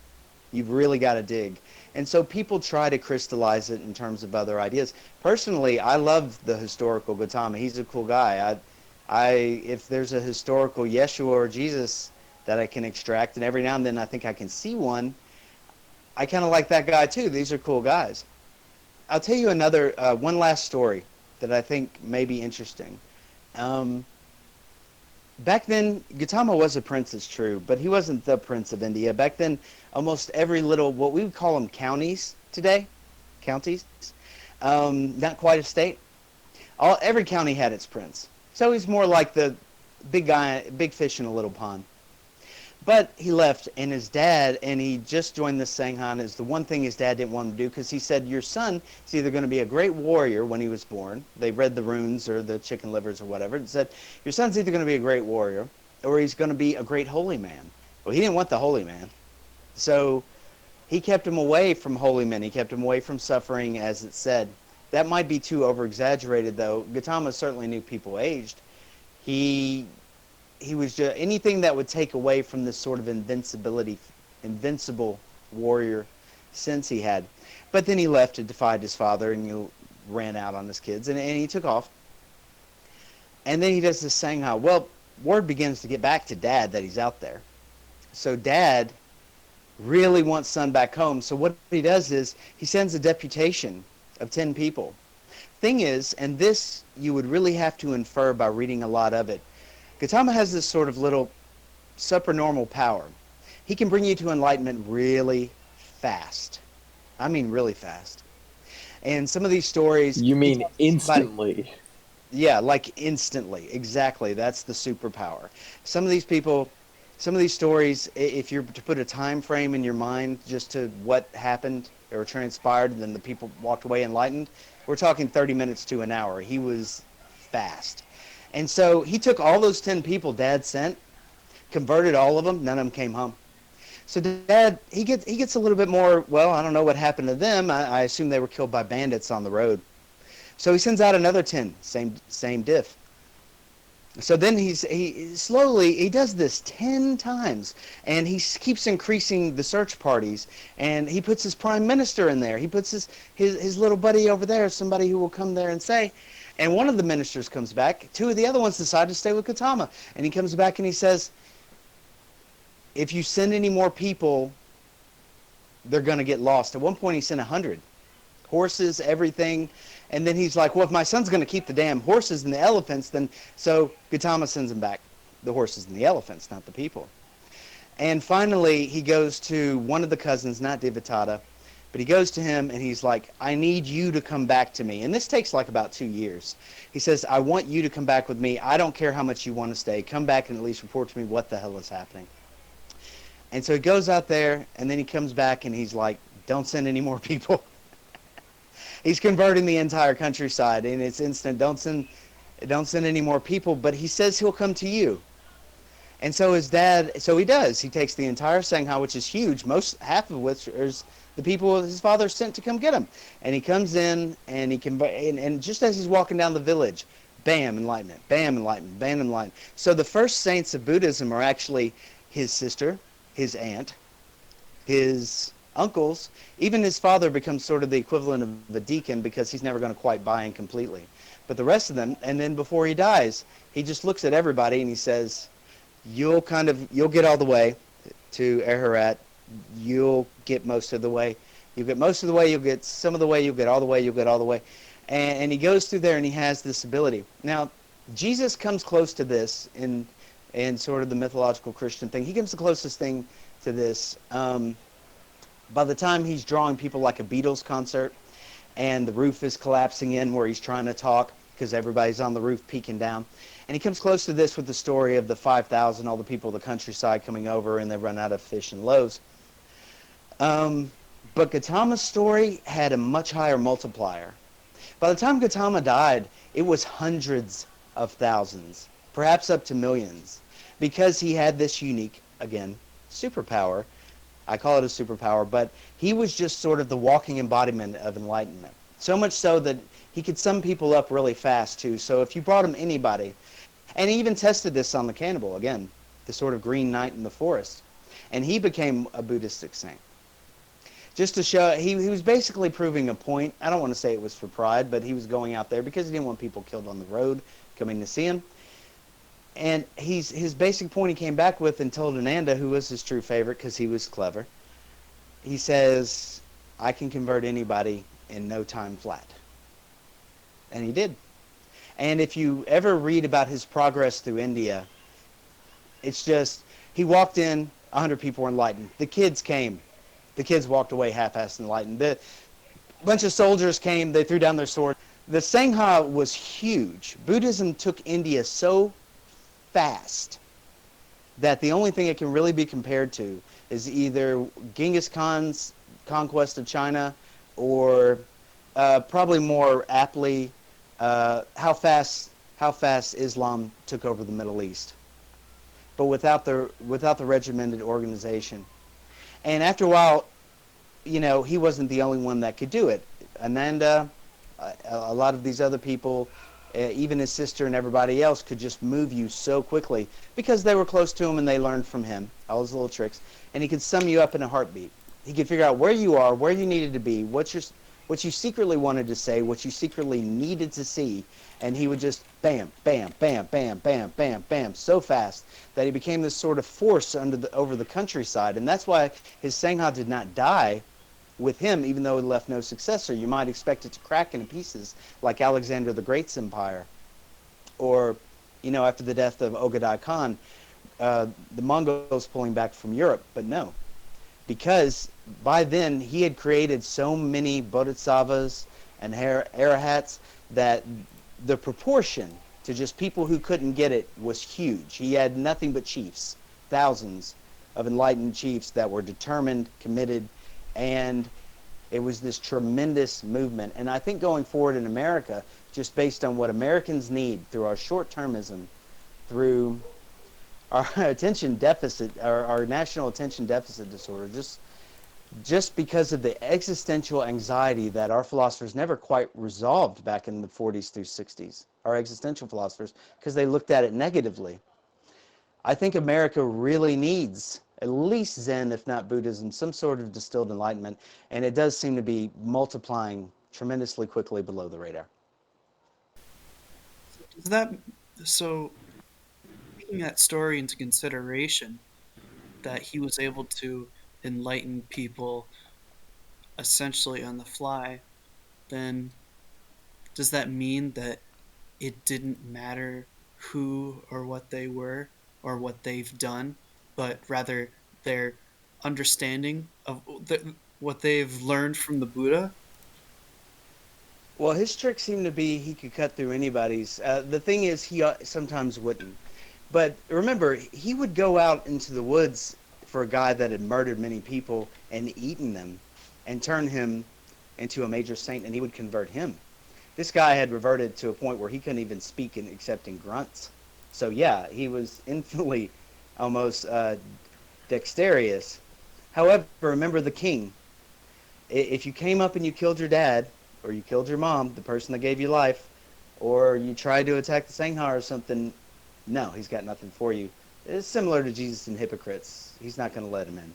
You've really got to dig. And so people try to crystallize it in terms of other ideas. Personally, I love the historical Gautama. He's a cool guy. If there's a historical Yeshua or Jesus that I can extract, and every now and then I think I can see one. I kind of like that guy too. These are cool guys. I'll tell you another, one last story that I think may be interesting. Um, Back then, Gautama was a prince, it's true, but he wasn't the prince of India. Back then, almost every little, what we would call them counties today, counties, not quite a state. Every county had its prince. So he's more like the big guy, big fish in a little pond. But he left, and his dad, and he just joined the Sanghan, is the one thing his dad didn't want him to do, because he said, your son is either going to be a great warrior when he was born. They read the runes or the chicken livers or whatever. It said, your son's either going to be a great warrior, or he's going to be a great holy man. Well, he didn't want the holy man. So he kept him away from holy men. He kept him away from suffering, as it said. That might be too over-exaggerated, though. Gautama certainly knew people aged. He was just anything that would take away from this sort of invincible warrior sense he had. But then he left and defied his father, and ran out on his kids, and he took off. And then he does this Sangha. Well, word begins to get back to Dad that he's out there. So Dad really wants son back home. So what he does is he sends a deputation of 10 people. Thing is, and this you would really have to infer by reading a lot of it, Gautama has this sort of little supernormal power. He can bring you to enlightenment really fast. I mean really fast. And some of these stories... You mean instantly? Yeah, like instantly. Exactly. That's the superpower. Some of these people, some of these stories, if you're to put a time frame in your mind just to what happened or transpired, and then the people walked away enlightened, we're talking 30 minutes to an hour. He was fast. And so he took all those 10 people Dad sent, converted all of them, none of them came home. So Dad, he gets a little bit more, well, I don't know what happened to them. I assume they were killed by bandits on the road. So he sends out another 10, same diff. So then he slowly does this 10 times, and he keeps increasing the search parties, and he puts his prime minister in there. He puts his little buddy over there, somebody who will come there and say, and one of the ministers comes back. Two of the other ones decide to stay with Gautama. And he comes back and he says, if you send any more people, they're going to get lost. At one point he sent 100. Horses, everything. And then he's like, well, if my son's going to keep the damn horses and the elephants, then... So Gautama sends them back. The horses and the elephants, not the people. And finally, he goes to one of the cousins, not Devadatta, but he goes to him and he's like, I need you to come back to me. And this takes like about 2 years. He says, I want you to come back with me. I don't care how much you want to stay. Come back and at least report to me what the hell is happening. And so he goes out there and then he comes back and he's like, don't send any more people. He's converting the entire countryside and it's instant. Don't send any more people. But he says he'll come to you. And so his dad, so he does. He takes the entire Sangha, which is huge, half of which is the people his father sent to come get him. And he comes in, and and just as he's walking down the village, bam, enlightenment, bam, enlightenment, bam, enlightenment. So the first saints of Buddhism are actually his sister, his aunt, his uncles. Even his father becomes sort of the equivalent of a deacon because he's never going to quite buy in completely. But the rest of them, and then before he dies, he just looks at everybody and he says, you'll get all the way to Arahat. You'll get most of the way. You'll get most of the way. You'll get some of the way. You'll get all the way. You'll get all the way. And he goes through there and he has this ability. Now, Jesus comes close to this in sort of the mythological Christian thing. He comes the closest thing to this. By the time he's drawing people like a Beatles concert and the roof is collapsing in where he's trying to talk because everybody's on the roof peeking down. And he comes close to this with the story of the 5,000, all the people of the countryside coming over, and they run out of fish and loaves. But Gautama's story had a much higher multiplier. By the time Gautama died, it was hundreds of thousands, perhaps up to millions, because he had this unique, again, superpower. I call it a superpower, but he was just sort of the walking embodiment of enlightenment. So much so that he could sum people up really fast, too. So if you brought him anybody... And he even tested this on the cannibal, again, the sort of green knight in the forest. And he became a Buddhistic saint. Just to show, he was basically proving a point. I don't want to say it was for pride, but he was going out there because he didn't want people killed on the road coming to see him. And his basic point he came back with and told Ananda, who was his true favorite because he was clever. He says, "I can convert anybody in no time flat," and he did. And if you ever read about his progress through India, it's just he walked in, 100 people were enlightened. The kids came, the kids walked away half-assed enlightened. The bunch of soldiers came, they threw down their swords. The Sangha was huge. Buddhism took India so fast that the only thing it can really be compared to is either Genghis Khan's conquest of China or probably more aptly how fast Islam took over the Middle East, but without the regimented organization. And after a while, he wasn't the only one that could do it. Ananda, a lot of these other people, even his sister and everybody else could just move you so quickly because they were close to him and they learned from him all his little tricks. And he could sum you up in a heartbeat. He could figure out where you are, where you needed to be, what you secretly wanted to say, what you secretly needed to see, and he would just bam, bam, bam, bam, bam, bam, bam, so fast that he became this sort of force over the countryside. And that's why his Sangha did not die with him, even though he left no successor. You might expect it to crack into pieces like Alexander the Great's empire, or after the death of Ogadai Khan, the Mongols pulling back from Europe. But no, because by then he had created so many bodhisattvas and arahats that the proportion to just people who couldn't get it was huge. He had nothing but chiefs, thousands of enlightened chiefs that were determined, committed, and it was this tremendous movement. And I think going forward in America, just based on what Americans need through our short-termism, through our attention deficit, our national attention deficit disorder, just because of the existential anxiety that our philosophers never quite resolved back in the 40s through 60s, our existential philosophers, because they looked at it negatively. I think America really needs at least Zen, if not Buddhism, some sort of distilled enlightenment, and it does seem to be multiplying tremendously quickly below the radar. That so taking that story into consideration, that he was able to enlighten people essentially on the fly, then does that mean that it didn't matter who or what they were or what they've done, but rather their understanding of what they've learned from the Buddha? Well, his trick seemed to be he could cut through anybody's. The thing is, he sometimes wouldn't. But remember, he would go out into the woods for a guy that had murdered many people and eaten them and turn him into a major saint, and he would convert him. This guy had reverted to a point where he couldn't even speak except in grunts. So yeah, he was infinitely almost dexterous. However, remember the king. If you came up and you killed your dad, or you killed your mom, the person that gave you life, or you tried to attack the Sangha or something, no, he's got nothing for you. It's similar to Jesus and hypocrites. He's not going to let him in.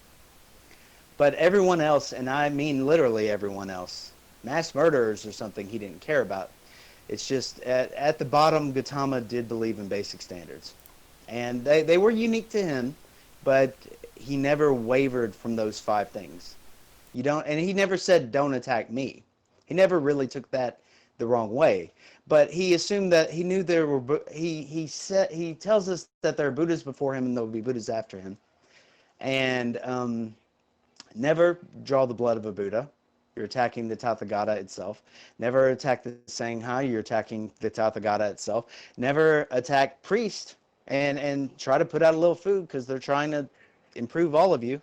But everyone else, and I mean literally everyone else, mass murderers or something, he didn't care about. It's just at the bottom, Gautama did believe in basic standards. And they were unique to him, but he never wavered from those 5 things. And he never said, "Don't attack me." He never really took that the wrong way. But he assumed that he knew there were, he tells us that there are Buddhas before him and there will be Buddhas after him. And never draw the blood of a Buddha. You're attacking the Tathagata itself. Never attack the Sangha. You're attacking the Tathagata itself. Never attack priest and try to put out a little food because they're trying to improve all of you.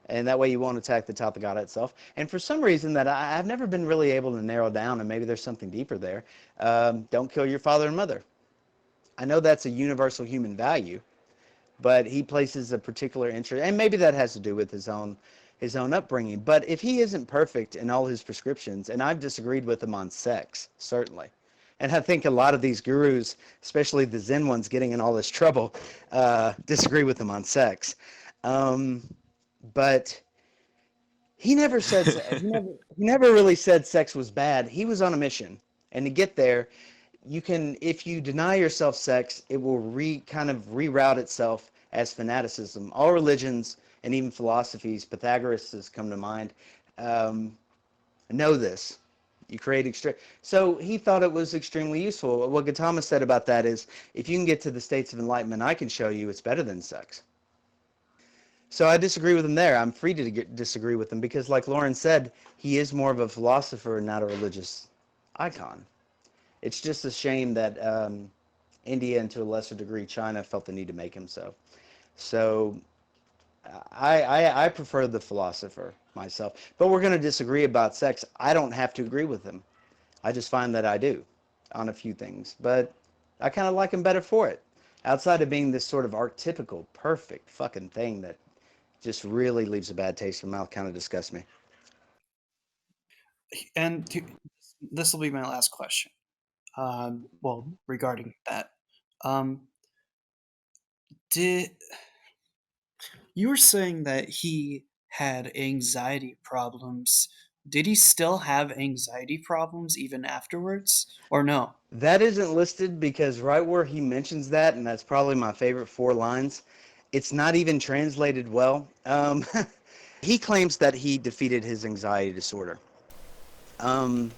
And that way you won't attack the Tathagata itself. And for some reason that I've never been really able to narrow down, and maybe there's something deeper there, don't kill your father and mother. I know that's a universal human value, but he places a particular interest, and maybe that has to do with his own upbringing. But if he isn't perfect in all his prescriptions, and I've disagreed with him on sex, certainly, and I think a lot of these gurus, especially the Zen ones getting in all this trouble, disagree with him on sex. But he never said he never really said sex was bad. He was on a mission, and to get there, you can, if you deny yourself sex, it will kind of reroute itself as fanaticism. All religions and even philosophies, Pythagoras has come to mind, um, know this. You create so he thought it was extremely useful. What Gautama said about that is, if you can get to the states of enlightenment, I can show you it's better than sex. So I disagree with him there. I'm free to disagree with him because, like Lauren said, he is more of a philosopher and not a religious icon. It's just a shame that India, and to a lesser degree China, felt the need to make him so. So I prefer the philosopher myself. But we're going to disagree about sex. I don't have to agree with him. I just find that I do on a few things. But I kind of like him better for it. Outside of being this sort of archetypical, perfect fucking thing that just really leaves a bad taste in my mouth, kind of disgusts me. And this will be my last question. Well, regarding that, um, did you were saying that he had anxiety problems? Did he still have anxiety problems even afterwards, or no? That isn't listed because right where he mentions that, and that's probably my favorite 4 lines, it's not even translated well. He claims that he defeated his anxiety disorder. Um,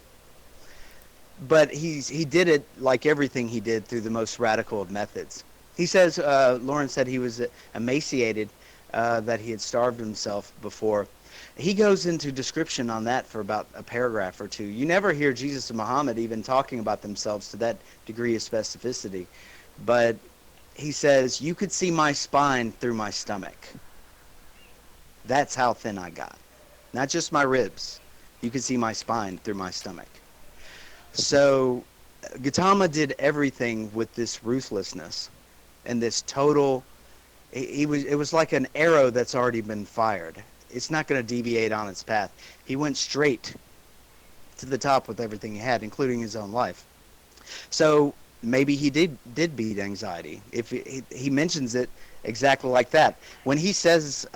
but he did it like everything he did through the most radical of methods. He says, Lauren said he was emaciated, that he had starved himself before. He goes into description on that for about a paragraph or two. You never hear Jesus and Muhammad even talking about themselves to that degree of specificity. But he says, you could see my spine through my stomach. That's how thin I got. Not just my ribs. You could see my spine through my stomach. So Gautama did everything with this ruthlessness and this total. It was like an arrow that's already been fired. It's not going to deviate on its path. He went straight to the top with everything he had, including his own life. So maybe he did beat anxiety. If he mentions it exactly like that. When he says,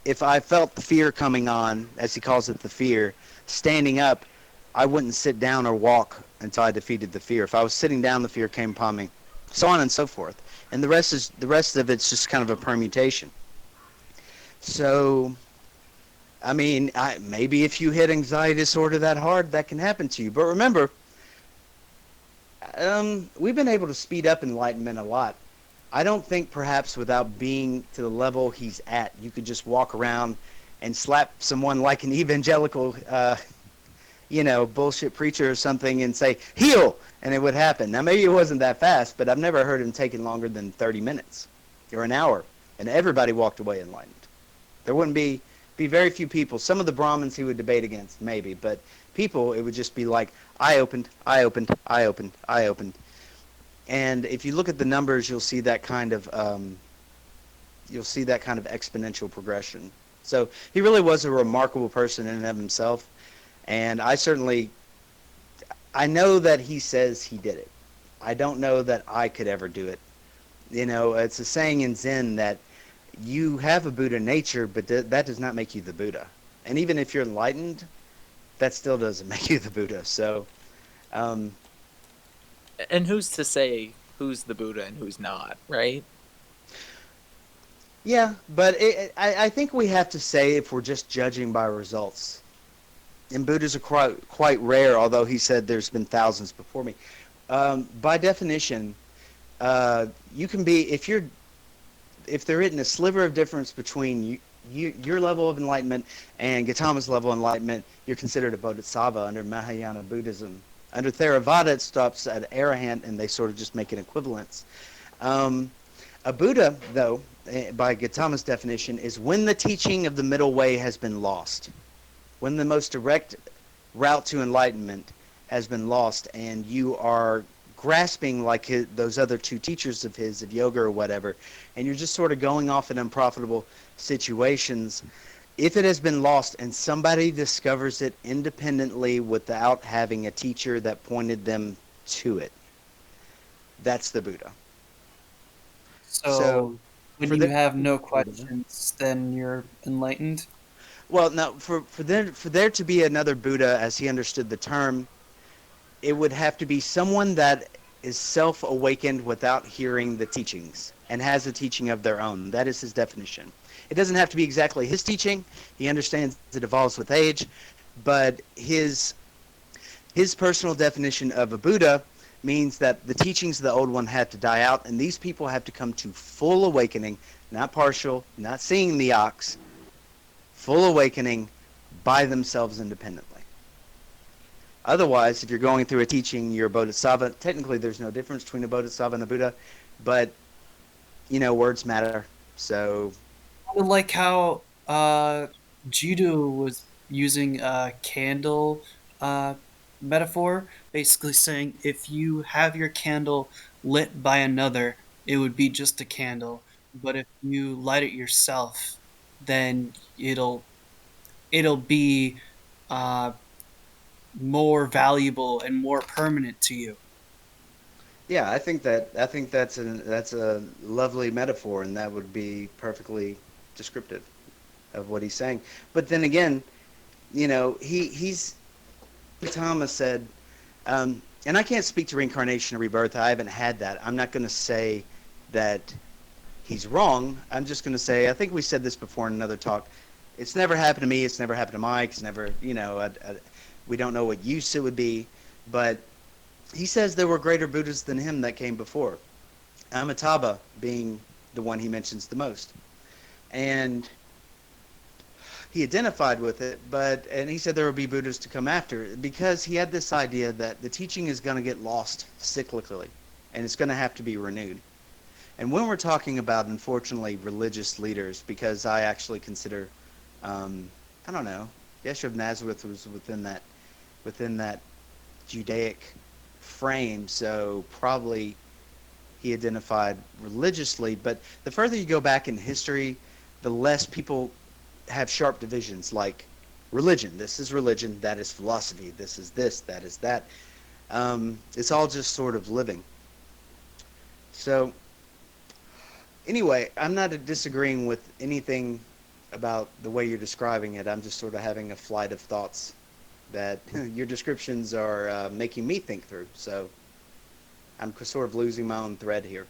if I felt the fear coming on, as he calls it, the fear, standing up, I wouldn't sit down or walk until I defeated the fear. If I was sitting down, the fear came upon me, so on and so forth. And the rest of it's just kind of a permutation. So, I mean, maybe if you hit anxiety disorder that hard, that can happen to you. But remember, we've been able to speed up enlightenment a lot. I don't think perhaps without being to the level he's at, you could just walk around and slap someone like an evangelical, bullshit preacher or something and say, heal, and it would happen. Now, maybe it wasn't that fast, but I've never heard him taking longer than 30 minutes or an hour, and everybody walked away enlightened. There wouldn't be very few people. Some of the Brahmins he would debate against, maybe, but people, it would just be like, I opened, I opened, I opened, I opened. And if you look at the numbers, you'll see that kind of exponential progression. So he really was a remarkable person in and of himself. And I know that he says he did it. I don't know that I could ever do it. It's a saying in Zen that you have a Buddha nature, but that does not make you the Buddha. And even if you're enlightened, that still doesn't make you the Buddha. So, And who's to say who's the Buddha and who's not, right? yeah, but I think we have to say, if we're just judging by results, and Buddhas are quite rare, although he said there's been thousands before me. By definition, you can be, if there isn't a sliver of difference between your level of enlightenment and Gautama's level of enlightenment, you're considered a bodhisattva under Mahayana Buddhism. Under Theravada, it stops at arahant, and they sort of just make an equivalence. A Buddha, though, by Gautama's definition, is when the teaching of the middle way has been lost, when the most direct route to enlightenment has been lost, and you are grasping like those other two teachers of his, of yoga or whatever, and you're just sort of going off in unprofitable situations. If it has been lost and somebody discovers it independently without having a teacher that pointed them to it, that's the Buddha. So when you have no questions, then you're enlightened? Well, now, for there to be another Buddha, as he understood the term, it would have to be someone that is self-awakened without hearing the teachings and has a teaching of their own. That is his definition. It doesn't have to be exactly his teaching. He understands it evolves with age, but his personal definition of a Buddha means that the teachings of the old one had to die out, and these people have to come to full awakening, not partial, not seeing the ox, full awakening by themselves independently. Otherwise, if you're going through a teaching, you're a bodhisattva. Technically, there's no difference between a bodhisattva and a Buddha, but, words matter. So, I like how Judo was using a candle uh, metaphor, basically saying if you have your candle lit by another, it would be just a candle. But if you light it yourself, then it'll be uh, more valuable and more permanent to you. yeah, I think that's a lovely metaphor, and that would be perfectly descriptive of what he's saying. But then again, he's Thomas said, and I can't speak to reincarnation or rebirth. I haven't had that. I'm not going to say that he's wrong. I'm just going to say, I think we said this before in another talk. It's never happened to me. It's never happened to Mike. It's never, we don't know what use it would be. But he says there were greater Buddhas than him that came before. Amitabha being the one he mentions the most. And he identified with it, and he said there would be Buddhas to come after, because he had this idea that the teaching is going to get lost cyclically, and it's going to have to be renewed. And when we're talking about, unfortunately, religious leaders, because I actually consider, I don't know, Yeshua of Nazareth was within that Judaic frame, so probably he identified religiously. But the further you go back in history, the less people have sharp divisions, like religion. This is religion, that is philosophy. This is this, that is that. It's all just sort of living. So anyway, I'm not disagreeing with anything about the way you're describing it. I'm just sort of having a flight of thoughts that your descriptions are making me think through. So I'm sort of losing my own thread here.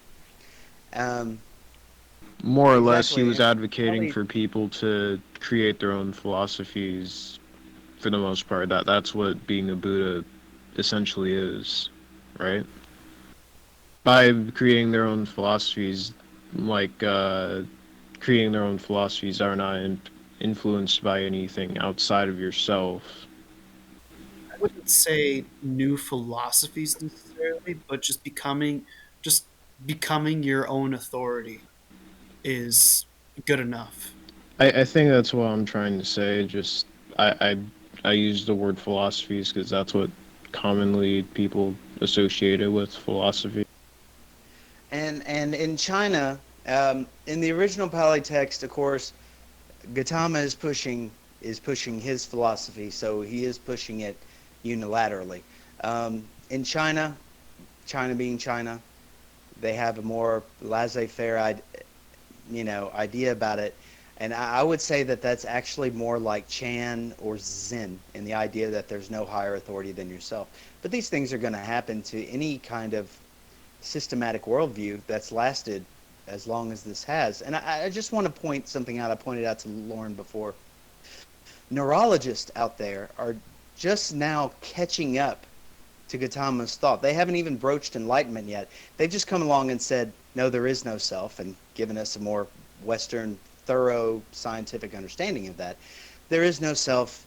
More or less, he Exactly. was advocating Probably- for people to create their own philosophies for the most part. That's what being a Buddha essentially is, right? By creating their own philosophies, creating their own philosophies are not influenced by anything outside of yourself. I wouldn't say new philosophies necessarily, but just becoming your own authority is good enough. I think that's what I'm trying to say. Just I use the word philosophies because that's what commonly people associate it with, philosophy. And in China, in the original Pali text, of course, Gautama is pushing his philosophy, so he is pushing it unilaterally. In China, China being China, they have a more laissez-faire idea about it. And I would say that that's actually more like Chan or Zen, in the idea that there's no higher authority than yourself. But these things are going to happen to any kind of systematic worldview that's lasted as long as this has. And I just want to point something out. I pointed out to Lauren before. Neurologists out there are just now catching up to Gautama's thought. They haven't even broached enlightenment yet. They've just come along and said, no, there is no self, and given us a more Western, thorough scientific understanding of that. There is no self,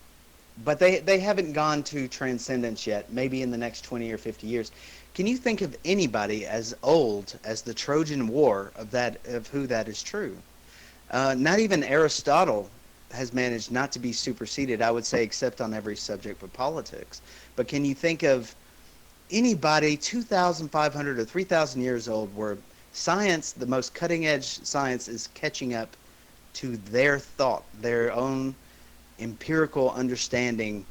but they haven't gone to transcendence yet, maybe in the next 20 or 50 years. Can you think of anybody as old as the Trojan War of who that is true? Not even Aristotle has managed not to be superseded, I would say, except on every subject but politics. But can you think of anybody 2,500 or 3,000 years old where science, the most cutting-edge science, is catching up to their thought, their own empirical understanding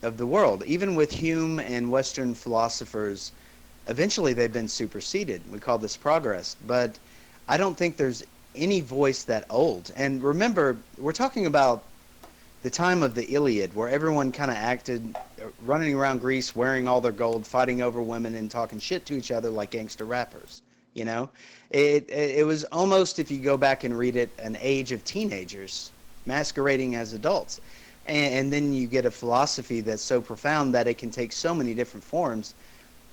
of the world? Even with Hume and Western philosophers, eventually they've been superseded. We call this progress. But I don't think there's any voice that old. And remember, we're talking about the time of the Iliad, where everyone kind of acted, running around Greece wearing all their gold, fighting over women and talking shit to each other like gangster rappers. You know, it was almost, if you go back and read it, an age of teenagers masquerading as adults, and then you get a philosophy that's so profound that it can take so many different forms,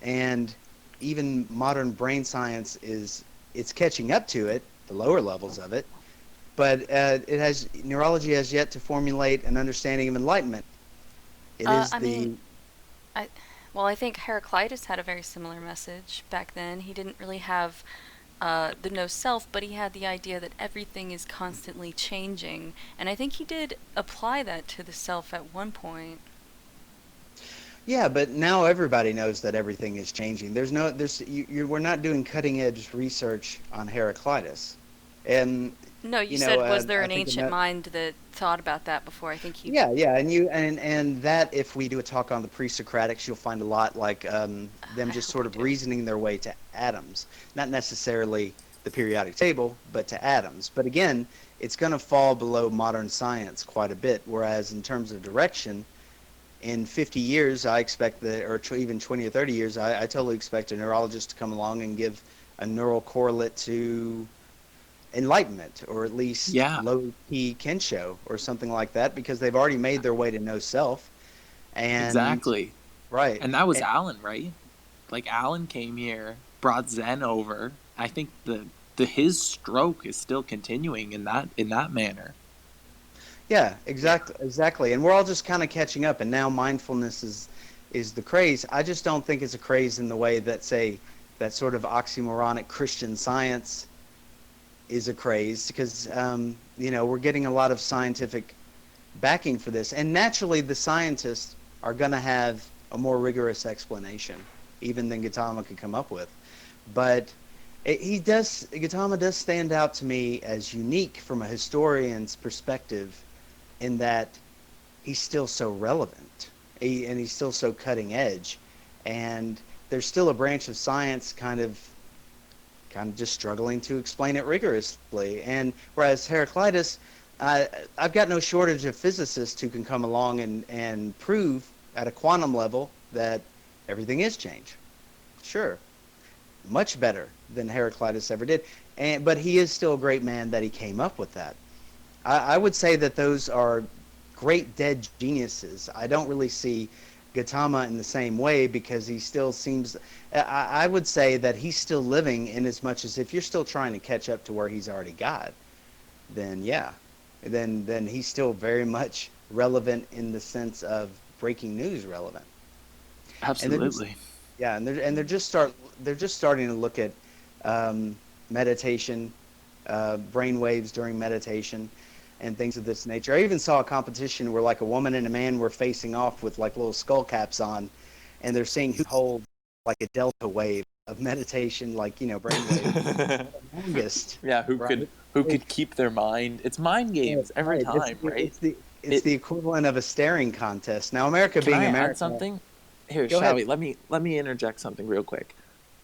and even modern brain science it's catching up to it, the lower levels of it, but neurology has yet to formulate an understanding of enlightenment. It is I the mean, I well, I think Heraclitus had a very similar message back then. He didn't really have the no self, but he had the idea that everything is constantly changing, and I think he did apply that to the self at one point. Yeah, but now everybody knows that everything is changing. We're not doing cutting edge research on Heraclitus, and No, you said, was there I an think ancient mind that thought about that before? I think he. yeah, yeah, and that, if we do a talk on the pre-Socratics, you'll find a lot like them I just hope sort we of do. reasoning their way to atoms, not necessarily the periodic table, but to atoms. But again, it's going to fall below modern science quite a bit. Whereas in terms of direction, in 50 years, I expect even 20 or 30 years, I totally expect a neurologist to come along and give a neural correlate to enlightenment, or at least Yeah, low key kensho or something like that, because they've already made their way to no self. And exactly. right. And that was And, Alan, right? Like Alan came here, brought Zen over. I think the his stroke is still continuing in that manner. yeah, exactly. And we're all just kind of catching up, and now mindfulness is the craze. I just don't think it's a craze in the way that, say, that sort of oxymoronic Christian Science is a craze, because we're getting a lot of scientific backing for this, and naturally the scientists are going to have a more rigorous explanation even than Gautama could come up with. But Gautama does stand out to me as unique from a historian's perspective, in that he's still so relevant, and he's still so cutting edge, and there's still a branch of science kind of just struggling to explain it rigorously. And whereas Heraclitus, I've got no shortage of physicists who can come along and prove at a quantum level that everything is change. Sure, much better than Heraclitus ever did. But he is still a great man that he came up with that. I would say that those are great dead geniuses. I don't really see Gautama in the same way, because he still seems. I would say that he's still living, in as much as if you're still trying to catch up to where he's already got, then yeah, then he's still very much relevant in the sense of breaking news relevant. And they're just, Absolutely. yeah, and they're just starting to look at meditation, brain waves during meditation, and things of this nature. I even saw a competition where, like, a woman and a man were facing off with like little skull caps on, and they're seeing who hold like a delta wave of meditation, like, brain wave the longest. Yeah, Right. who It- could keep their mind? It's mind games every right. time, right? It's It the equivalent of a staring contest. Now, America Can being I add America, something? Here, go ahead. Shawi, let me interject something real quick.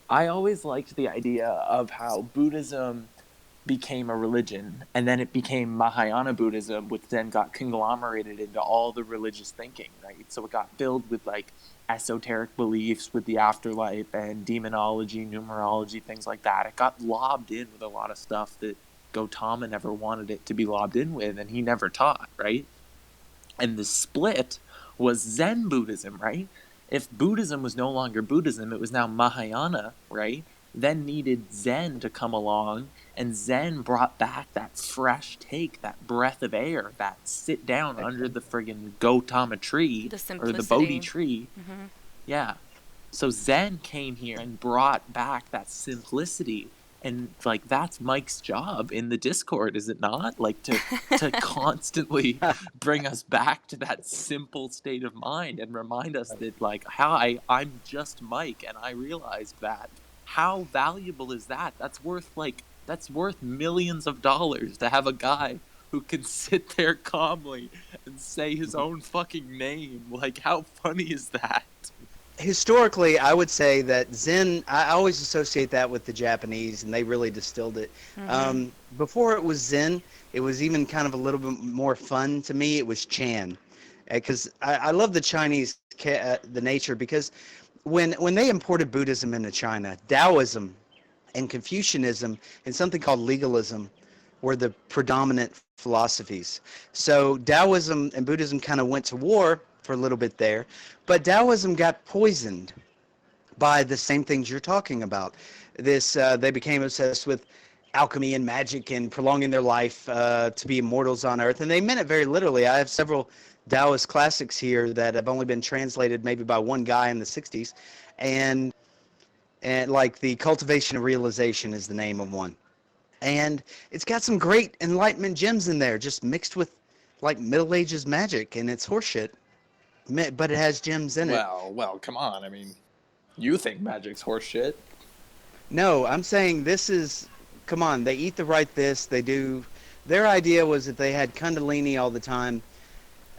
I always liked the idea of how Buddhism became a religion, and then it became Mahayana Buddhism, which then got conglomerated into all the religious thinking, right? So it got filled with like esoteric beliefs with the afterlife and demonology, numerology, things like that. It got lobbed in with a lot of stuff that Gautama never wanted it to be lobbed in with, and he never taught, right? And the split was Zen Buddhism, right? If Buddhism was no longer Buddhism, it was now Mahayana, right? Then needed Zen to come along, and Zen brought back that fresh take, that breath of air, that sit down under the friggin' Gautama tree The or the Bodhi simplicity. tree. Hmm. Yeah. So Zen came here and brought back that simplicity. And like that's Mike's job in the Discord, is it not? Like to constantly bring us back to that simple state of mind and remind us that like, hi, I'm just Mike, and I realized that. How valuable is that? That's worth millions of dollars to have a guy who can sit there calmly and say his own fucking name. Like, how funny is that? historically, I would say that Zen. I always associate that with the Japanese, and they really distilled it. Mm-hmm. Before it was Zen, it was even kind of a little bit more fun to me. It was Chan, because I love the Chinese the nature because when they imported Buddhism into China, Taoism and Confucianism and something called legalism were the predominant philosophies. So Taoism and Buddhism kind of went to war for a little bit there, but Taoism got poisoned by the same things you're talking about. They became obsessed with alchemy and magic and prolonging their life to be immortals on Earth, and they meant it very literally. I have several Taoist classics here that have only been translated maybe by one guy in the '60s, and like the Cultivation of Realization is the name of one, and it's got some great enlightenment gems in there, just mixed with like Middle Ages magic, and it's horseshit, but it has gems in it. Well, come on. I mean, you think magic's horseshit. No, I'm saying this is, come on, they eat the right this, they do. Their idea was that they had Kundalini all the time,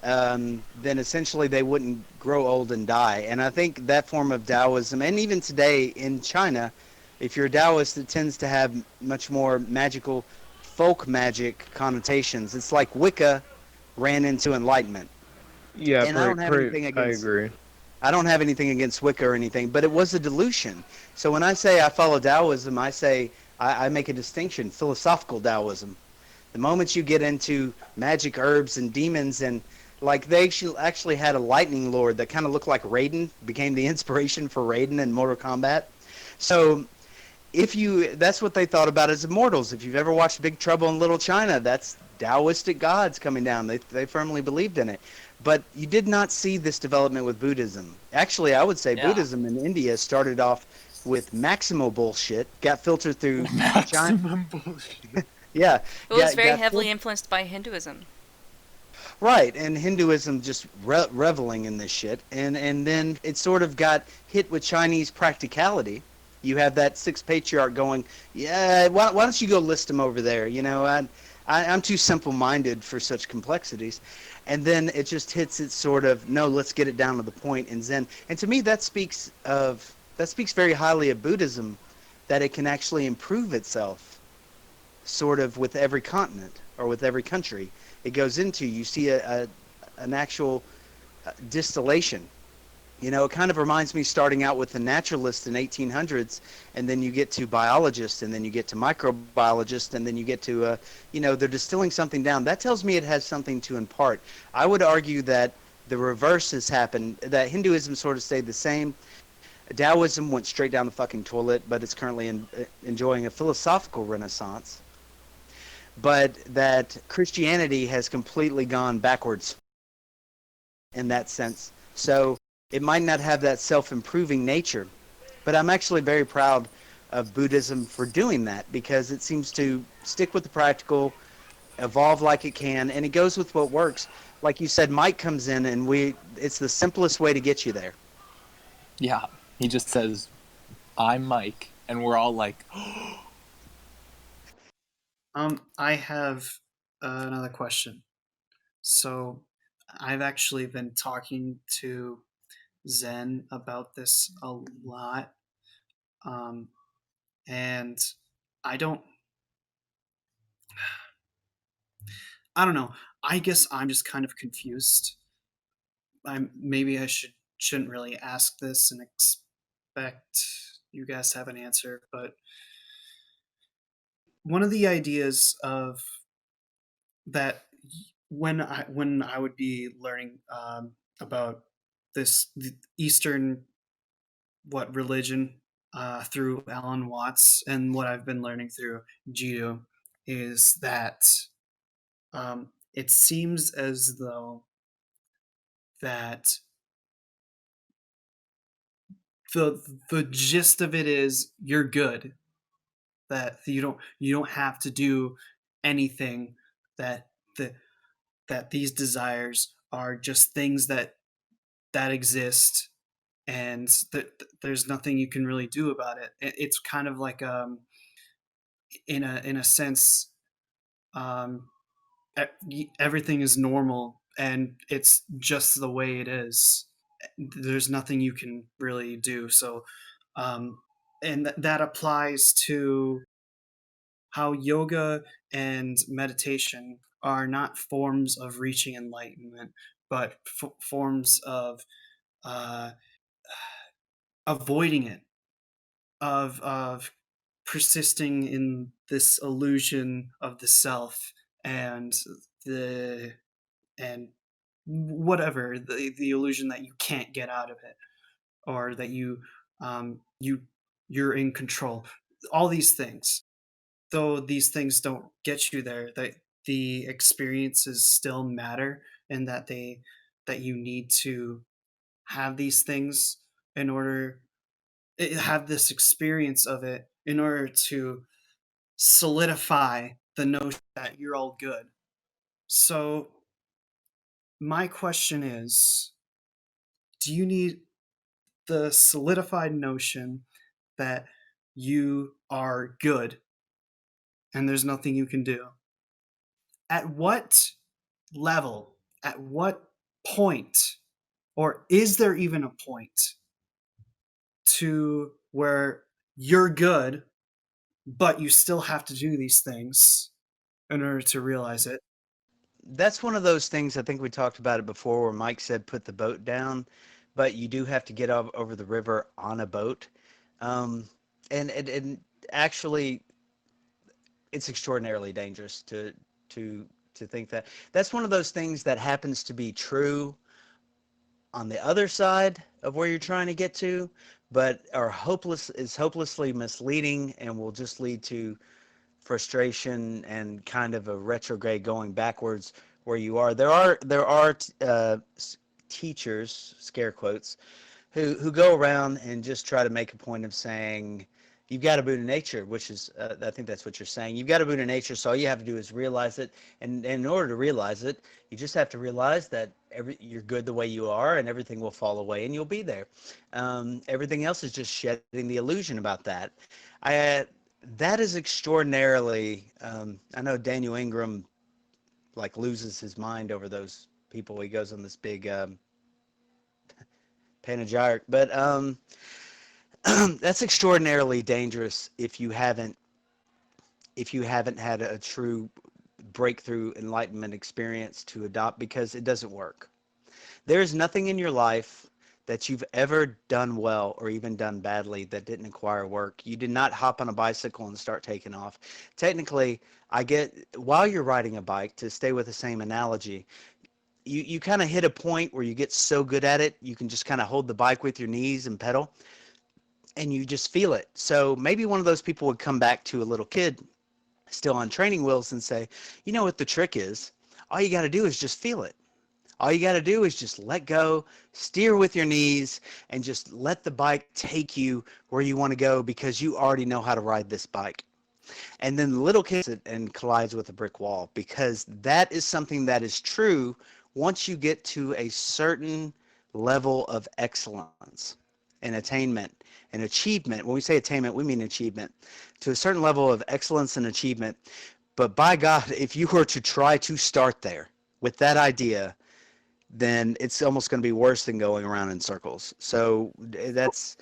then essentially they wouldn't grow old and die. And I think that form of Taoism, and even today in China, if you're a Taoist, it tends to have much more magical, folk magic connotations. It's like Wicca ran into Enlightenment. Yeah, And I agree. I don't have anything against Wicca or anything, but it was a delusion. So when I say I follow Taoism, I say I make a distinction, philosophical Taoism. The moment you get into magic herbs and demons, and like they actually had a lightning lord that kind of looked like Raiden, became the inspiration for Raiden in Mortal Kombat. So if you, that's what they thought about as immortals. If you've ever watched Big Trouble in Little China, that's Taoistic gods coming down. They firmly believed in it. But you did not see this development with Buddhism. Actually, I would say Yeah. Buddhism in India started off with maximal bullshit, got filtered through China. Maximum bullshit. Yeah, It was very got heavily influenced by Hinduism. right, and Hinduism just reveling in this shit, and then it sort of got hit with Chinese practicality. You have that sixth patriarch going, yeah, why don't you go list them over there? You know, I'm too simple-minded for such complexities, and then it just hits it sort of, no, let's get it down to the point in Zen. And to me, that speaks very highly of Buddhism, that it can actually improve itself, sort of with every continent or with every country it goes into. You see an actual distillation. You know, it kind of reminds me starting out with the naturalist in 1800s, and then you get to biologists, and then you get to microbiologists, and then you get to, you know, they're distilling something down. That tells me it has something to impart. I would argue that the reverse has happened, that Hinduism sort of stayed the same. Taoism went straight down the fucking toilet, but it's currently enjoying a philosophical renaissance. But that Christianity has completely gone backwards in that sense. So it might not have that self-improving nature, but I'm actually very proud of Buddhism for doing that, because it seems to stick with the practical, evolve like it can, and it goes with what works. Like you said, Mike comes in, and it's the simplest way to get you there. Yeah. He just says, I'm Mike. And we're all like, I have another question. So, I've actually been talking to Zen about this a lot, um, and I don't, I don't know. I guess I'm just kind of confused. Maybe I shouldn't really ask this and expect you guys to have an answer, but one of the ideas of that when I would be learning about this the Eastern what religion through Alan Watts, and what I've been learning through Jito is that it seems as though that the gist of it is you're good, that you don't have to do anything, that the that these desires are just things that exist, and that there's nothing you can really do about it. It's kind of like in a sense, um, everything is normal and it's just the way it is, there's nothing you can really do. So, um, and that applies to how yoga and meditation are not forms of reaching enlightenment, but forms of uh, avoiding it, of persisting in this illusion of the self and the and whatever the illusion that you can't get out of it, or that you you're in control. All these things, though these things don't get you there, that the experiences still matter, and that you need to have these things in order have this experience of it in order to solidify the notion that you're all good. So my question is, do you need the solidified notion that you are good and there's nothing you can do? At what level, at what point, or is there even a point to where you're good, but you still have to do these things in order to realize it? That's one of those things. I think we talked about it before, where Mike said put the boat down, but you do have to get over the river on a boat. Um, and actually, it's extraordinarily dangerous to to think that. That's one of those things that happens to be true on the other side of where you're trying to get to, but are hopeless is hopelessly misleading and will just lead to frustration and kind of a retrograde going backwards where you are. There are teachers, scare quotes, who go around and just try to make a point of saying you've got a Buddha nature, which is I think that's what you're saying. You've got a Buddha nature, so all you have to do is realize it, and in order to realize it, you just have to realize that you're good the way you are, and everything will fall away, and you'll be there. Everything else is just shedding the illusion about that. I that is extraordinarily. I know Daniel Ingram like loses his mind over those people. He goes on this big panegyric, but that's extraordinarily dangerous if you haven't had a true breakthrough enlightenment experience to adopt, because it doesn't work. There is nothing in your life that you've ever done well or even done badly that didn't require work. You did not hop on a bicycle and start taking off. Technically, I get while you're riding a bike, to stay with the same analogy, you kind of hit a point where you get so good at it, you can just kind of hold the bike with your knees and pedal, and you just feel it. So maybe one of those people would come back to a little kid still on training wheels and say, you know what the trick is? All you got to do is just feel it. All you got to do is just let go, steer with your knees, and just let the bike take you where you want to go, because you already know how to ride this bike. And then the little kid and collides with a brick wall, because that is something that is true once you get to a certain level of excellence and attainment and achievement. When we say attainment, we mean achievement. To a certain level of excellence and achievement. But by God, if you were to try to start there with that idea, then it's almost going to be worse than going around in circles. So that's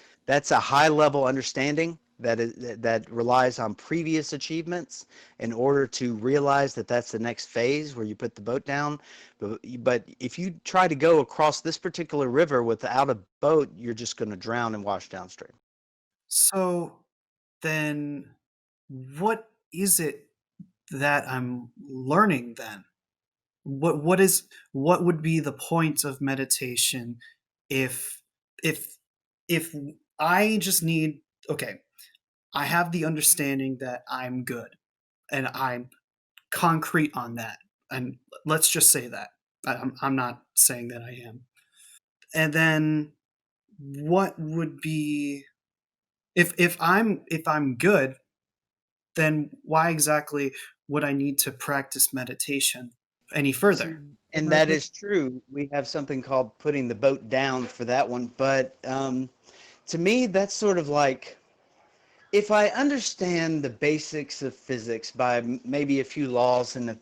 a high level understanding that relies on previous achievements in order to realize that that's the next phase where you put the boat down. But if you try to go across this particular river without a boat, you're just going to drown and wash downstream. So then, what is it that I'm learning then? What would be the point of meditation if if if I just need, okay, I have the understanding that I'm good and I'm concrete on that, and let's just say that I'm not saying that I am. And then what would be, if I'm good, then why exactly would I need to practice meditation any See, further? and that is true. We have something called putting the boat down for that one. But to me, that's sort of like, if I understand the basics of physics by maybe a few laws and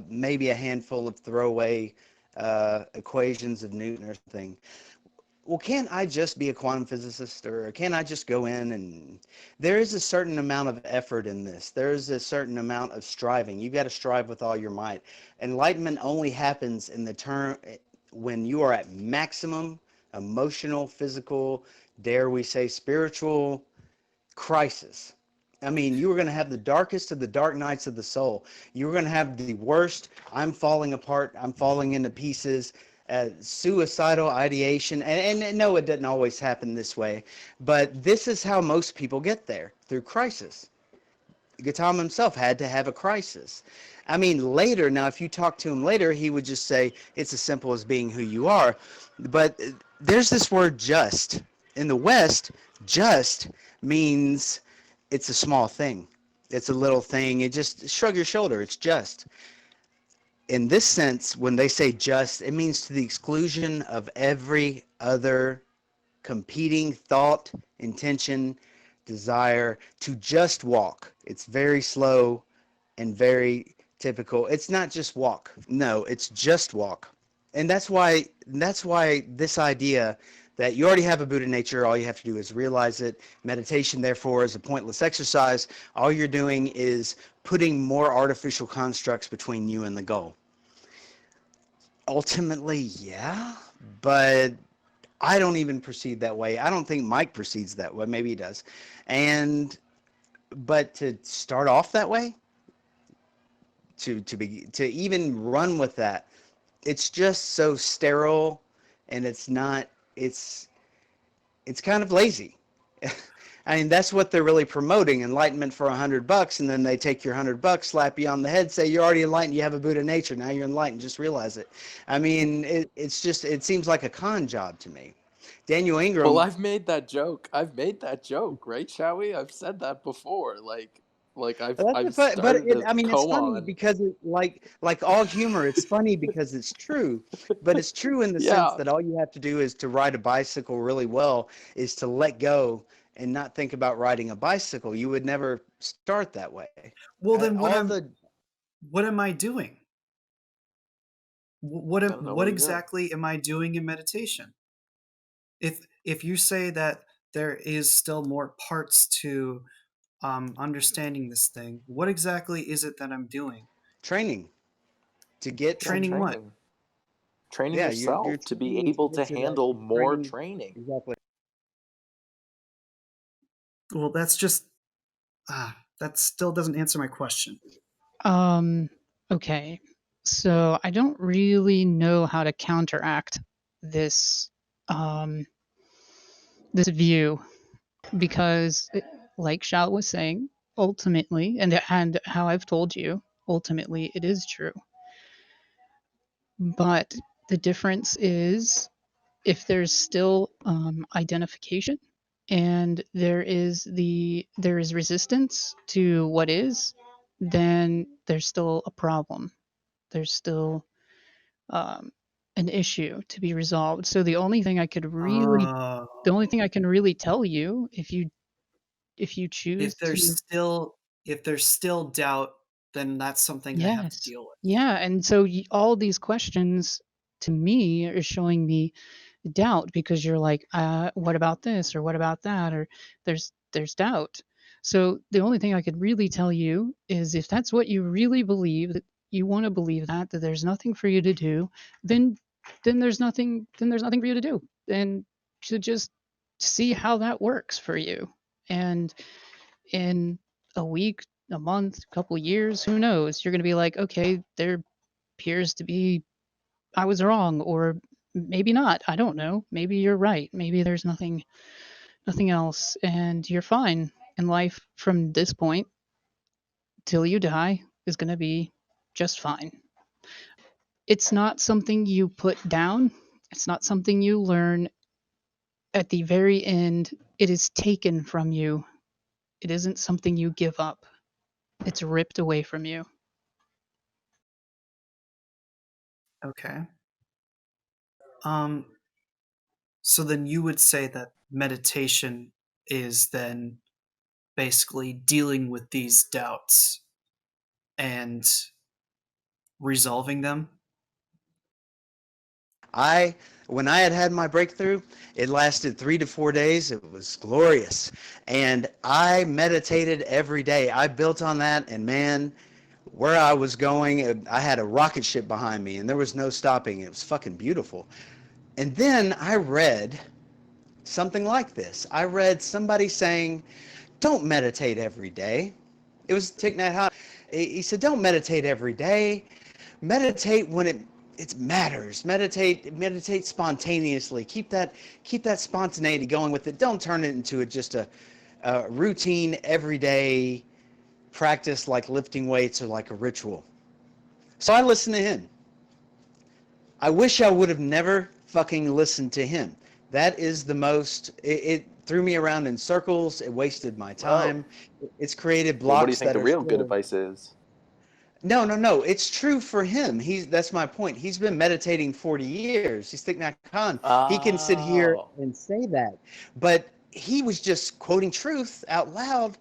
maybe a handful of throwaway equations of Newton or something, well, can't I just be a quantum physicist, or can I just go in and there is a certain amount of effort in this. There is a certain amount of striving. You've got to strive with all your might. Enlightenment only happens in the term when you are at maximum emotional, physical, dare we say spiritual crisis. I mean, you were going to have the darkest of the dark nights of the soul. You were going to have the worst, I'm falling apart, I'm falling into pieces, suicidal ideation. And no, it doesn't always happen this way, but this is how most people get there, through crisis. Gautama himself had to have a crisis. I mean, later, now, if you talk to him later, he would just say, it's as simple as being who you are. But there's this word just. In the West, just means it's a small thing. It's a little thing. It just shrug your shoulder. It's just. In this sense, when they say just, it means to the exclusion of every other competing thought, intention, desire to just walk. It's very slow and very typical. It's not just walk. No, it's just walk. And that's why this idea that you already have a Buddha nature, all you have to do is realize it. Meditation, therefore, is a pointless exercise. All you're doing is putting more artificial constructs between you and the goal. Ultimately, yeah, but I don't even proceed that way. I don't think Mike proceeds that way. Maybe he does. And but to start off that way, to even run with that, it's just so sterile, and it's not. It's kind of lazy. I mean, that's what they're really promoting: enlightenment for $100, and then they take your $100, slap you on the head, say you're already enlightened, you have a Buddha nature, now you're enlightened, just realize it. I mean, it's just it seems like a con job to me. Daniel Well, Ingram. I've made that joke. I've made that joke, right, Showy? I've said that before. Like I've But started a I mean, it's funny koan. because like all humor, it's funny because it's true, but it's true in the sense Yeah. that all you have to do is to ride a bicycle really well is to let go and not think about riding a bicycle. You would never start that way. Well, then All the what am I doing? What I don't know what what are you doing. exactly am I doing in meditation? If you say that there is still more parts to understanding this thing, what exactly is it that I'm doing? training to get Yeah, Training to what? training. Training yeah, you're yourself to be training to able get to to that. handle You're more training training. exactly. Well, that's just that still doesn't answer my question. Um, okay. So I don't really know how to counteract this um this view because like Shao was saying, ultimately and how I've told you, ultimately it is true. But the difference is if there's still identification and there is resistance to what is, then there's still a problem. There's still um, an issue to be resolved. So Uh, the only thing I can really tell you, if you if choose there's to, still if there's still doubt, then that's something I have to yes, deal with. yeah, and so all these questions to me are showing me doubt because you're like, what about this or what about that, or there's doubt. So the only thing I could really tell you is if that's what you really believe, that you want to believe that there's nothing for you to do, then there's nothing for you to do. And to just see how that works for you. And in a week, a month, a couple years, who knows? You're going to be like, okay, there appears to be I was wrong, or maybe not. I don't know. Maybe you're right. Maybe there's nothing else, and you're fine. And life from this point till you die is going to be just fine. It's not something you put down. It's not something you learn at the very end. It is taken from you. It isn't something you give up. It's ripped away from you. Okay. Um, so then you would say that meditation is then basically dealing with these doubts and resolving them? When I had my breakthrough, it lasted 3 to 4 days. It was glorious. And I meditated every day. I built on that, and man, where I was going, I had a rocket ship behind me, and there was no stopping. It was fucking beautiful. And then I read something like this. I read somebody saying, don't meditate every day. It was Thich Nhat Hanh. He said, don't meditate every day. Meditate when it matters. Meditate spontaneously. Keep that spontaneity going with it. Don't turn it into just a routine everyday practice like lifting weights or like a ritual. So I listened to him. I wish I would have never fucking listened to him. That is the most. It threw me around in circles. It wasted my time. It's created blocks. Well, what do you think that the are real good still- advice is? No. It's true for him. That's my point. He's been meditating 40 years. He's Thich Nhat Hanh. He can sit here and say that, but he was just quoting truth out loud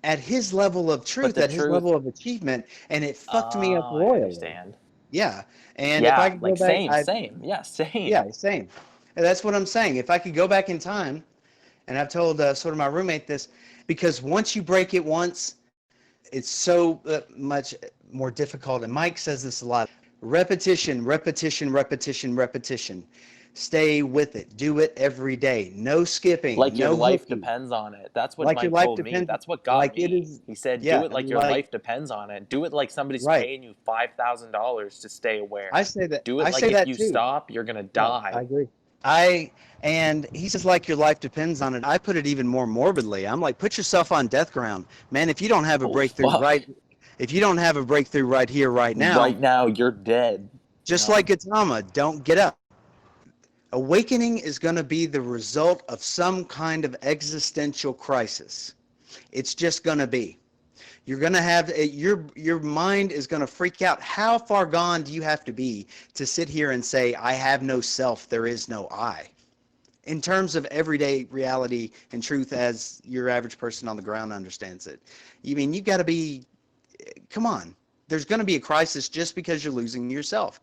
at his level of truth, the at his level of achievement, and it fucked me up I royally. understand. Yeah, and Yeah, if I could like go back, same. Yeah, same. Yeah, same. And that's what I'm saying. If I could go back in time, and I've told sort of my roommate this, because once you break it once, it's so much more difficult. And Mike says this a lot. Repetition, repetition, repetition, repetition. Stay with it. Do it every day. No skipping. Like your no life hooking. depends on it. That's what Like your Mike life told me. depends. That's what got Like me. it is. He said, Yeah, do it like your life depends on it. Do it like somebody's Right. paying you $5,000 to stay aware. I say that. Do it I like say if that you too. stop, you're gonna die. I agree. And he says like your life depends on it. I put it even more morbidly. I'm like, put yourself on death ground, man. If you don't have a breakthrough fuck. if you don't have a breakthrough right here, right now, Right now, you're dead. just No. like Gautama, don't get up. Awakening is going to be the result of some kind of existential crisis. It's just going to be. You're going to have your mind is going to freak out. How far gone do you have to be to sit here and say, I have no self, there is no I? In terms of everyday reality and truth as your average person on the ground understands it. You mean, you got to be, come on. There's going to be a crisis just because you're losing yourself.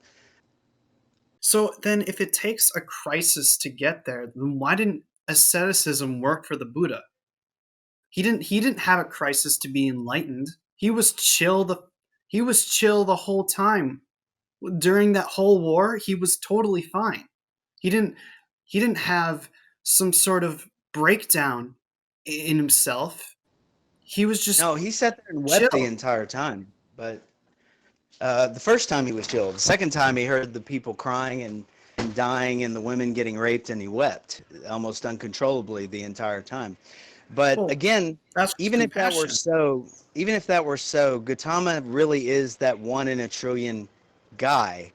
So then if it takes a crisis to get there, then why didn't asceticism work for the Buddha? He didn't have a crisis to be enlightened. He was chill the whole time. During that whole war, he was totally fine. He didn't have some sort of breakdown in himself. He was just No, he sat there and wept the chill. entire time. But the first time he was chill. The second time he heard the people crying and dying and the women getting raped, and he wept almost uncontrollably the entire time. But Well, again, that's even if that were compassion. so, Gautama really is that 1 in a trillion guy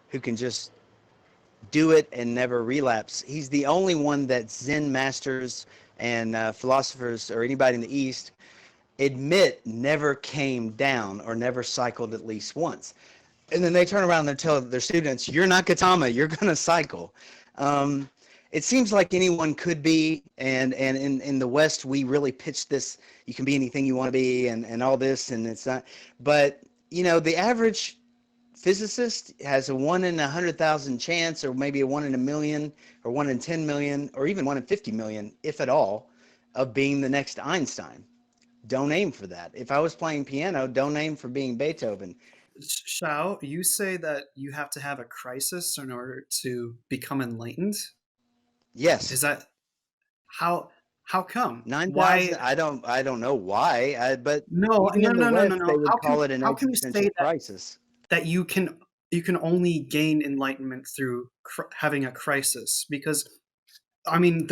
who can just do it and never relapse. He's the only one that Zen masters and philosophers or anybody in the East admit never came down or never cycled at least once. And then they turn around and tell their students, you're not Gautama, you're going to cycle. It seems like anyone could be, and in the West, we really pitch this, you can be anything you want to be and all this, and it's not. But, the average physicist has a 1 in 100,000 chance, or maybe a 1 in a million, or 1 in 10 million, or even 1 in 50 million, if at all, of being the next Einstein. Don't aim for that. If I was playing piano, don't aim for being Beethoven. Shao, you say that you have to have a crisis in order to become enlightened? Yes. Is that how come? 9,000. Why? I don't know why. But No, even no, in the no, no, no, West, no. they would call it an How can you existential say crisis. that you can only gain enlightenment through having a crisis? Because I mean,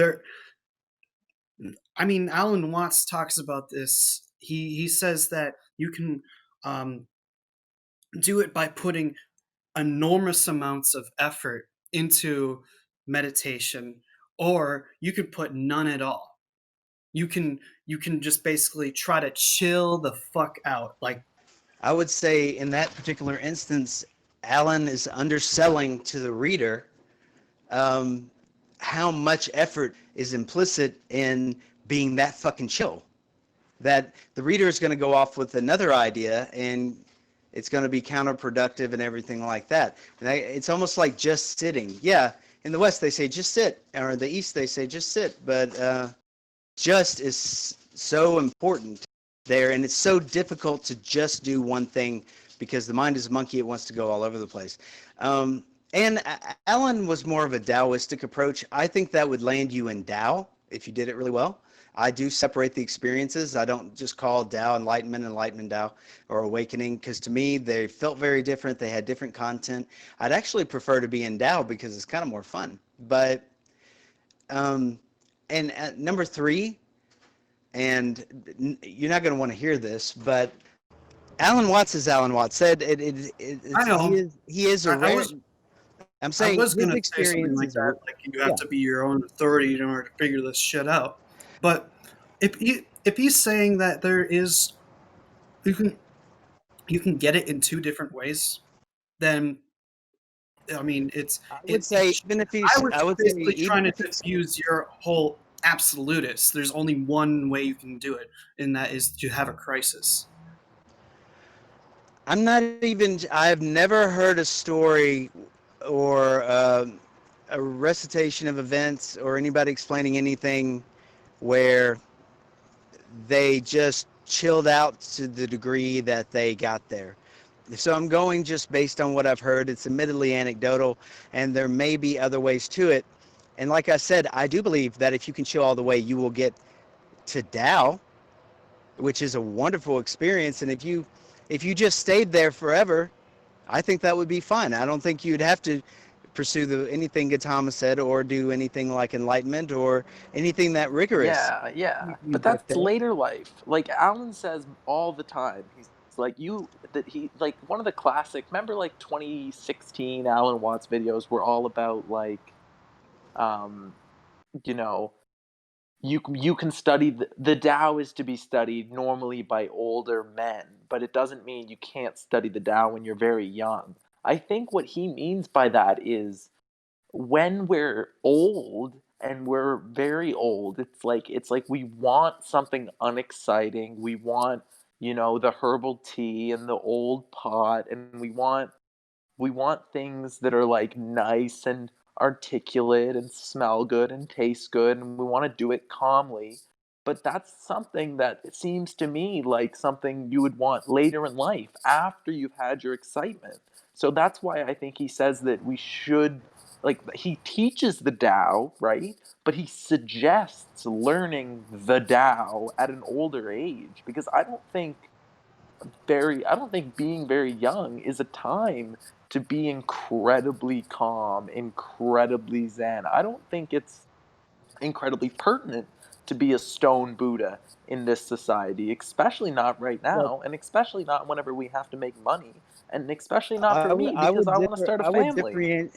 Alan Watts talks about this. He says that you can do it by putting enormous amounts of effort into meditation, or you could put none at all. You can just basically try to chill the fuck out. Like, I would say in that particular instance, Alan is underselling to the reader how much effort is implicit in being that fucking chill. That the reader is going to go off with another idea, and it's going to be counterproductive and everything like that. And it's almost like just sitting. Yeah, in the West they say just sit, or the East they say just sit, but just is so important there, and it's so difficult to just do one thing because the mind is a monkey; it wants to go all over the place. And Alan was more of a Taoistic approach. I think that would land you in Tao if you did it really well. I do separate the experiences. I don't just call Tao enlightenment Tao or awakening, because to me they felt very different. They had different content. I'd actually prefer to be in Tao because it's kind of more fun. But and number three, and you're not going to want to hear this, but Alan Watts, as Alan Watts said, I know. he is a I rare. was I'm I saying was his gonna say something experience like is a that, like you have yeah. to be your own authority in order to figure this shit out. But if he's saying that there is you can you can get it in two different ways, then I mean I would say even if I he's, was I would say basically even trying to if he's, diffuse your whole absolutist. There's only one way you can do it, and that is to have a crisis. I'm not even. I've never heard a story or a recitation of events or anybody explaining anything where they just chilled out to the degree that they got there. So I'm going just based on what I've heard. It's admittedly anecdotal, and there may be other ways to it. And like I said, I do believe that if you can chill all the way, you will get to Tao, which is a wonderful experience. And if you just stayed there forever, I think that would be fine. I don't think you'd have to pursue anything Gautama said or do anything like enlightenment or anything that rigorous. Yeah, yeah. You But get that's there. later life. Like Alan says all the time. He's like like one of the classic, remember like 2016 Alan Watts videos were all about like um you know, you can study the Tao is to be studied normally by older men, but it doesn't mean you can't study the Tao when you're very young. I think what he means by that is when we're old and we're very old, it's like we want something unexciting. We want, the herbal tea and the old pot, and we want things that are like nice and articulate and smell good and taste good, and we want to do it calmly. But that's something that it seems to me like something you would want later in life after you've had your excitement. So that's why I think he says that we should, like, he teaches the Tao, right? But he suggests learning the Tao at an older age, because I don't think being very young is a time to be incredibly calm, incredibly zen. I don't think it's incredibly pertinent to be a stone Buddha in this society, especially not right Well, now, and especially not whenever we have to make money, and especially not for I would me I because would I want to differ start a I would family. differentiate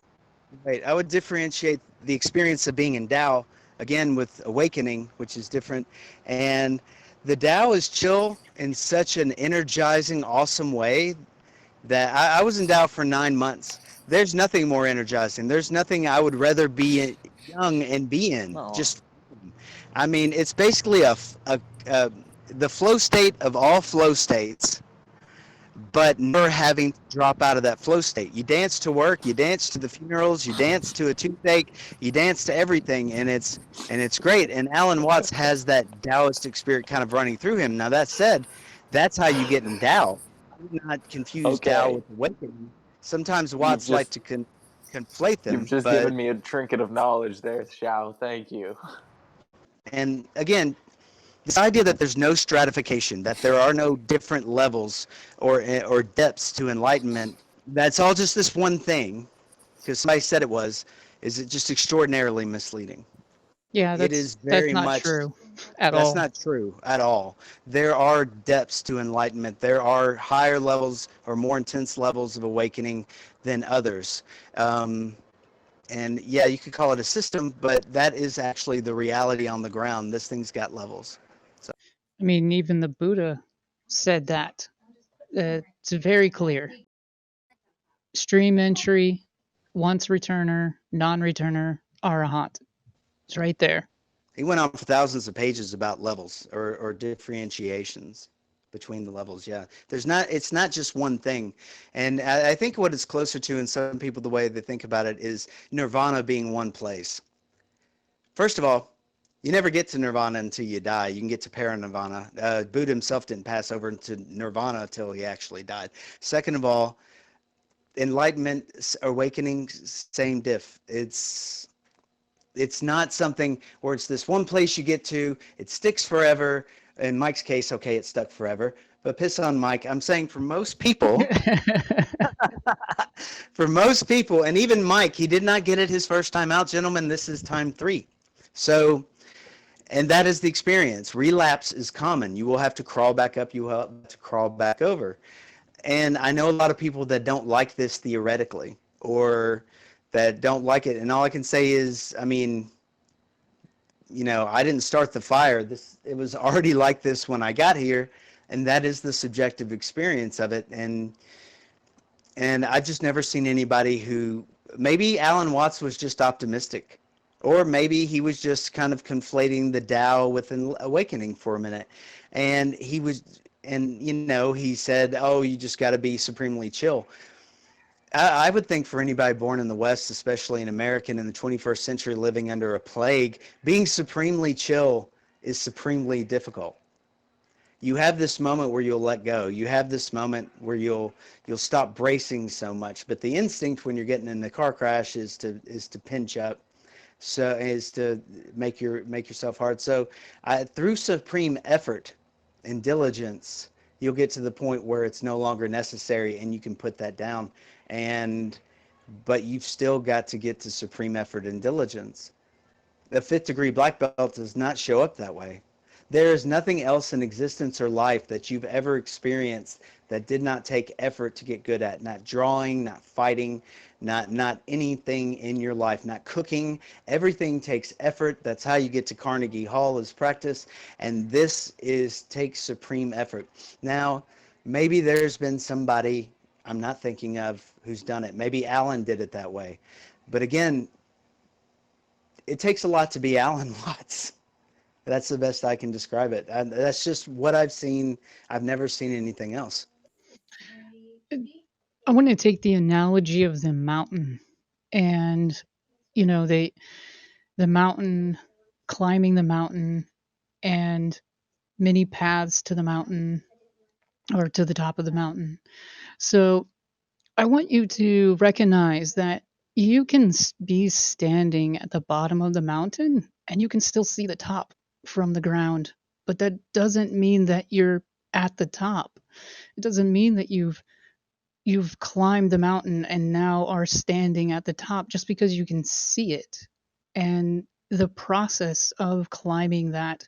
right. I would differentiate the experience of being in Tao again with awakening, which is different. And the Tao is chill in such an energizing, awesome way that I was in Tao for 9 months. There's nothing more energizing. There's nothing I would rather be young and be in. No. Just, I mean, it's basically a the flow state of all flow states, but never having to drop out of that flow state. You dance to work, you dance to the funerals, you dance to a toothache, you dance to everything, and it's great. And Alan Watts has that Taoistic spirit kind of running through him. Now that said, that's how you get in Tao. I would not confuse Tao Okay, with awakening. Sometimes you've Watts like just to conflate you've them, just but given me a trinket of knowledge there, Xiao. Thank you. and again, this idea that there's no stratification, that there are no different levels or depths to enlightenment, that's all just this one thing, because somebody said it was, is it just extraordinarily misleading. Yeah, It that's is that's very not much, true at that's all. not true at all. There are depths to enlightenment. There are higher levels or more intense levels of awakening than others. And yeah, you could call it a system, but that is actually the reality on the ground. This thing's got levels. So I mean, even the Buddha said that. It's very clear. Stream entry, once returner, non-returner, arahant. It's right there. he went on for thousands of pages about levels or differentiations. between the levels. Yeah, there's not. It's not just one thing, and I think what it's closer to in some people the way they think about it is nirvana being one place. First of all, you never get to nirvana until you die. You can get to paranirvana. Buddha himself didn't pass over into nirvana until he actually died. Second of all, enlightenment, awakening, same diff. It's not something where it's this one place you get to, it sticks forever. In Mike's case, okay, it stuck forever. But piss on Mike. I'm saying for most people, and even Mike, he did not get it his first time out, gentlemen. This is time 3. So, and that is the experience. Relapse is common. You will have to crawl back up. You will have to crawl back over. And I know a lot of people that don't like this theoretically or that don't like it. And all I can say is, I mean, I didn't start the fire. It was already like this when I got here, and that is the subjective experience of it. And I've just never seen anybody who maybe Alan Watts was just optimistic, or maybe he was just kind of conflating the Tao with an awakening for a minute, and he said, "Oh, you just got to be supremely chill." I would think for anybody born in the West, especially an American in the 21st century living under a plague, being supremely chill is supremely difficult. You have this moment where you'll let go. You have this moment where you'll stop bracing so much. But the instinct when you're getting in the car crash is to pinch up, so is to make yourself hard. So through supreme effort and diligence, you'll get to the point where it's no longer necessary and you can put that down. But you've still got to get to supreme effort and diligence. A 5th degree black belt does not show up that way. There is nothing else in existence or life that you've ever experienced that did not take effort to get good at. Not drawing, not fighting, not anything in your life, not cooking. Everything takes effort. That's how you get to Carnegie Hall is practice. And this takes supreme effort. Now, maybe there's been somebody I'm not thinking of who's done it. Maybe Alan did it that way. But again, it takes a lot to be Alan Watts. That's the best I can describe it. That's just what I've seen. I've never seen anything else. I want to take the analogy of the mountain and the mountain, climbing the mountain, and many paths to the mountain or to the top of the mountain. So I want you to recognize that you can be standing at the bottom of the mountain and you can still see the top from the ground, but that doesn't mean that you're at the top. It doesn't mean that you've climbed the mountain and now are standing at the top just because you can see it. And the process of climbing that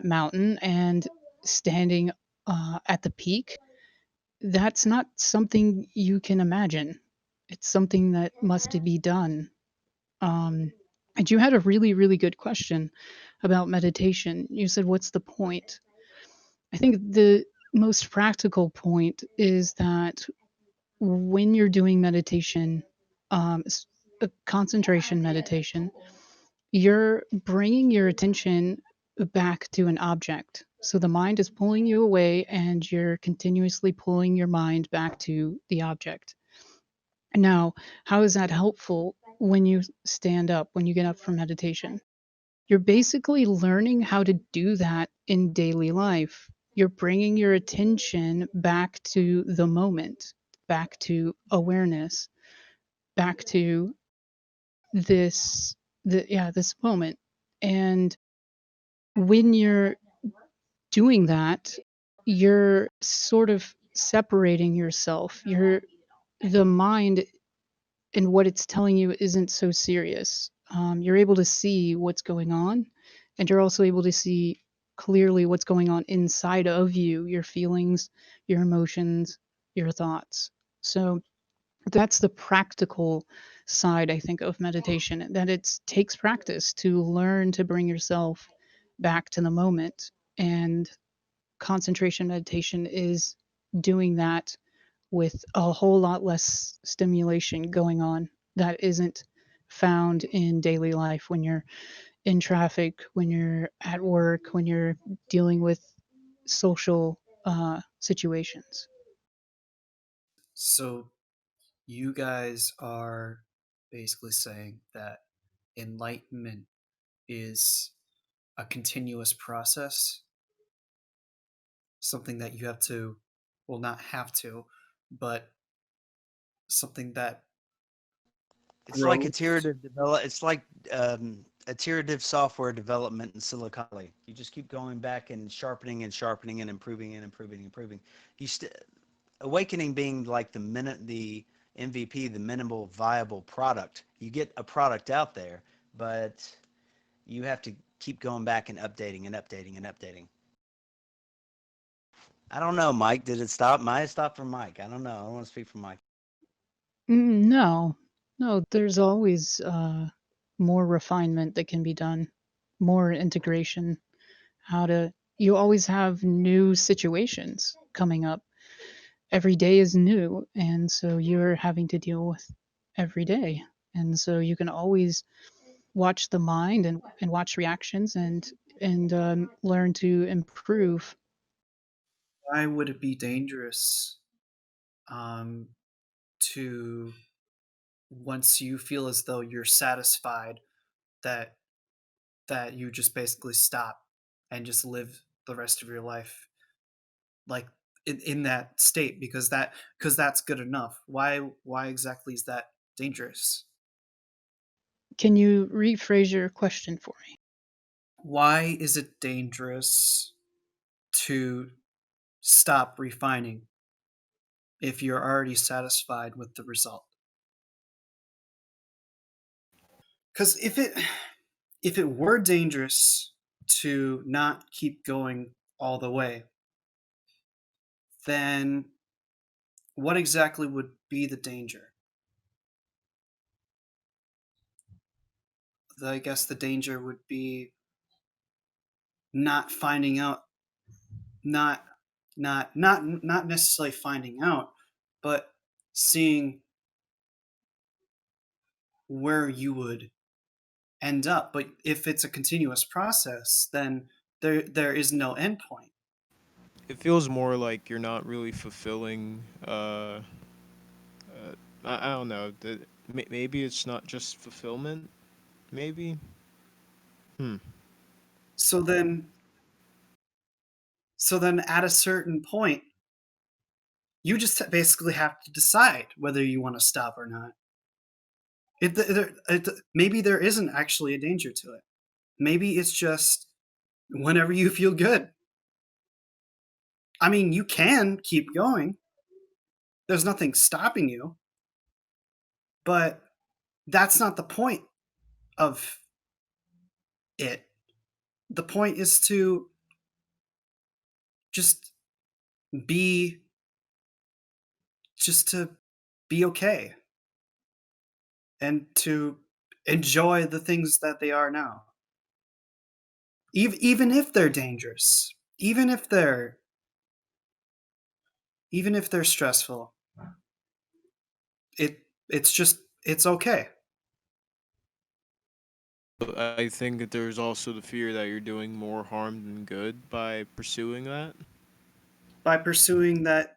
mountain and standing at the peak, that's not something you can imagine. It's something that must be done. And you had a really, really good question about meditation. You said, what's the point? I think the most practical point is that when you're doing meditation, a concentration meditation, you're bringing your attention back to an object. So the mind is pulling you away and you're continuously pulling your mind back to the object. Now, how is that helpful when you stand up, when you get up from meditation? You're basically learning how to do that in daily life. You're bringing your attention back to the moment, back to awareness, back to this moment. And when you're doing that, you're sort of separating yourself. The mind and what it's telling you isn't so serious. You're able to see what's going on, and you're also able to see clearly what's going on inside of you, your feelings, your emotions, your thoughts. So that's the practical side, I think, of meditation, that it takes practice to learn to bring yourself back to the moment. And concentration meditation is doing that with a whole lot less stimulation going on that isn't found in daily life when you're in traffic, when you're at work, when you're dealing with social situations. So you guys are basically saying that enlightenment is a continuous process, something that you have to, well, not have to, but something that It's like grows. iterative develop. It's like iterative software development in Silicon Valley. You just keep going back and sharpening and sharpening and improving and improving and improving. Awakening being like the MVP, the minimal viable product. You get a product out there, but you have to keep going back and updating and updating and updating. I don't know, Mike. Did it stop? Might have stopped for Mike. I don't know. I don't want to speak for Mike. No, no, there's always more refinement that can be done, more integration. You always have new situations coming up. Every day is new, and so you're having to deal with every day. And so you can always watch the mind and watch reactions and learn to improve. Why would it be dangerous um, to, once you feel as though you're satisfied, that you just basically stop and just live the rest of your life like in that state, because that's good enough? Why exactly is that dangerous? Can you rephrase your question for me? Why is it dangerous to stop refining if you're already satisfied with the result? Because if it were dangerous to not keep going all the way, then what exactly would be the danger? I guess the danger would be not finding out, not not necessarily finding out, but seeing where you would end up. But if it's a continuous process, then there is no end point. It feels more like you're not really fulfilling. I don't know. Maybe it's not just fulfillment. Maybe. Hmm. So then at a certain point, you just basically have to decide whether you want to stop or not. Maybe there isn't actually a danger to it. Maybe it's just whenever you feel good. I mean, you can keep going. There's nothing stopping you, but that's not the point of it. The point is to just be to be okay and to enjoy the things that they are now. Even if they're dangerous, even if they're stressful, it's okay. I think that there's also the fear that you're doing more harm than good by pursuing that. By pursuing that,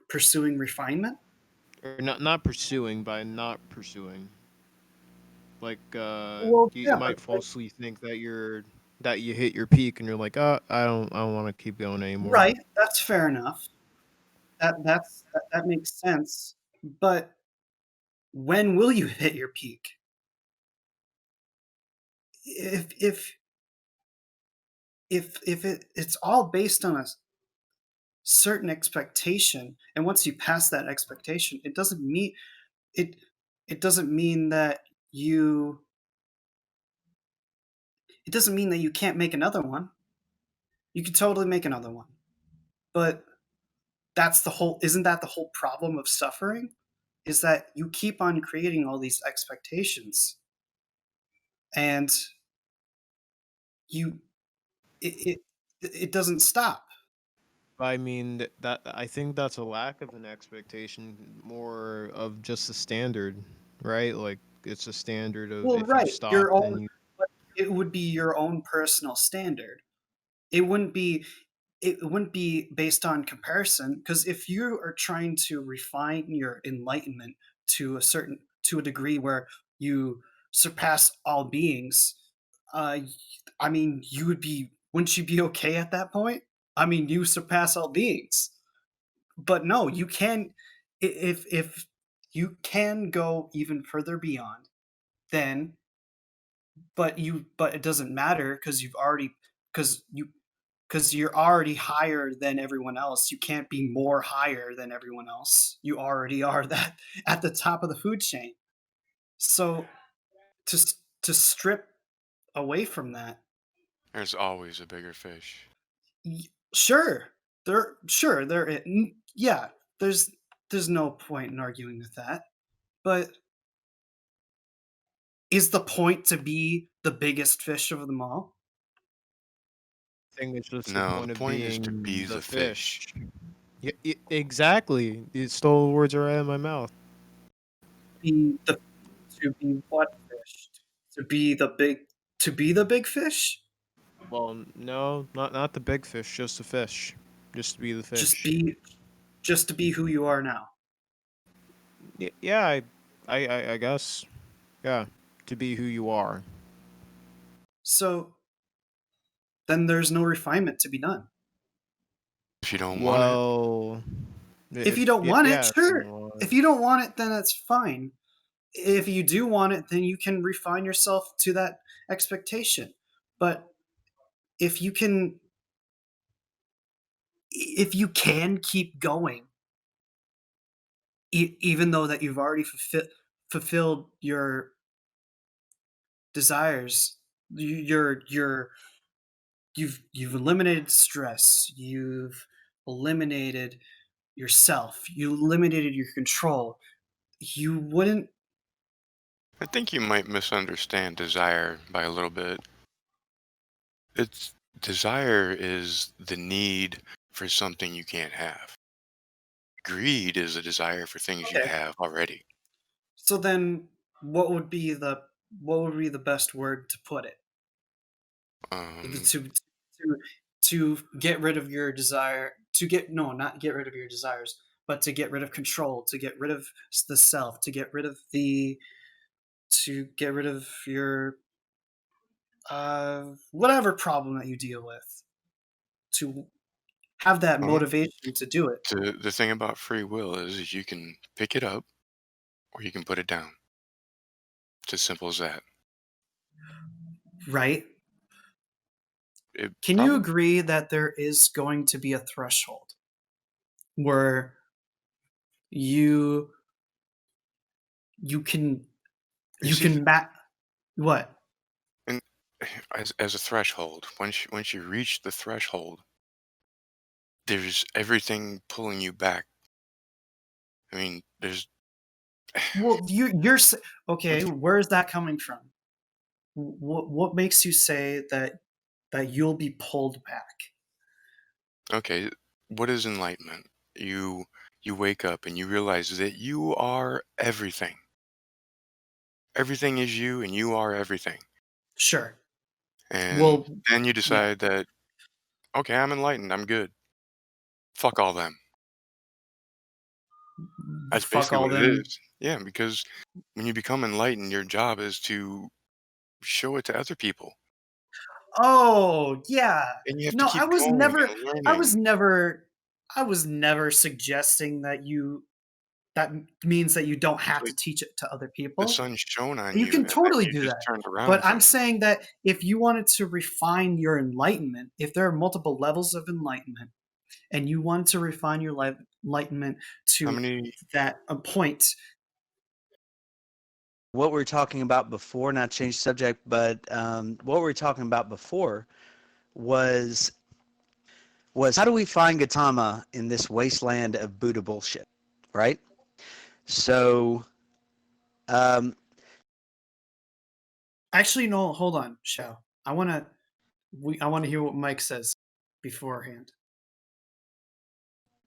pursuing refinement. Or not pursuing, by not pursuing. Like Well, you yeah, might falsely think that you hit your peak and you're like, "Oh, I don't want to keep going anymore." right. That's fair enough. That makes sense. But when will you hit your peak? If it's all based on a certain expectation, and once you pass that expectation, it it doesn't mean that you it doesn't mean that you can't make another one. You can totally make another one. But isn't that the whole problem of suffering? Is that you keep on creating all these expectations, and you it it doesn't stop. I mean that I think that's a lack of an expectation, more of just a standard, right? Like it's a standard of Well, if you right, stop, then you. it would be your own personal standard. it wouldn't be it wouldn't be based on comparison, because if you are trying to refine your enlightenment to a degree where you surpass all beings, uh I mean, you would be wouldn't you be okay at that point? I mean, you surpass all beings. But no, you can, if you can go even further beyond, then but it doesn't matter, because you because you're already higher than everyone else. You can't be more higher than everyone else. You already are that at the top of the food chain. So to strip away from that, There's always a bigger fish. sure, yeah, there's no point in arguing with that. But is the point to be the biggest fish of them all? I think it's just the No, the point of point is to being be the the fish. fish. Exactly. You stole the words right out of my mouth. Be the To be what fish? To be the big fish? Well, no, not the big fish, just the fish. Just to be the Just fish. be just to be who you are now. Yeah, I guess. Yeah, to be who you are. So then there's no refinement to be done. If you don't want it, Well, If you don't want it, yeah, if you sure. want. If you don't want it, then that's fine. If you do want it, then you can refine yourself to that expectation. But if you can if you can keep going, even though that you've already fulfilled your desires, your you've eliminated stress, you've eliminated yourself, you eliminated your control. You wouldn't. I think you might misunderstand desire by a little bit. It's desire is the need for something you can't have. Greed is a desire for things you Okay, have already. so then what would be the best word to put it, Um, to get rid of your desire, to get no not get rid of your desires, but to get rid of control, to get rid of the self, to get rid of your whatever problem that you deal with, to have that well, motivation to do it. the thing about free will is you can pick it up or you can put it down. It's as simple as that. Right? It Can you probably agree that there is going to be a threshold where you you can you you see, can ma- what? and as a threshold, once you reach the threshold, there's everything pulling you back. I mean, there's Well, okay. Where is that coming from? What makes you say that you'll be pulled back? okay. What is enlightenment? You wake up and you realize that you are everything. Everything is you, and you are everything. Sure. And Well, then you yeah. decide that okay, I'm enlightened. I'm good. Fuck all them. That's Fuck basically all what it them. is. Yeah, because when you become enlightened, your job is to show it to other people. Oh, yeah. And you have to No, keep going and I learning. was never I was never suggesting that means that you don't It's have to like teach it to other the people. sun's shone on You you, can and then totally you do just that. turned But around I'm from it. saying that if you wanted to refine your enlightenment, if there are multiple levels of enlightenment, and you want to refine your enlightenment How to many? that a point. What we were talking about before, not change subject, but what we were talking about before was how do we find Gautama in this wasteland of Buddha bullshit, right? So, um, Actually, no, hold on, Shao. I want to hear what Mike says beforehand.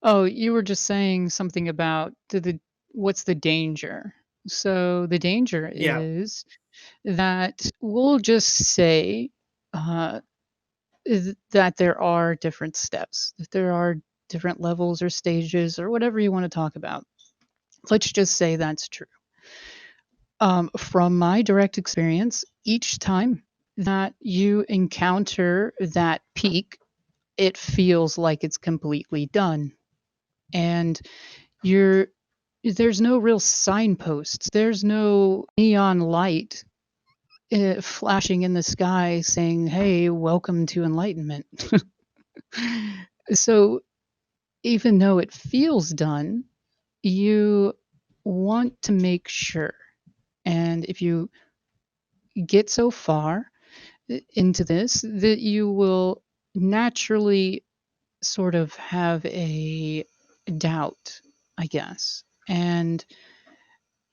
Oh, you were just saying something about what's the danger? So the danger Yeah. is that we'll just say uh, that there are different steps, that there are different levels or stages or whatever you want to talk about. Let's just say that's true. From my direct experience, each time that you encounter that peak, it feels like it's completely done. And you're there's no real signposts. There's no neon light flashing in the sky saying, "Hey, welcome to enlightenment." So even though it feels done, you want to make sure. And if you get so far into this, that you will naturally sort of have a doubt, I guess. And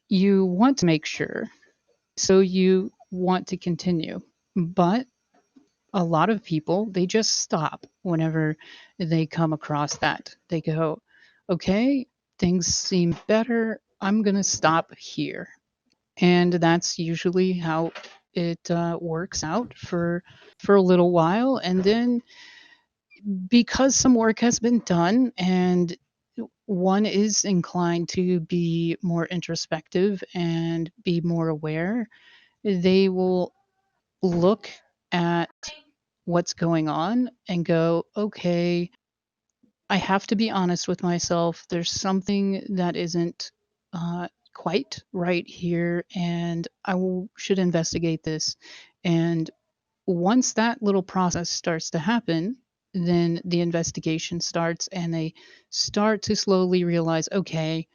you want to make sure, so you want to continue. But a lot of people, they just stop whenever they come across that. They go, okay, things seem better. I'm going to stop here. And that's usually how it works out for a little while. And then because some work has been done and one is inclined to be more introspective and be more aware, they will look at what's going on and go, okay, I have to be honest with myself. There's something that isn't quite right here, and should investigate this. And once that little process starts to happen, then the investigation starts, and they start to slowly realize, okay,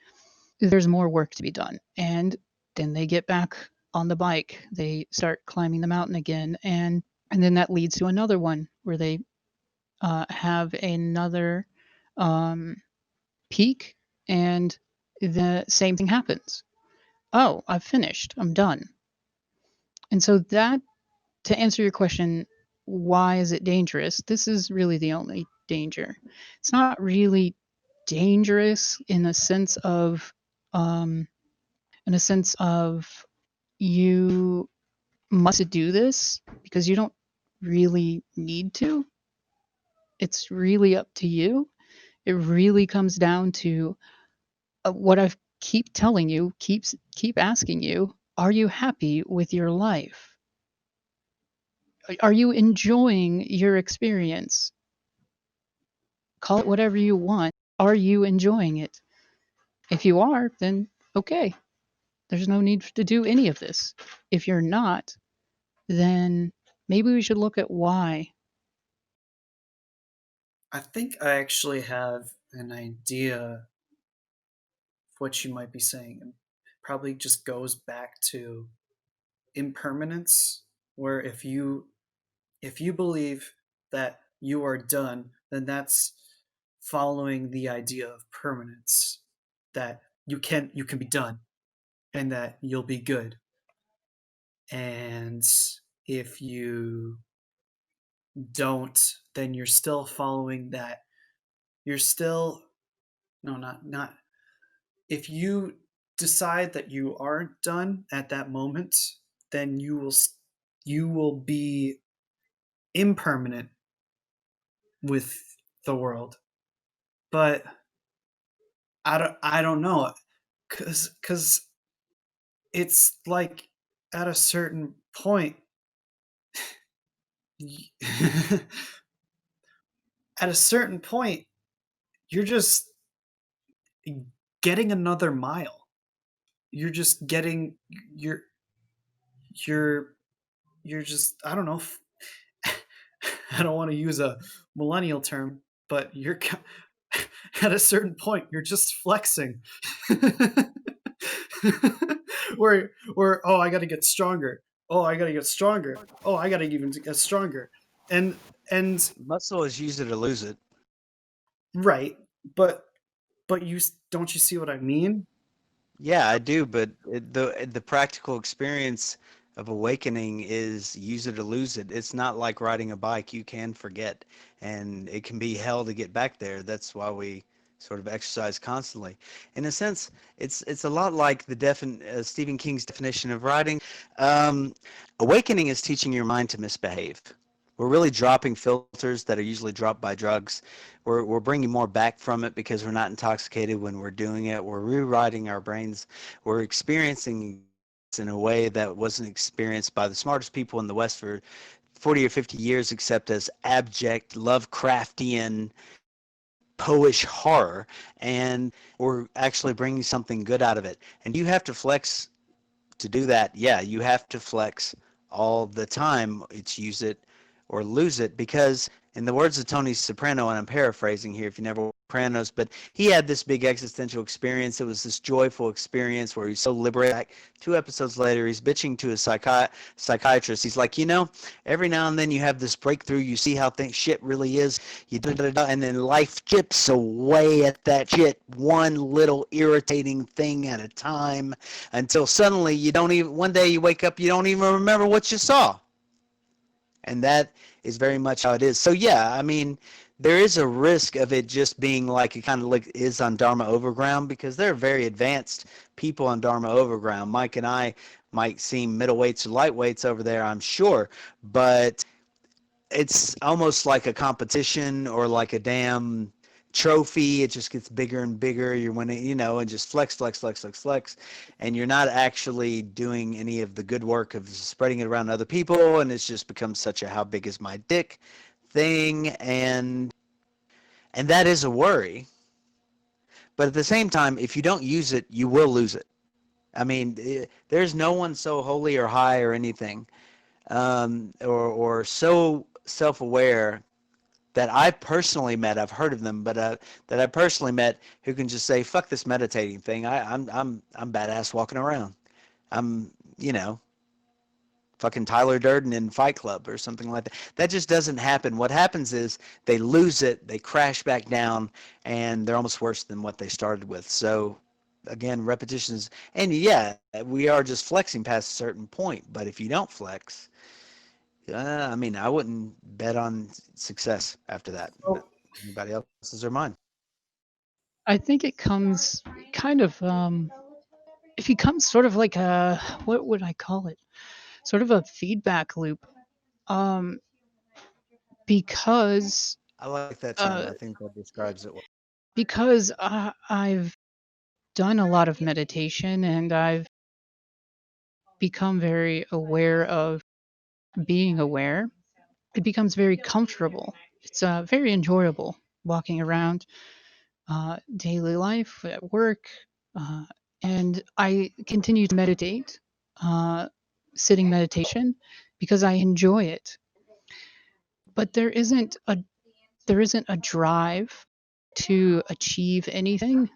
there's more work to be done. And then they get back on the bike. They start climbing the mountain again, and then that leads to another one where they have another um, peak, and the same thing happens. Oh, I've finished. I'm done. And so that, to answer your question, why is it dangerous? This is really the only danger. It's not really dangerous um, in a sense of you must do this because you don't really need to. It's really up to you. It really comes down to what I keep telling you, keep asking you, are you happy with your life? Are you enjoying your experience? Call it whatever you want. Are you enjoying it? If you are, then okay. There's no need to do any of this. If you're not, then maybe we should look at why. I think I actually have an idea of what you might be saying. It probably just goes back to impermanence, where if you believe that you are done, then that's following the idea of permanence, that you can be done and that you'll be good. And if you don't, then you're still following that. You're still no, not if you decide that you aren't done at that moment, then you will be impermanent with the world. But I don't know, cuz it's like at a certain point at a certain point you're just getting another mile. You're just getting you're you're you're just I don't know. I don't want to use a millennial term, but you're at a certain point you're just flexing. where oh I got to get stronger. Oh I got to get stronger. Oh I got to even get stronger. And Muscle is use it or lose it. right, but don't you see what I mean? Yeah, I do, but the practical experience of awakening is use it or lose it. It's not like riding a bike. You can forget, and it can be hell to get back there. That's why we sort of exercise constantly. In a sense, it's a lot like Stephen King's definition of riding. Um, Awakening is teaching your mind to misbehave. We're really dropping filters that are usually dropped by drugs. We're bringing more back from it because we're not intoxicated when we're doing it. We're rewriting our brains. We're experiencing in a way that wasn't experienced by the smartest people in the West for 40 or 50 years, except as abject, Lovecraftian, poish horror. And we're actually bringing something good out of it. And you have to flex to do that. Yeah, you have to flex all the time. It's use it or lose it, because in the words of Tony Soprano, and I'm paraphrasing here if you never watched Sopranos, but he had this big existential experience. It was this joyful experience where he's so liberated. 2 episodes later, he's bitching to his psychiatrist. He's like, every now and then you have this breakthrough. You see how shit really is. You and then life chips away at that shit, one little irritating thing at a time, until suddenly one day you wake up, you don't even remember what you saw. And that is very much how it is. So yeah, I mean, there is a risk of it just being like it kind of like is on Dharma Overground, because there are very advanced people on Dharma Overground. Mike and I might seem middleweights or lightweights over there, I'm sure, but it's almost like a competition or like a damn trophy. It just gets bigger and bigger. You're winning, and just flex, flex, flex, flex, flex. And you're not actually doing any of the good work of spreading it around other people. And it's just become such a how big is my dick thing. And that is a worry. But at the same time, if you don't use it, you will lose it. I mean, there's no one so holy or high or anything, or so self-aware that I personally met. I've heard of them, but that I personally met who can just say, "Fuck this meditating thing. I'm badass walking around. I'm fucking Tyler Durden in Fight Club or something like that." That just doesn't happen. What happens is they lose it, they crash back down, and they're almost worse than what they started with. So again, repetitions, and yeah, we are just flexing past a certain point. But if you don't flex, I mean, I wouldn't bet on success after that. Oh, Anybody else's or mine? I think it comes kind of it becomes sort of like a, what would I call it? Sort of a feedback loop. Um because I like that term. uh I think that describes it well. because I've done a lot of meditation, and I've become very aware of being aware. It becomes very comfortable. It's very enjoyable walking around daily life at work, uh, and I continue to meditate, uh, sitting meditation, because I enjoy it. But there isn't a drive to achieve anything.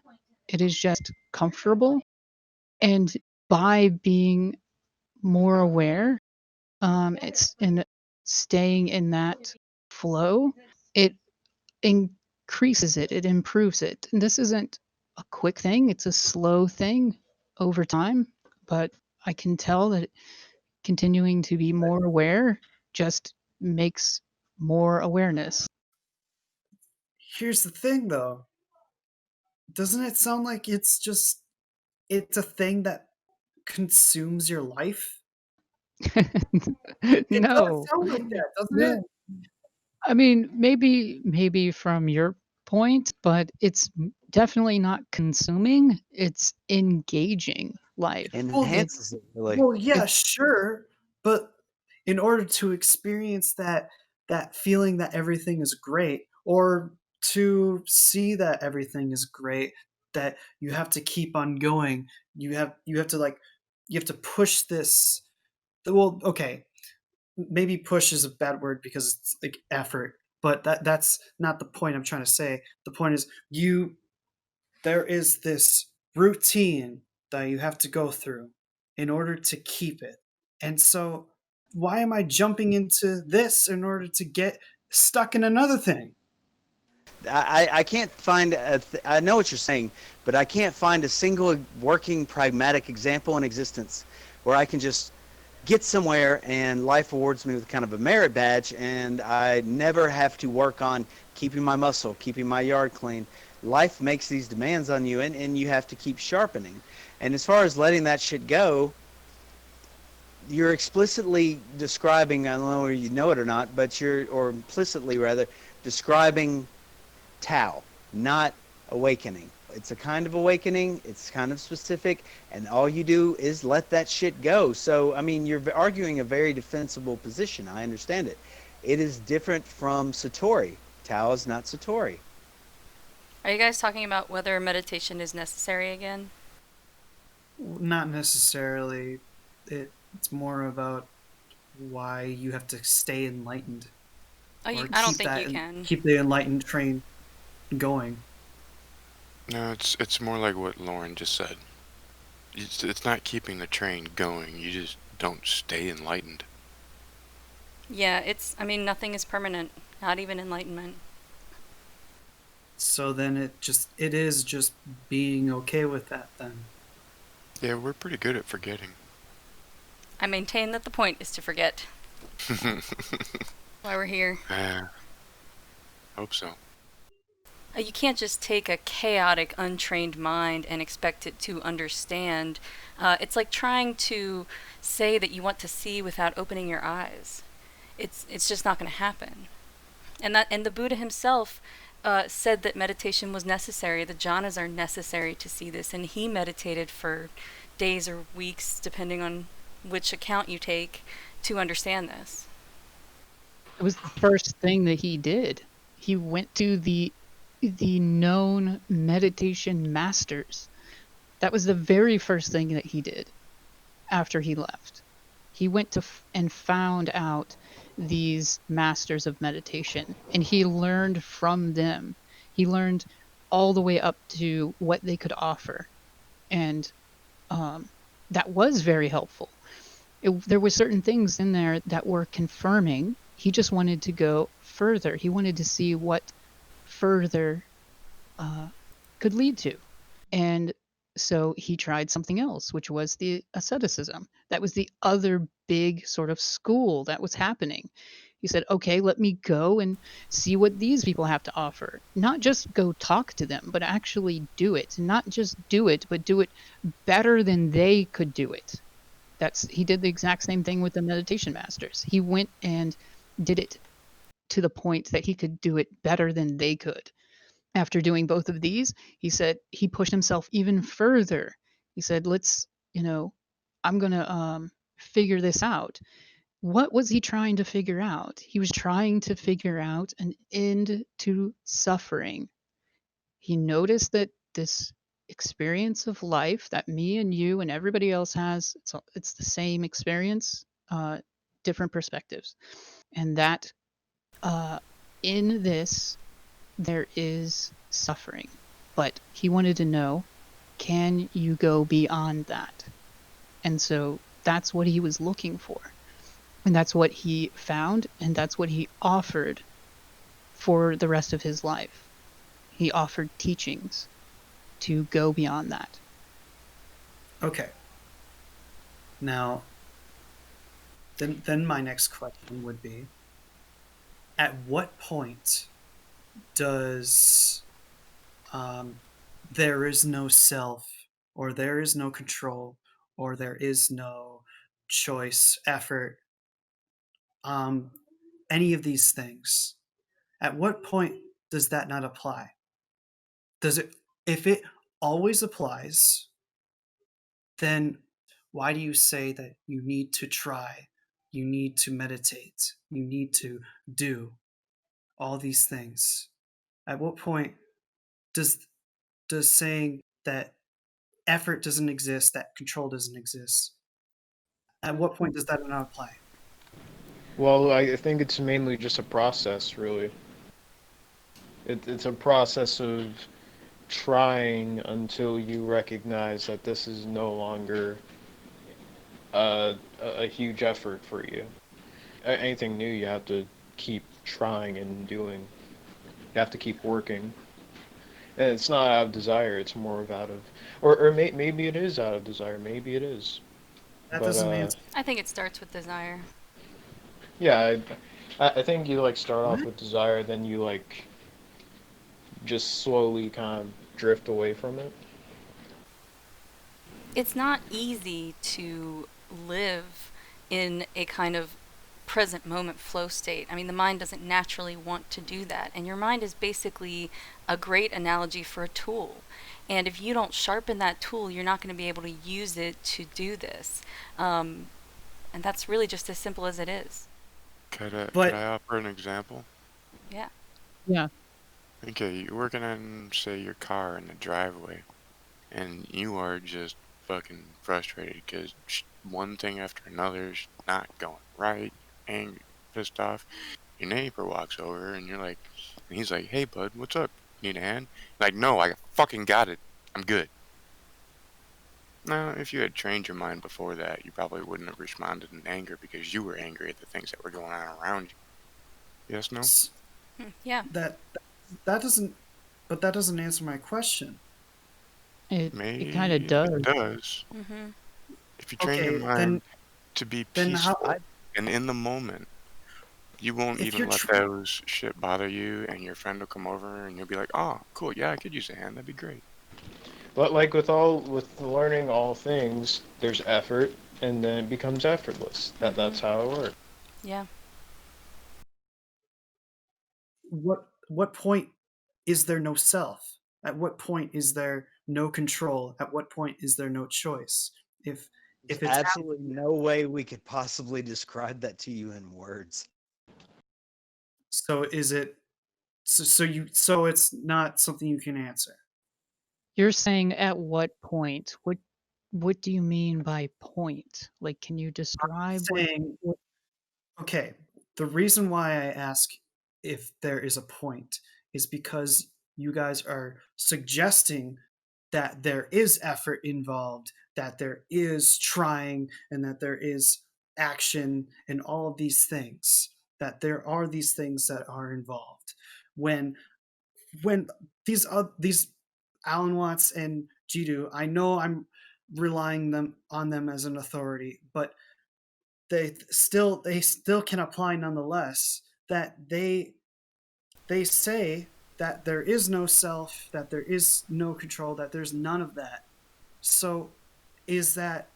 It is just comfortable, and by being more aware, it's in staying in that flow, it increases it, it improves it. And this isn't a quick thing, it's a slow thing over time, but I can tell that continuing to be more aware just makes more awareness. here's the thing, though. Doesn't it sound like it's a thing that consumes your life? It does No. sound like that, doesn't it? No. I mean, maybe from your point, but it's definitely not consuming, it's engaging life. Well, It Enhances it really. well, yeah, it sure, but in order to experience that feeling that everything is great, or to see that everything is great, that you have to keep on going. You have to like you have to push this. Well, okay, maybe push is a bad word because it's like effort, but that's not the point I'm trying to say. The point is there is this routine that you have to go through in order to keep it. And so, why am I jumping into this in order to get stuck in another thing? I can't find I know what you're saying, but I can't find a single working pragmatic example in existence where I can just get somewhere and life awards me with kind of a merit badge, and I never have to work on keeping my muscle, keeping my yard clean. Life makes these demands on you, and, you have to keep sharpening. And as far as letting that shit go, you're explicitly describing, I don't know whether you know it or not, but or implicitly rather, describing Tao, not awakening. It's a kind of awakening, it's kind of specific, and all you do is let that shit go. So, I mean, you're arguing a very defensible position. I understand it. It is different from Satori. Tao is not Satori. Are you guys talking about whether meditation is necessary again? Not necessarily. It's more about why you have to stay enlightened Oh, or I don't think you can. keep the enlightened train going. No, it's more like what Lauren just said. It's not keeping the train going. You just don't stay enlightened. Yeah, I mean, nothing is permanent, not even enlightenment. So then it is just being okay with that then. Yeah, we're pretty good at forgetting. I maintain that the point is to forget why we're here. Hope so. You can't just take a chaotic, untrained mind and expect it to understand. It's like trying to say that you want to see without opening your eyes. It's just not going to happen. And the Buddha himself said that meditation was necessary. The jhanas are necessary to see this, and he meditated for days or weeks, depending on which account you take, to understand this. It was the first thing that he did. He went to the known meditation masters. That was the very first thing that he did after he left. He went to and found out these masters of meditation, and he learned from them. He learned all the way up to what they could offer, and that was very helpful. There were certain things in there that were confirming. He just wanted to go further. He wanted to see what further could lead to. And so he tried something else, which was the asceticism. That was the other big sort of school that was happening. He said, okay, let me go and see what these people have to offer. Not just go talk to them, but actually do it. Not just do it, but do it better than they could do it. He did the exact same thing with the meditation masters. He went and did it to the point that he could do it better than they could. After doing both of these, he said he pushed himself even further. He said, I'm going to figure this out. What was he trying to figure out? He was trying to figure out an end to suffering. He noticed that this experience of life that me and you and everybody else has, it's the same experience, different perspectives. And that in this, there is suffering. But he wanted to know, can you go beyond that? And so that's what he was looking for. And that's what he found, and that's what he offered for the rest of his life. He offered teachings to go beyond that. Okay. Now, then my next question would be, at what point does there is no self, or there is no control, or there is no choice, effort, um, any of these things, at what point does that not apply? Does it, if it always applies, then why do you say that you need to try, you need to meditate, you need to do all these things? At what point does saying that effort doesn't exist, that control doesn't exist, at what point does that not apply? Well, I think it's mainly just a process, really. It's a process of trying until you recognize that this is no longer a huge effort for you. Anything new, you have to keep trying and doing. You have to keep working. And it's not out of desire, it's more of out of, maybe it is out of desire, maybe it is. That But doesn't answer. I think it starts with desire. yeah, I think you like start off What? with desire, then you like just slowly kind of drift away from it. It's not easy to live in a kind of present moment flow state. I mean, the mind doesn't naturally want to do that. And your mind is basically a great analogy for a tool. And if you don't sharpen that tool, you're not going to be able to use it to do this. And that's really just as simple as it is. Could I But offer an example? Yeah. Yeah. Okay, you're working on, say, your car in the driveway, and you are just fucking frustrated because one thing after another is not going right, angry, pissed off. Your neighbor walks over, and you're like, and he's like, "Hey, bud, what's up? Need a hand?" Like, no, I fucking got it. I'm good. Now, if you had trained your mind before that, you probably wouldn't have responded in anger because you were angry at the things that were going on around you. Yes, no? Yeah. that that doesn't but that doesn't answer my question. It kind of Maybe if it does. does. Mm-hmm. If you train your Okay, then mind to be then how peaceful and in the moment, you won't if even you're let those shit bother you, and your friend will come over and you'll be like, "Oh, cool, yeah, I could use a hand. That'd be great." But like with learning all things, there's effort, and then it becomes effortless. That's how it works. Yeah. what point is there no self? At what point is there no control? At what point is there no choice? If There's if it's absolutely no way we could possibly describe that to you in words. so is it so it's not something you can answer. You're saying at what point? What do you mean by point? Like, can you describe Saying, what okay, the reason why I ask if there is a point is because you guys are suggesting that there is effort involved, that there is trying, and that there is action, and all of these things. That there are these things that are involved. When these Alan Watts and Jiddu, I know I'm relying on them as an authority, but they still can apply nonetheless. That they say that there is no self, that there is no control, that there's none of that. So is that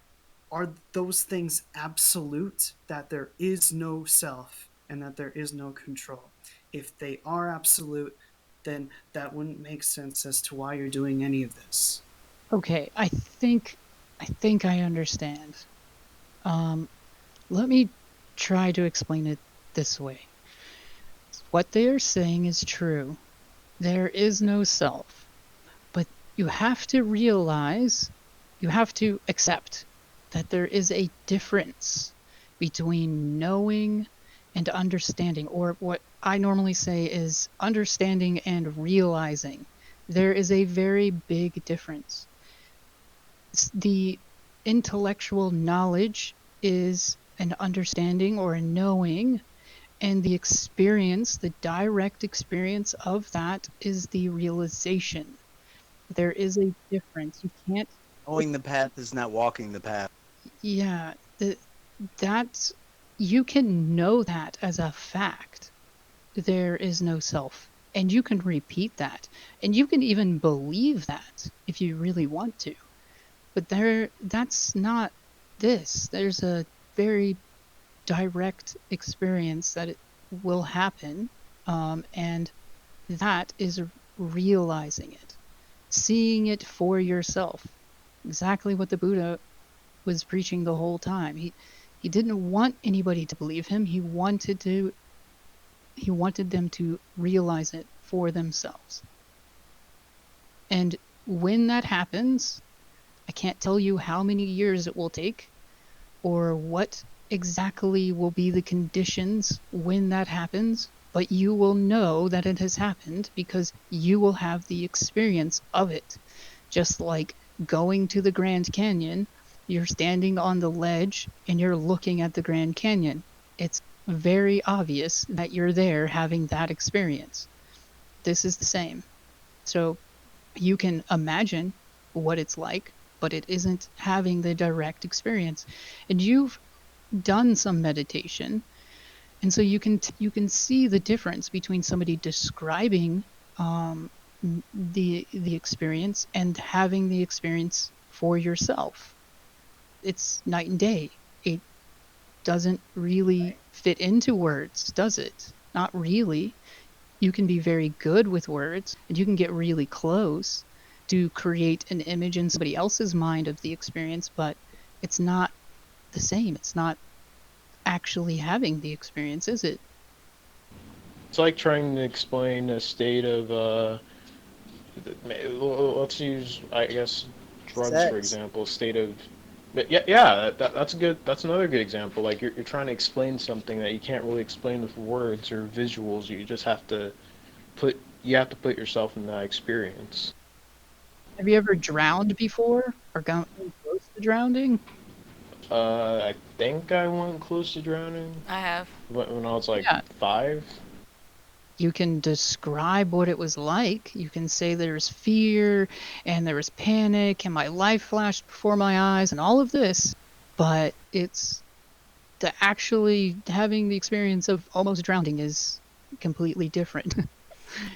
are those things absolute, that there is no self and that there is no control? If they are absolute, then that wouldn't make sense as to why you're doing any of this. Okay, I think I understand. Um, Let me try to explain it this way. What they are saying is true. There is no self. But you have to realize, you have to accept that there is a difference between knowing and understanding, or what I normally say is understanding and realizing. There is a very big difference. The intellectual knowledge is an understanding or a knowing, and the experience, the direct experience of that is the realization. There is a difference. You can't, Knowing the path is not walking the path. yeah, that you can know that as a fact. There is no self. And you can repeat that. And you can even believe that if you really want to. But that's not this. There's a very direct experience that it will happen. And that is realizing it, seeing it for yourself. Exactly what the Buddha was preaching the whole time. He didn't want anybody to believe him. He wanted them to realize it for themselves. And when that happens, I can't tell you how many years it will take or what exactly will be the conditions when that happens, but you will know that it has happened because you will have the experience of it. Just like going to the Grand Canyon, you're standing on the ledge and you're looking at the Grand Canyon. It's very obvious that you're there having that experience. This is the same. So you can imagine what it's like, but it isn't having the direct experience. And you've done some meditation, and so you can see the difference between somebody describing the experience and having the experience for yourself. It's night and day. doesn't really fit into words, does it? Not really. You can be very good with words, and you can get really close to create an image in somebody else's mind of the experience, but it's not the same. It's not actually having the experience, is it? It's like trying to explain a state of let's use, I guess, drugs for Sex. example. State of, but yeah, that's a good. That's another good example. Like you're trying to explain something that you can't really explain with words or visuals. You just have to put yourself in that experience. Have you ever drowned before or gone close to drowning? I think I went close to drowning I have. when I was like Yeah. 5. You can describe what it was like. You can say there's fear and there was panic and my life flashed before my eyes and all of this, but it's the actually having the experience of almost drowning is completely different.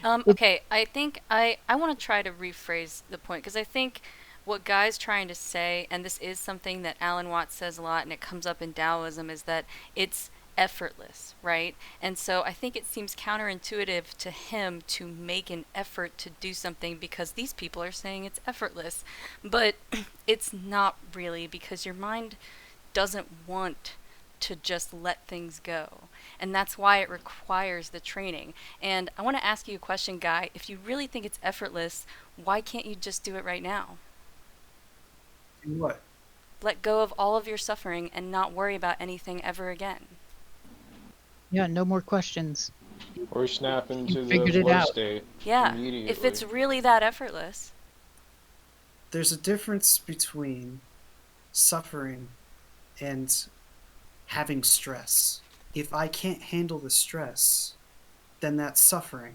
Okay, I think I want to try to rephrase the point because I think what Guy's trying to say, and this is something that Alan Watts says a lot, and it comes up in Taoism, is that it's effortless, right? And so I think it seems counterintuitive to him to make an effort to do something because these people are saying it's effortless, but it's not really because your mind doesn't want to just let things go. And that's why it requires the training. And I want to ask you a question, Guy. If you really think it's effortless, why can't you just do it right now? Do what? Let go of all of your suffering and not worry about anything ever again. Yeah, no more questions. Or snap You into the figured it flow out. state Yeah, immediately. if it's really that effortless. There's a difference between suffering and having stress. If I can't handle the stress, then that's suffering.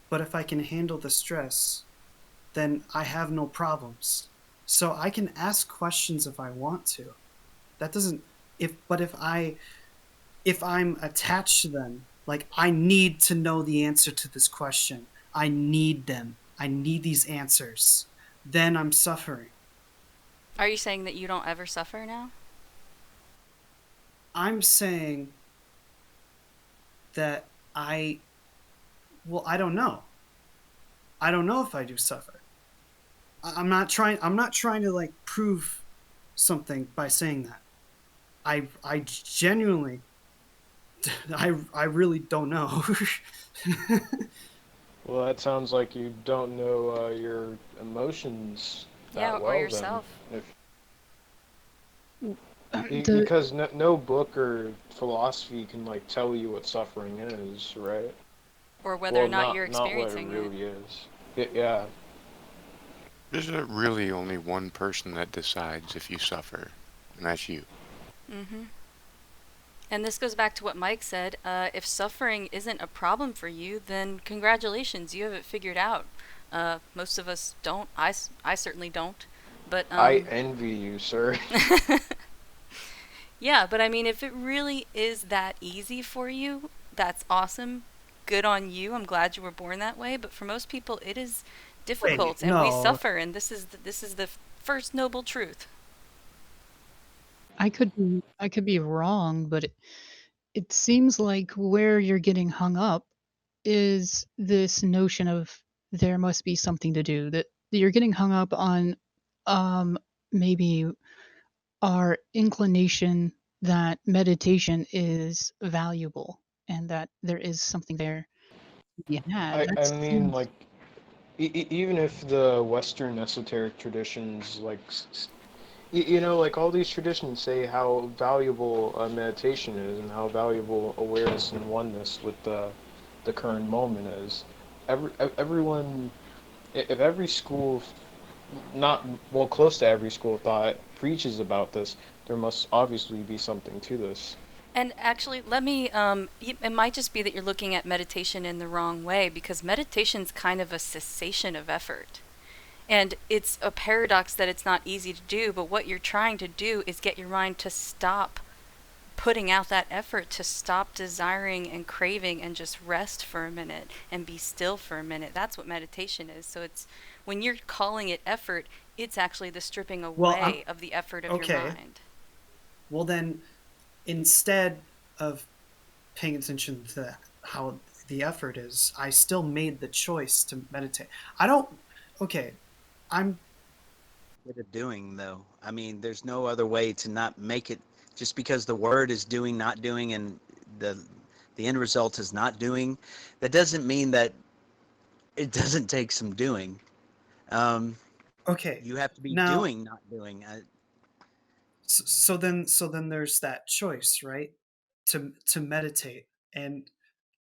But if I can handle the stress, then I have no problems. So I can ask questions if I want to. That doesn't if I'm attached to them, like I need to know the answer to this question. I need them. I need these answers. Then I'm suffering. Are you saying that you don't ever suffer now? I'm saying that I don't know. I don't know if I do suffer. I'm not trying to like prove something by saying that. I genuinely I really don't know. Well, that sounds like you don't know your emotions Yeah, that or well then. yourself. The Because no book or philosophy can like tell you what suffering is, right? Or whether or Well, not you're not what it experiencing it. really is. Yeah. There's really only one person that decides if you suffer, and that's you. Mm-hmm. And this goes back to what Mike said. If suffering isn't a problem for you, then congratulations, you have it figured out. Most of us don't. I certainly don't. But I envy you, sir. yeah, but I mean, if it really is that easy for you, that's awesome. Good on you. I'm glad you were born that way. But for most people, it is difficult, Wait, and we no. suffer. And this is the first noble truth. I could be wrong, but it seems like where you're getting hung up is this notion of there must be something to do. That you're getting hung up on um maybe our inclination that meditation is valuable and that there is something there to be had. That I mean, seems like, even if the Western esoteric traditions, like, like all these traditions say how valuable meditation is and how valuable awareness and oneness with the current moment is. Everyone, if every school, not well, close to every school of thought preaches about this, there must obviously be something to this. And actually, let me, it might just be that you're looking at meditation in the wrong way because meditation's kind of a cessation of effort. And it's a paradox that it's not easy to do, but what you're trying to do is get your mind to stop putting out that effort, to stop desiring and craving and just rest for a minute and be still for a minute. That's what meditation is. So it's when you're calling it effort, it's actually the stripping Well, I'm away of the effort of your okay. mind. Well then instead of paying attention to how the effort is, I still made the choice to meditate. I don't. Okay, I'm. Good at doing though. I mean, there's no other way to not make it. Just because the word is doing, not doing, and the the end result is not doing, that doesn't mean that it doesn't take some doing. Um, Okay, you have to be now doing, not doing. so then there's that choice, right? To meditate, and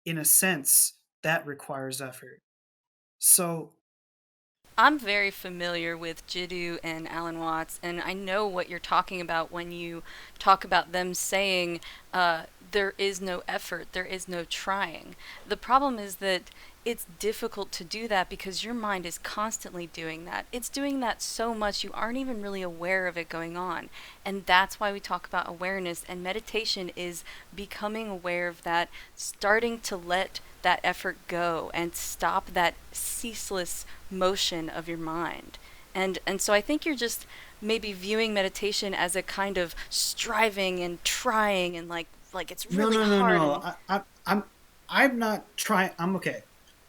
in a sense, that requires effort. So I'm very familiar with Jiddu and Alan Watts, and I know what you're talking about when you talk about them saying there is no effort, there is no trying. The problem is that it's difficult to do that because your mind is constantly doing that. It's doing that so much you aren't even really aware of it going on. And that's why we talk about awareness, and meditation is becoming aware of that, starting to let that effort go and stop that ceaseless motion of your mind. And so I think you're just maybe viewing meditation as a kind of striving and trying and like it's no, really no, no, hard no. and I'm not trying. I'm okay.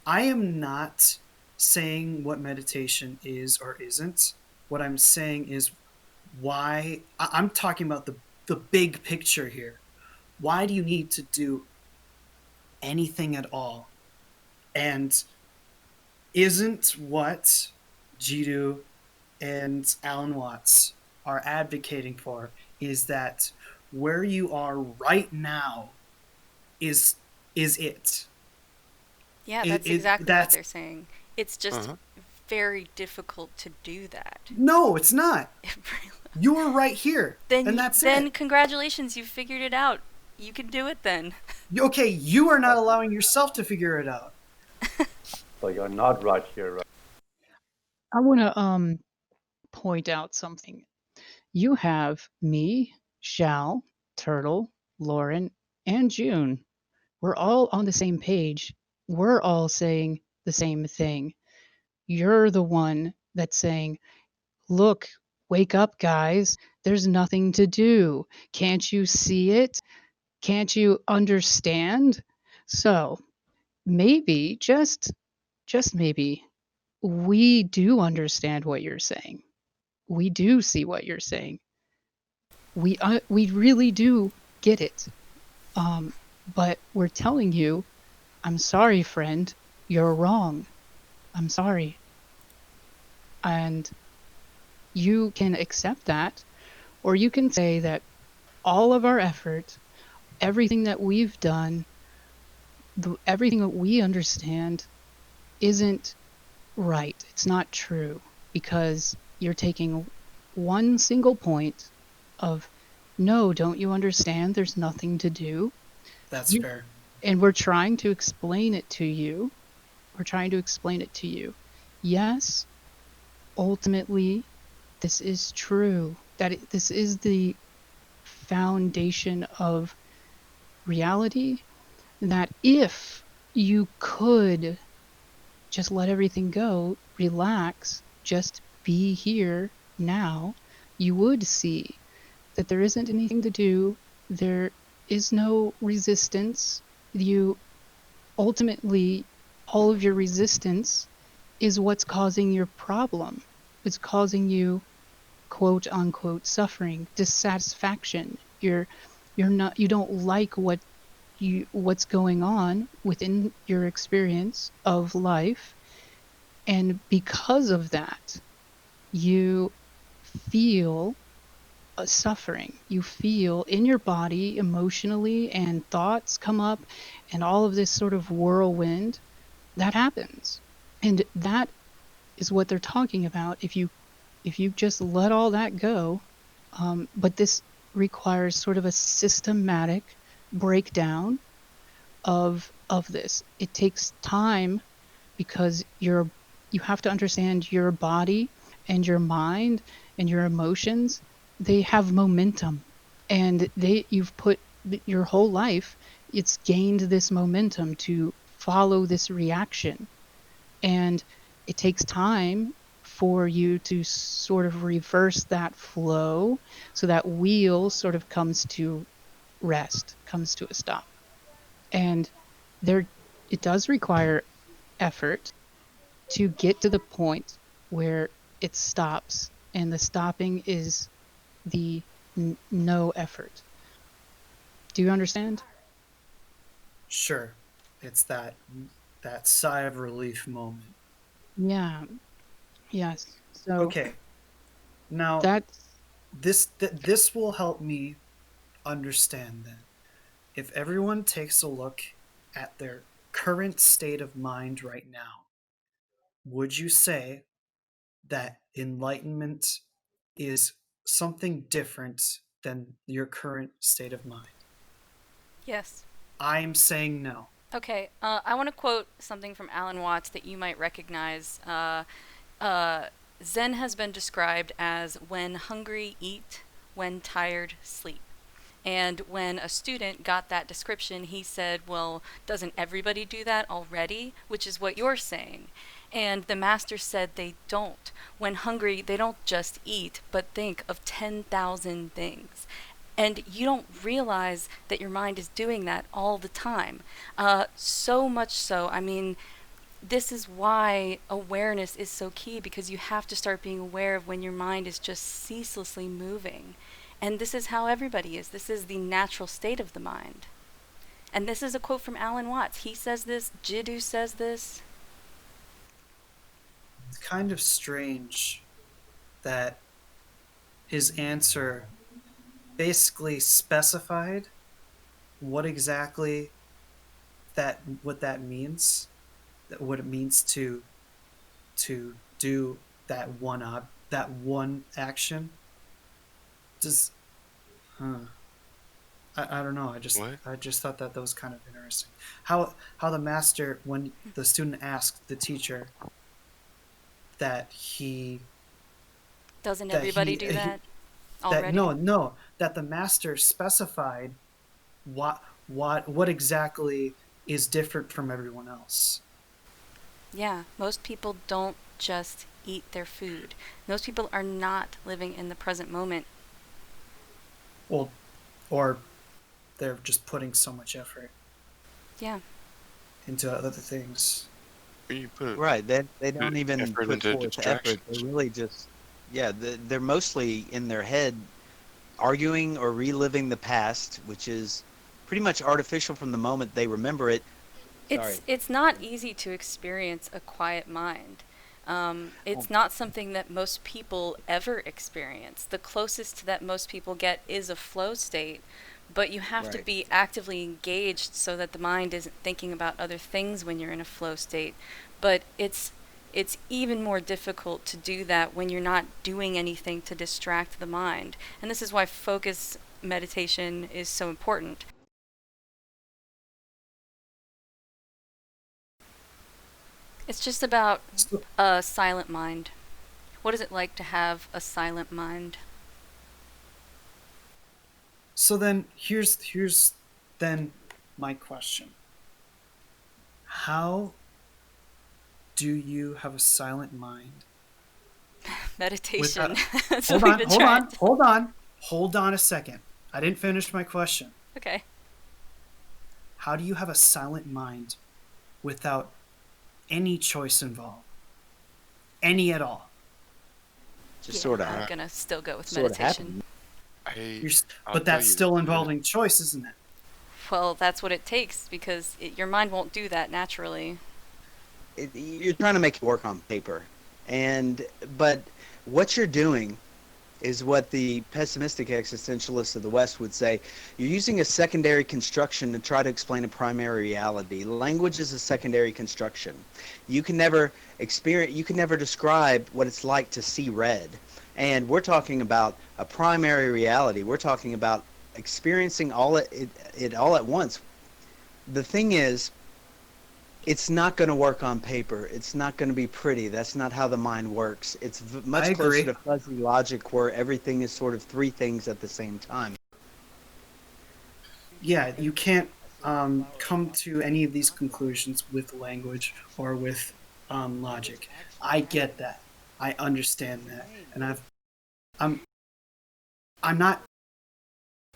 I am not saying what meditation is or isn't. What I'm saying is why I'm talking about the big picture here. Why do you need to do anything at all? And isn't what Jiddu and Alan Watts are advocating for is that where you are right now is is it. yeah, It, that's it exactly what that's they're saying. It's just Uh-huh. very difficult to do that. no, it's not. It really, You are right here, and that's then it. congratulations, you figured it out. You can do it then. Okay, you are not allowing yourself to figure it out. So you're not right here, right? I want to point out something. You have me, Shal, Turtle, Lauren, and June. We're all on the same page. We're all saying the same thing. You're the one that's saying, "Look, wake up, guys. There's nothing to do. Can't you see it? Can't you understand?" So, maybe, just maybe, we do understand what you're saying. We do see what you're saying. We really do get it. But we're telling you, "I'm sorry, friend. You're wrong. I'm sorry." And you can accept that, or you can say that all of our effort, everything that we've done, everything that we understand isn't right. It's not true because you're taking one single point of, "No, don't you understand? There's nothing to do." That's You, fair. and we're trying to explain it to you. We're trying to explain it to you. Yes, ultimately, this is true. This is the foundation of reality. That if you could just let everything go, relax, just be here now, you would see that there isn't anything to do. There is no resistance. You ultimately, all of your resistance is what's causing your problem. It's causing you quote unquote suffering, dissatisfaction. You don't like what's going on within your experience of life, and because of that, you feel a suffering. You feel in your body emotionally, and thoughts come up, and all of this sort of whirlwind that happens. And that is what they're talking about. If you just let all that go, but this requires sort of a systematic breakdown of this. It takes time because you have to understand your body and your mind and your emotions. They have momentum, and you've put your whole life. It's gained this momentum to follow this reaction, and it takes time for you to sort of reverse that flow so that wheel sort of comes to rest comes to a stop. And it does require effort to get to the point where it stops, and the stopping is the no effort. Do you understand? Sure, it's that sigh of relief moment. Yeah. Yes. So Okay, now that's this will help me understand then. If everyone takes a look at their current state of mind right now, would you say that enlightenment is something different than your current state of mind? Yes. I'm saying no. Okay, I want to quote something from Alan Watts that you might recognize. Zen has been described as when hungry, eat, when tired, sleep. And when a student got that description, he said, well, doesn't everybody do that already? Which is what you're saying. And the master said they don't. When hungry, they don't just eat, but think of 10,000 things. And you don't realize that your mind is doing that all the time. So much so, I mean, this is why awareness is so key, because you have to start being aware of when your mind is just ceaselessly moving. And this is how everybody is. This is the natural state of the mind. And this is a quote from Alan Watts. He says this, Jiddu says this. It's kind of strange that his answer basically specified what exactly what that means, what it means to do that one action. Does huh? I don't know. What? I just thought that was kind of interesting. How the master, when the student asked the teacher that Doesn't that everybody do that that already? no, that the master specified what exactly is different from everyone else. Yeah, most people don't just eat their food. Most people are not living in the present moment. Well, or they're just putting so much effort Yeah. into other things. You put Right. They don't even effort put into forth effort. They distractions. really just, yeah, they're mostly in their head arguing or reliving the past, which is pretty much artificial from the moment they remember it. Sorry. It's not easy to experience a quiet mind. It's not something that most people ever experience. The closest that most people get is a flow state, but you have to Right. be actively engaged so that the mind isn't thinking about other things when you're in a flow state. But it's even more difficult to do that when you're not doing anything to distract the mind. And this is why focus meditation is so important. It's just about So, a silent mind. What is it like to have a silent mind? so then here's then my question. How do you have a silent mind Meditation. without That's hold what we've on, been hold trying on, to. hold on, hold on a second. I didn't finish my question. Okay. How do you have a silent mind without any choice involved? Any at all? Just Yeah, sort of, I'm Uh, gonna still go with sort of meditation. happened. I I'll But tell that's you still this. involving choice, isn't it? Well, that's what it takes because your mind won't do that naturally. You're trying to make it work on paper, but what you're doing is what the pessimistic existentialists of the West would say. You're using a secondary construction to try to explain a primary reality. Language is a secondary construction. You can never describe what it's like to see red. And we're talking about a primary reality. We're talking about experiencing it all at once. The thing is, it's not going to work on paper. It's not going to be pretty. That's not how the mind works. It's I much closer agree. to fuzzy logic where everything is sort of three things at the same time. Yeah, you can't come to any of these conclusions with language or with logic. I get that. I understand that, and I'm I'm not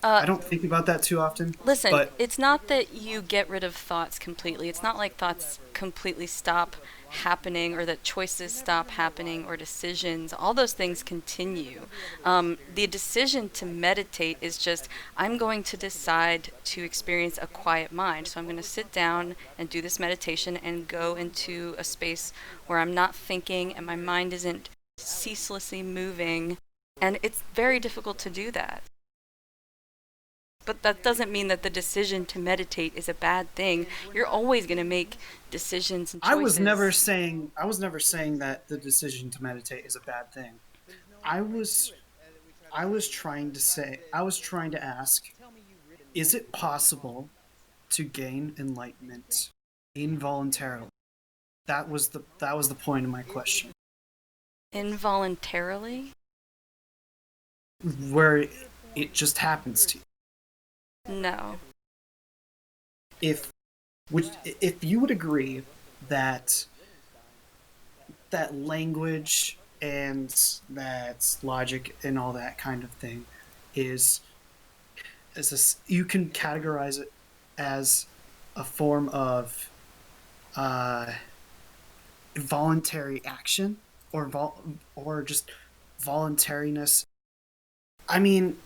Uh, I don't think about that too often, Listen, but it's not that you get rid of thoughts completely. It's not like thoughts completely stop happening or that choices stop happening or decisions. All those things continue. The decision to meditate is just, I'm going to decide to experience a quiet mind. So I'm going to sit down and do this meditation and go into a space where I'm not thinking and my mind isn't ceaselessly moving. And it's very difficult to do that. But that doesn't mean that the decision to meditate is a bad thing. You're always going to make decisions and choices. I was never saying that the decision to meditate is a bad thing. I was trying to ask, is it possible to gain enlightenment involuntarily? That was the point of my question. Involuntarily? Where it just happens to you. No. If you would agree that language and that logic and all that kind of thing is you can categorize it as a form of voluntary action or just voluntariness. I mean,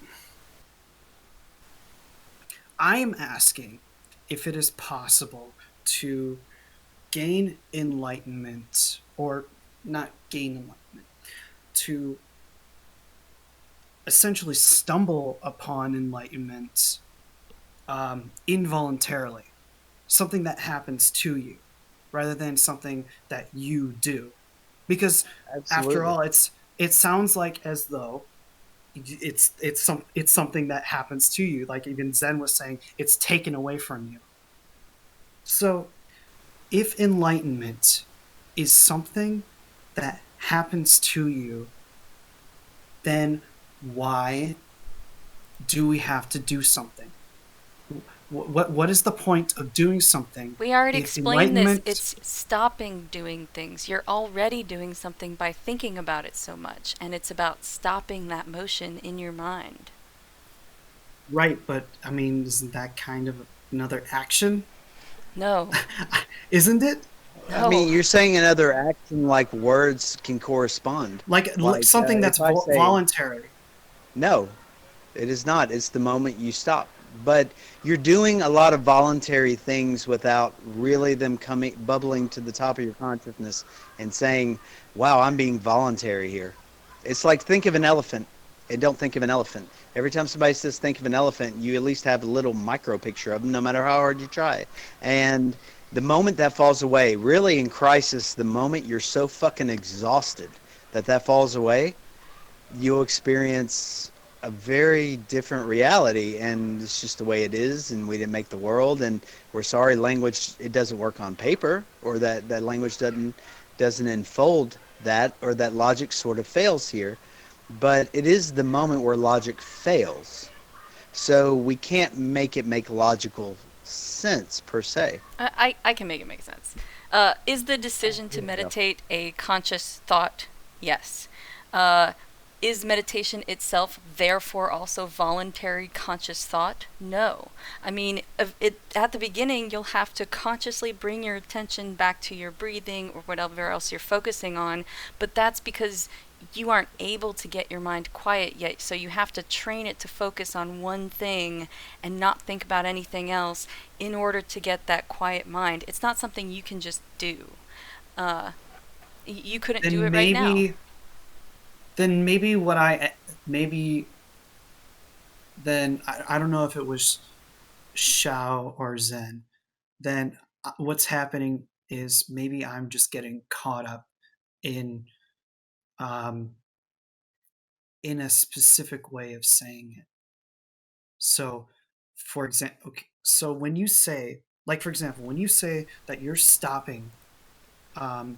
I'm asking if it is possible to gain enlightenment, or not gain enlightenment, to essentially stumble upon enlightenment involuntarily, something that happens to you rather than something that you do. Because after all, it sounds like as though it's something that happens to you, like even Zen was saying, it's taken away from you. So if enlightenment is something that happens to you, then why do we have to do something? What is the point of doing something? We already if explained this. enlightenment- It's stopping doing things. You're already doing something by thinking about it so much, and it's about stopping that motion in your mind. Right, but I mean, isn't that kind of another action? No. Isn't it? I mean, you're saying another action like words can correspond. Like something that's if I say- voluntary. No, it is not. It's the moment you stop. But you're doing a lot of voluntary things without really them bubbling to the top of your consciousness and saying, wow, I'm being voluntary here. It's like, think of an elephant and don't think of an elephant. Every time somebody says think of an elephant, you at least have a little micro picture of them, no matter how hard you try. And the moment that falls away, really in crisis, the moment you're so fucking exhausted that falls away, you'll experience a very different reality, and it's just the way it is, and we didn't make the world, and we're sorry language, it doesn't work on paper, or that language doesn't unfold that, or that logic sort of fails here. But it is the moment where logic fails. So we can't make it make logical sense, per se. I can make it make sense. Is the decision to meditate a conscious thought? Yes. Is meditation itself therefore also voluntary conscious thought? No. I mean, at the beginning, you'll have to consciously bring your attention back to your breathing or whatever else you're focusing on, but that's because you aren't able to get your mind quiet yet, so you have to train it to focus on one thing and not think about anything else in order to get that quiet mind. It's not something you can just do. You couldn't do it right now. Then maybe I don't know if it was Shao or Zen. Then what's happening is maybe I'm just getting caught up in a specific way of saying it. So, for example, okay, so when you say, like, for example, when you say that you're stopping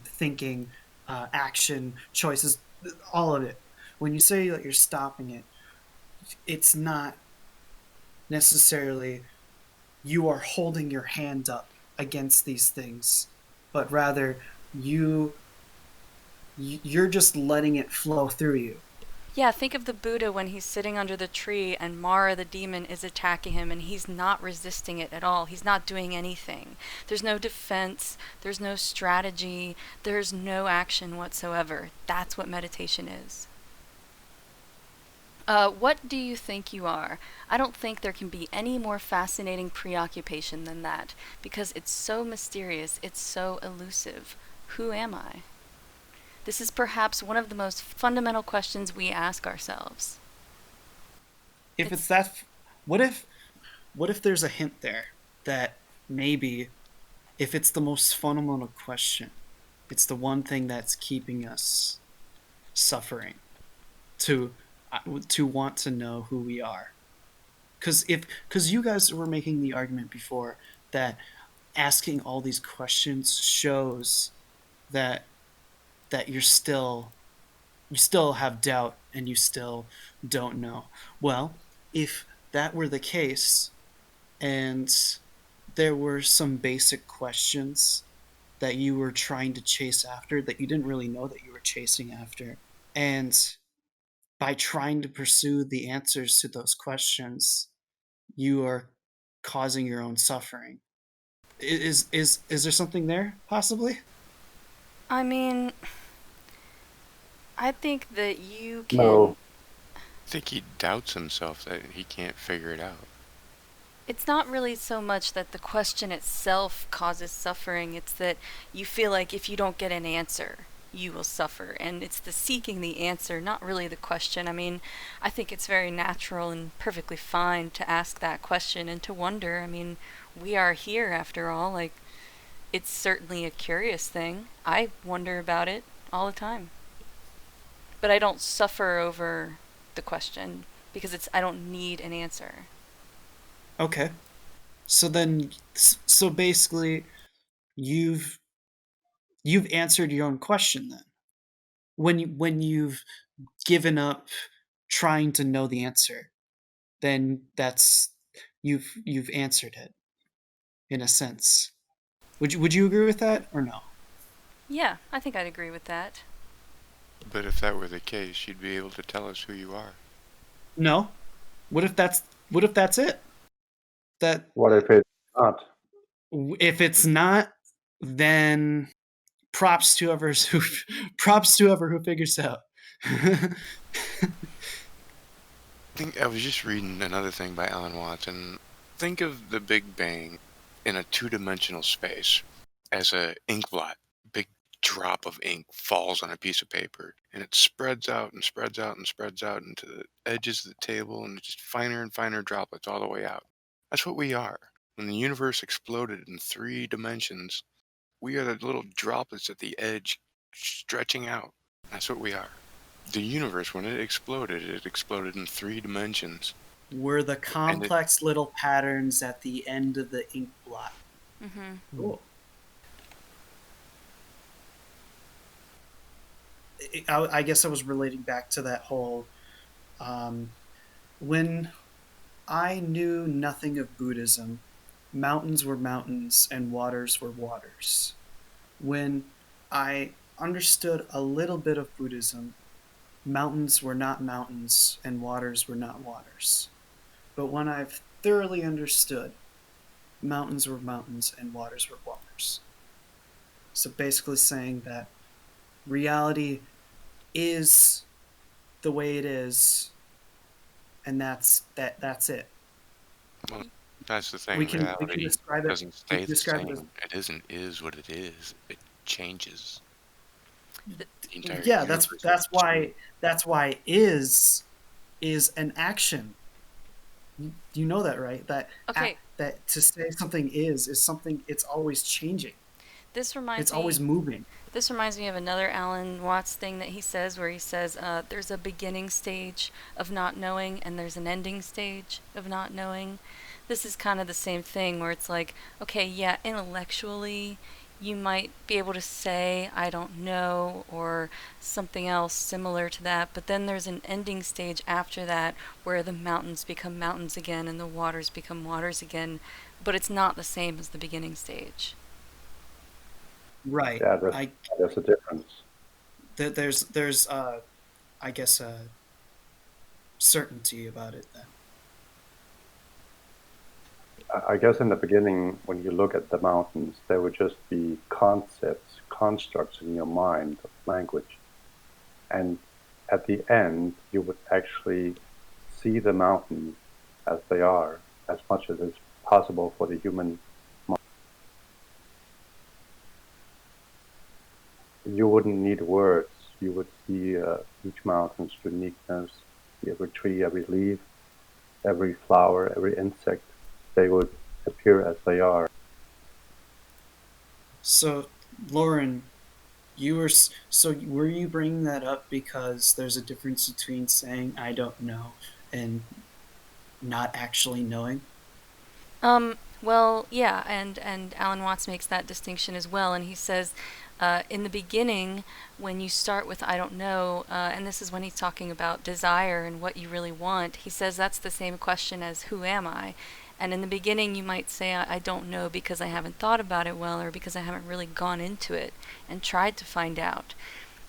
thinking, action, choices, all of it, when you say that you're stopping it, it's not necessarily you are holding your hand up against these things, but rather you're just letting it flow through you. Yeah, think of the Buddha when he's sitting under the tree and Mara the demon is attacking him and he's not resisting it at all. He's not doing anything. There's no defense, there's no strategy, there's no action whatsoever. That's what meditation is. What do you think you are? I don't think there can be any more fascinating preoccupation than that, because it's so mysterious, it's so elusive. Who am I? This is perhaps one of the most fundamental questions we ask ourselves. If it's that, what if there's a hint there that maybe if it's the most fundamental question, it's the one thing that's keeping us suffering to to want to know who we are. Because you guys were making the argument before that asking all these questions shows that you still have doubt and you still don't know. Well, if that were the case and there were some basic questions that you were trying to chase after that you didn't really know that you were chasing after, and by trying to pursue the answers to those questions, you are causing your own suffering. Is there something there possibly? I mean, I think that you can. No. I think he doubts himself that he can't figure it out. It's not really so much that the question itself causes suffering, it's that you feel like if you don't get an answer, you will suffer. And it's the seeking the answer, not really the question. I mean, I think it's very natural and perfectly fine to ask that question and to wonder. I mean, we are here after all. Like, it's certainly a curious thing. I wonder about it all the time. But I don't suffer over the question because I don't need an answer. Okay. So basically you've answered your own question then. When you've given up trying to know the answer, then that's you've answered it in a sense. Would you agree with that or no? Yeah, I think I'd agree with that. But if that were the case, you'd be able to tell us who you are. No. What if that's it? That What if it's not? if it's not, then props to whoever who figures out. I was just reading another thing by Alan Watts, and think of the Big Bang in a two-dimensional space as a ink blot. Big drop of ink falls on a piece of paper, and it spreads out and spreads out and spreads out into the edges of the table, and just finer and finer droplets all the way out. That's what we are. When the universe exploded in 3 dimensions, we are the little droplets at the edge stretching out. That's what we are. The universe, when it exploded in 3 dimensions. We're the complex little patterns at the end of the ink blot. Mm-hmm. Cool. I guess I was relating back to that whole when I knew nothing of Buddhism, mountains were mountains and waters were waters. When I understood a little bit of Buddhism, mountains were not mountains and waters were not waters. But when I've thoroughly understood, mountains were mountains and waters were waters. So basically saying that reality is the way it is, and that's it. Well, that's the thing. We can Reality describe it. doesn't stay the describe same. it as, It isn't is what it is. It changes. The entire yeah, universe that's changes. why is an action. You know that, right? Okay. That to say something is something, it's always changing. This reminds It's me. always moving. This reminds me of another Alan Watts thing that he says, where he says there's a beginning stage of not knowing and there's an ending stage of not knowing. This is kind of the same thing, where it's like, okay, yeah, intellectually, you might be able to say, I don't know, or something else similar to that, but then there's an ending stage after that where the mountains become mountains again and the waters become waters again, but it's not the same as the beginning stage. Right. Yeah, there's a difference. There's I guess certainty about it then. I guess in the beginning, when you look at the mountains, they would just be concepts, constructs in your mind of language. And at the end, you would actually see the mountains as they are, as much as is possible for the human mind. You wouldn't need words. You would see each mountain's uniqueness, every tree, every leaf, every flower, every insect. They would appear as they are. So, Lauren, were you bringing that up because there's a difference between saying I don't know and not actually knowing? Well, yeah, and Alan Watts makes that distinction as well, and he says, in the beginning, when you start with I don't know, and this is when he's talking about desire and what you really want, he says that's the same question as who am I? And in the beginning, you might say, I don't know because I haven't thought about it well, or because I haven't really gone into it and tried to find out.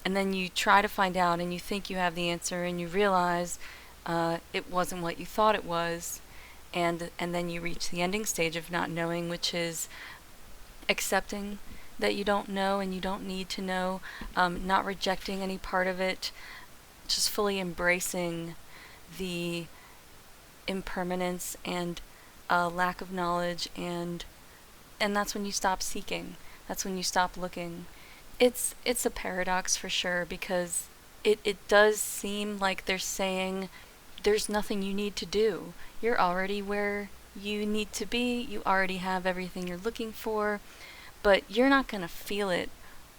And then you try to find out, and you think you have the answer, and you realize it wasn't what you thought it was, and then you reach the ending stage of not knowing, which is accepting that you don't know and you don't need to know, not rejecting any part of it, just fully embracing the impermanence and lack of knowledge, and that's when you stop seeking. That's when you stop looking. It's a paradox for sure, because it does seem like they're saying there's nothing you need to do. You're already where you need to be. You already have everything you're looking for, but you're not going to feel it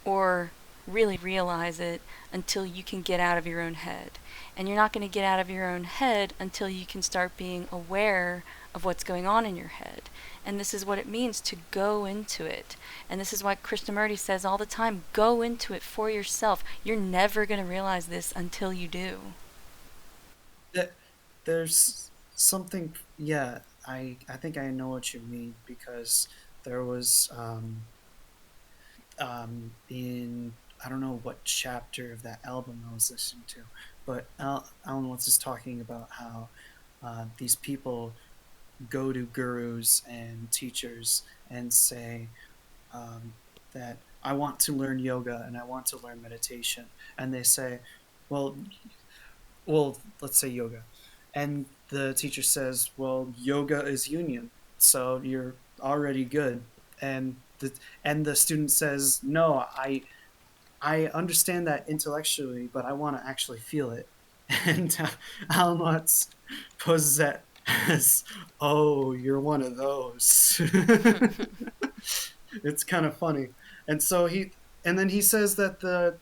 or really realize it until you can get out of your own head. And you're not going to get out of your own head until you can start being aware of what's going on in your head. And this is what it means to go into it. And this is why Krishnamurti says all the time, go into it for yourself. You're never going to realize this until you do. There's something, yeah, I think I know what you mean, because there was in, I don't know what chapter of that album I was listening to, but Alan Watts is talking about how these people go to gurus and teachers and say that I want to learn yoga and I want to learn meditation, and they say, well, let's say yoga, and the teacher says, well, yoga is union, so you're already good, and the student says, no, I understand that intellectually, but I want to actually feel it. And Alan Watts poses that as, oh, you're one of those. It's kind of funny. And so and then he says that the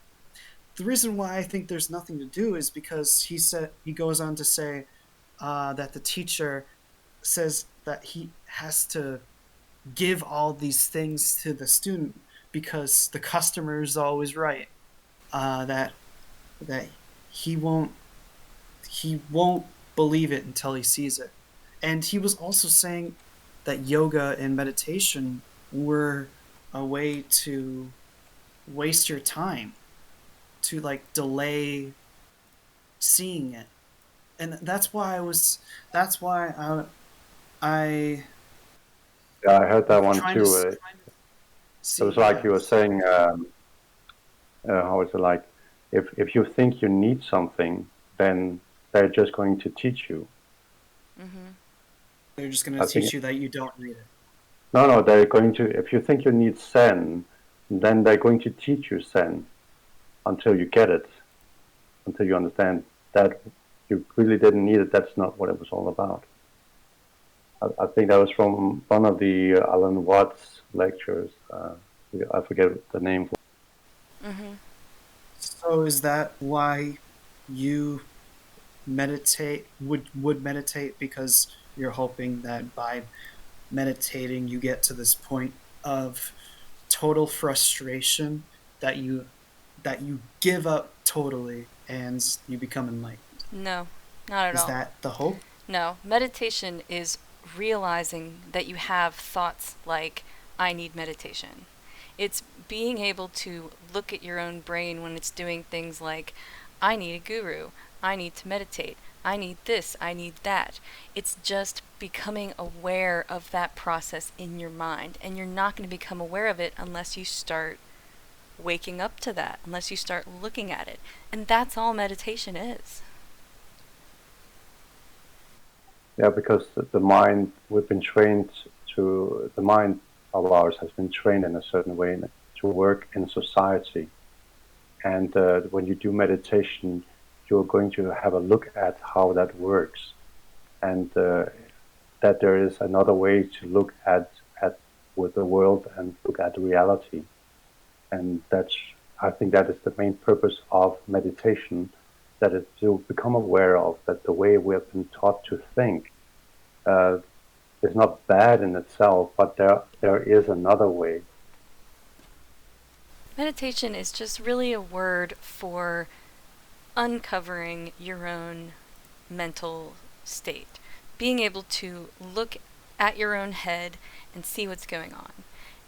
reason why I think there's nothing to do is because he goes on to say that the teacher says that he has to give all these things to the student because the customer is always right. That he won't he won't believe it until he sees it. And he was also saying that yoga and meditation were a way to waste your time, to like delay seeing it. And that's why I Yeah, I heard that was one trying to too. It see, was like yeah. you were saying, how is it like, if you think you need something, then they're just going to teach you. Mm-hmm. They're just going I to teach think you that you don't need it. no, they're going to. If you think you need Zen, then they're going to teach you Zen until you get it, until you understand that you really didn't need it. That's not what it was all about. I think that was from one of the Alan Watts lectures. I forget the name. Mm-hmm. So is that why you meditate would meditate, because you're hoping that by meditating you get to this point of total frustration, that you give up totally and you become enlightened? No, not at Is all. that the hope? No, meditation is realizing that you have thoughts like, I need meditation. It's being able to look at your own brain when it's doing things like, I need a guru, I need to meditate, I need this, I need that. It's just becoming aware of that process in your mind. And you're not going to become aware of it unless you start waking up to that, unless you start looking at it. And that's all meditation is. Yeah, because the mind, we've been trained to, the mind of ours has been trained in a certain way to work in society. And when you do meditation, you're going to have a look at how that works, and that there is another way to look at with the world and look at reality. And that's, I think that is the main purpose of meditation, that is to become aware of that the way we have been taught to think uh, is not bad in itself, but there is another way. Meditation is just really a word for uncovering your own mental state. Being able to look at your own head and see what's going on.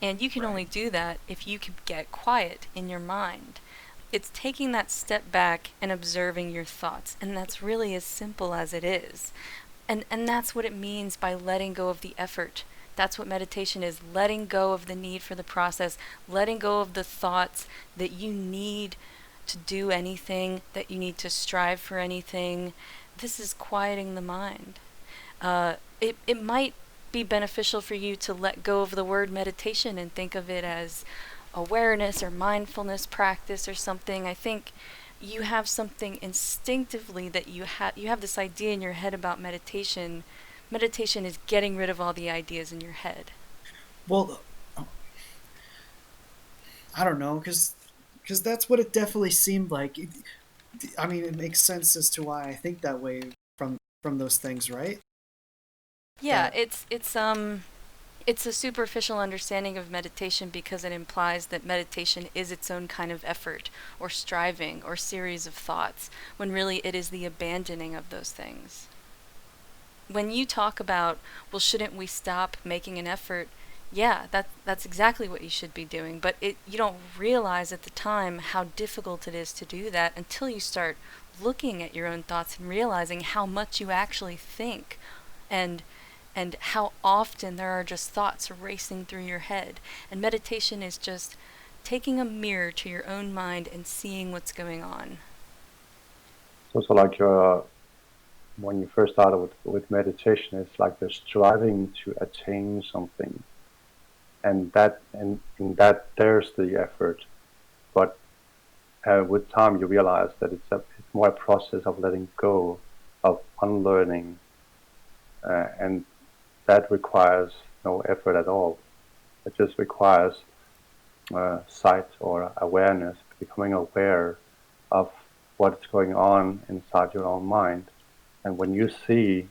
And you can only do that if you can get quiet in your mind. It's taking that step back and observing your thoughts, and that's really as simple as it is. And that's what it means by letting go of the effort. That's what meditation is, letting go of the need for the process, letting go of the thoughts that you need to do anything, that you need to strive for anything. This is quieting the mind. It might be beneficial for you to let go of the word meditation and think of it as awareness or mindfulness practice or something. I think you have something instinctively that you have this idea in your head about meditation. Meditation is getting rid of all the ideas in your head. Well, I don't know, because that's what it definitely seemed like. I mean, it makes sense as to why I think that way from those things, right? Yeah, That it's a superficial understanding of meditation because it implies that meditation is its own kind of effort or striving or series of thoughts, when really it is the abandoning of those things. When you talk about, well, shouldn't we stop making an effort? Yeah, that's exactly what you should be doing, but you don't realize at the time how difficult it is to do that until you start looking at your own thoughts and realizing how much you actually think, and how often there are just thoughts racing through your head. And meditation is just taking a mirror to your own mind and seeing what's going on. It's also like when you first started with meditation, it's like you're striving to attain something, and in that there's the effort. But with time, you realize that it's more a process of letting go, of unlearning, and that requires no effort at all. It just requires sight or awareness, becoming aware of what's going on inside your own mind. And when you see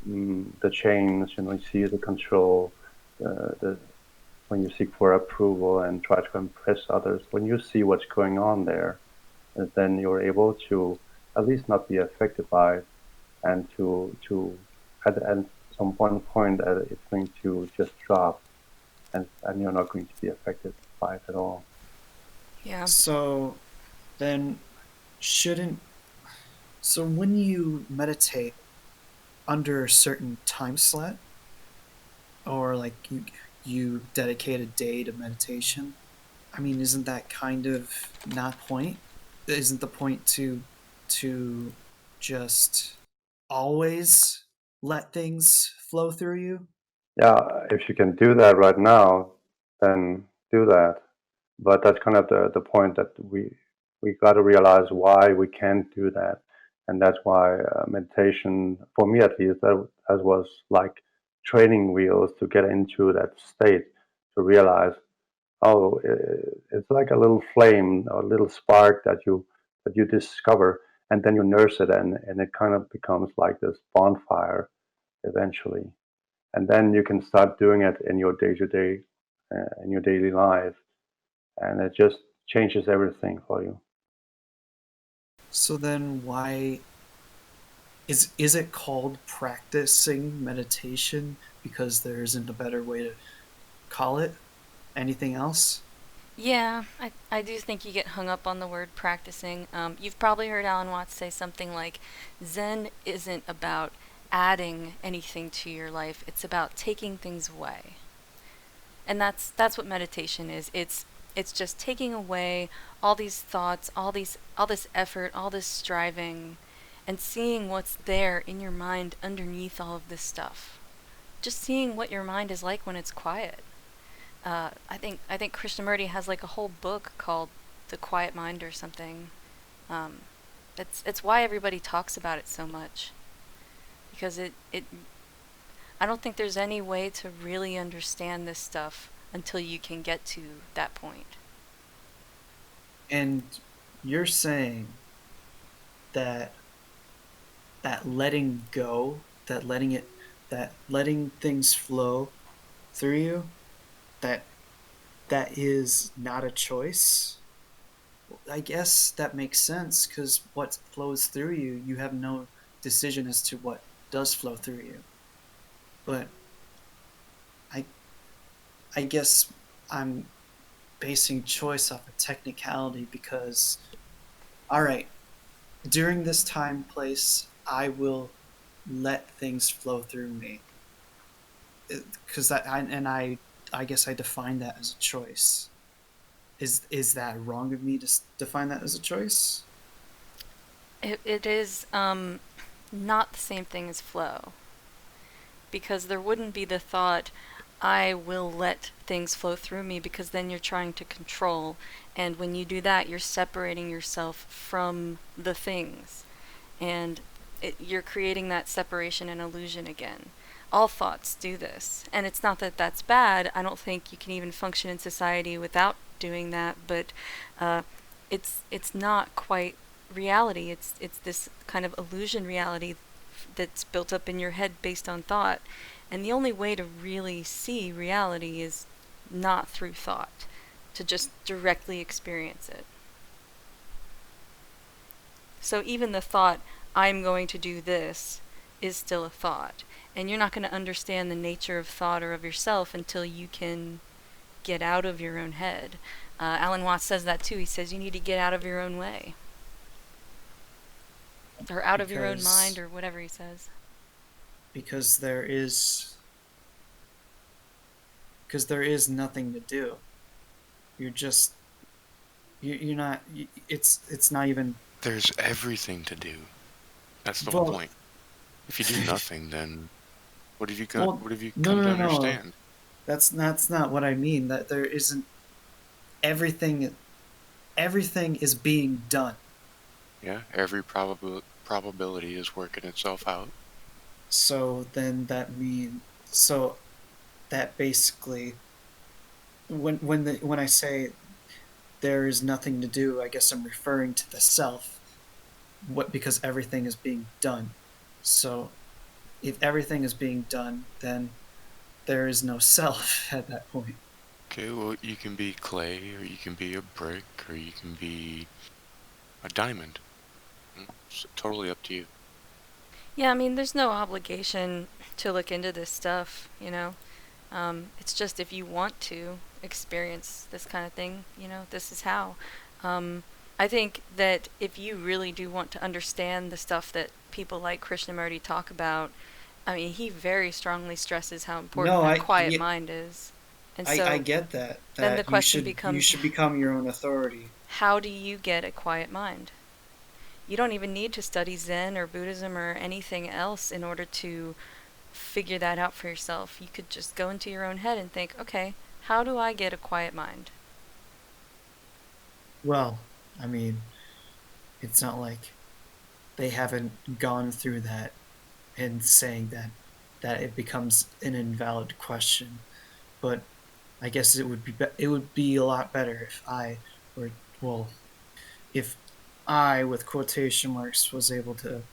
the change, and when you see the control, when you seek for approval and try to impress others, when you see what's going on there, then you're able to at least not be affected by it, and to at some one point it's going to just drop, and you're not going to be affected by it at all. Yeah. so then shouldn't so when you meditate under a certain time slot, or like you dedicate a day to meditation, I mean, isn't that kind of not point? Isn't the point to just always let things flow through you? Yeah, if you can do that right now, then do that. But that's kind of the point, that we got to realize why we can't do that, and that's why meditation, for me at least, that was like training wheels to get into that state, to realize, oh, it's like a little flame or a little spark that you discover, and then you nurse it, and it kind of becomes like this bonfire eventually, and then you can start doing it in your day to day, in your daily life, and it just changes everything for you. So then why is it called practicing meditation because there isn't a better way to call it? Anything else? Yeah, I do think you get hung up on the word practicing. You've probably heard Alan Watts say something like, Zen isn't about adding anything to your life, it's about taking things away. And that's what meditation is. It's just taking away all these thoughts, all this effort, all this striving, and seeing what's there in your mind underneath all of this stuff. Just seeing what your mind is like when it's quiet. I think Krishnamurti has like a whole book called The Quiet Mind or something. Um, it's why everybody talks about it so much, because it I don't think there's any way to really understand this stuff until you can get to that point. And you're saying that letting go, that letting things flow through you, that is not a choice. I guess that makes sense because what flows through you, you have no decision as to what does flow through you. But I I guess I'm basing choice off of technicality because, all right, during this time place, I will let things flow through me because I guess I define that as a choice. Is that wrong of me to define that as a choice? It is not the same thing as flow, because there wouldn't be the thought, I will let things flow through me, because then you're trying to control, and when you do that, you're separating yourself from the things, and you're creating that separation and illusion again. All thoughts do this, and it's not that that's bad. I don't think you can even function in society without doing that, but uh, it's not quite reality. It's this kind of illusion reality that's built up in your head based on thought. And the only way to really see reality is not through thought, to just directly experience it. So even the thought, I'm going to do this, is still a thought. And you're not going to understand the nature of thought or of yourself until you can get out of your own head. Alan Watts says that too. He says you need to get out of your own way. Or out of your own mind, or whatever he says. Because there is nothing to do. You're just you're not. It's not even. There's everything to do. That's the whole Well, point. If you do nothing, then what have you well, what have you no, come to no, no. understand? That's not what I mean. That there isn't everything. Everything is being done. Yeah, every probability is working itself out. So then that basically when I say there is nothing to do, I guess I'm referring to the self. What because everything is being done. So if everything is being done, then there is no self at that point. Okay, well, you can be clay, or you can be a brick, or you can be a diamond. It's totally up to you. Yeah, I mean, there's no obligation to look into this stuff, It's just if you want to experience this kind of thing, this is how. Um, I think that if you really do want to understand the stuff that people like Krishnamurti talk about, I mean, he very strongly stresses how important No, a quiet mind is. And I so get that then the you question becomes, should become your own authority. how do you get a quiet mind? You don't even need to study Zen or Buddhism or anything else in order to figure that out for yourself. You could just go into your own head and think, okay, how do I get a quiet mind? Well, I mean, it's not like they haven't gone through that and saying that it becomes an invalid question. But I guess it would be a lot better if I or well if I with quotation marks was able to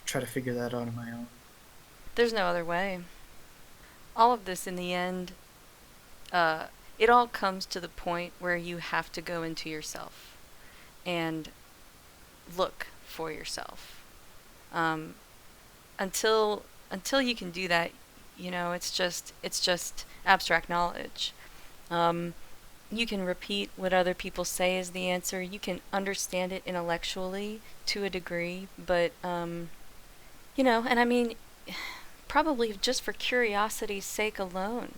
try to figure that out on my own. There's no other way. All of this in the end, uh, it all comes to the point where you have to go into yourself and look for yourself. Um, until you can do that, it's just abstract knowledge. Um, you can repeat what other people say is the answer. You can understand it intellectually to a degree, but and I mean, probably just for curiosity's sake alone.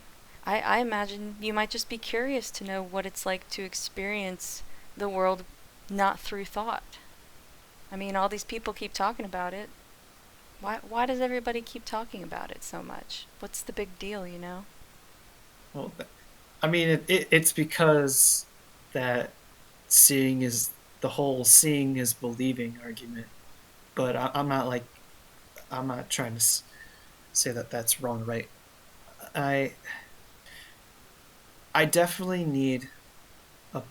I imagine you might just be curious to know what it's like to experience the world not through thought. I mean, all these people keep talking about it. Why does everybody keep talking about it so much? What's the big deal, you know? Well, I mean, it's because that seeing is the whole seeing is believing argument. But I'm not trying to say that that's wrong, or right? I I definitely need a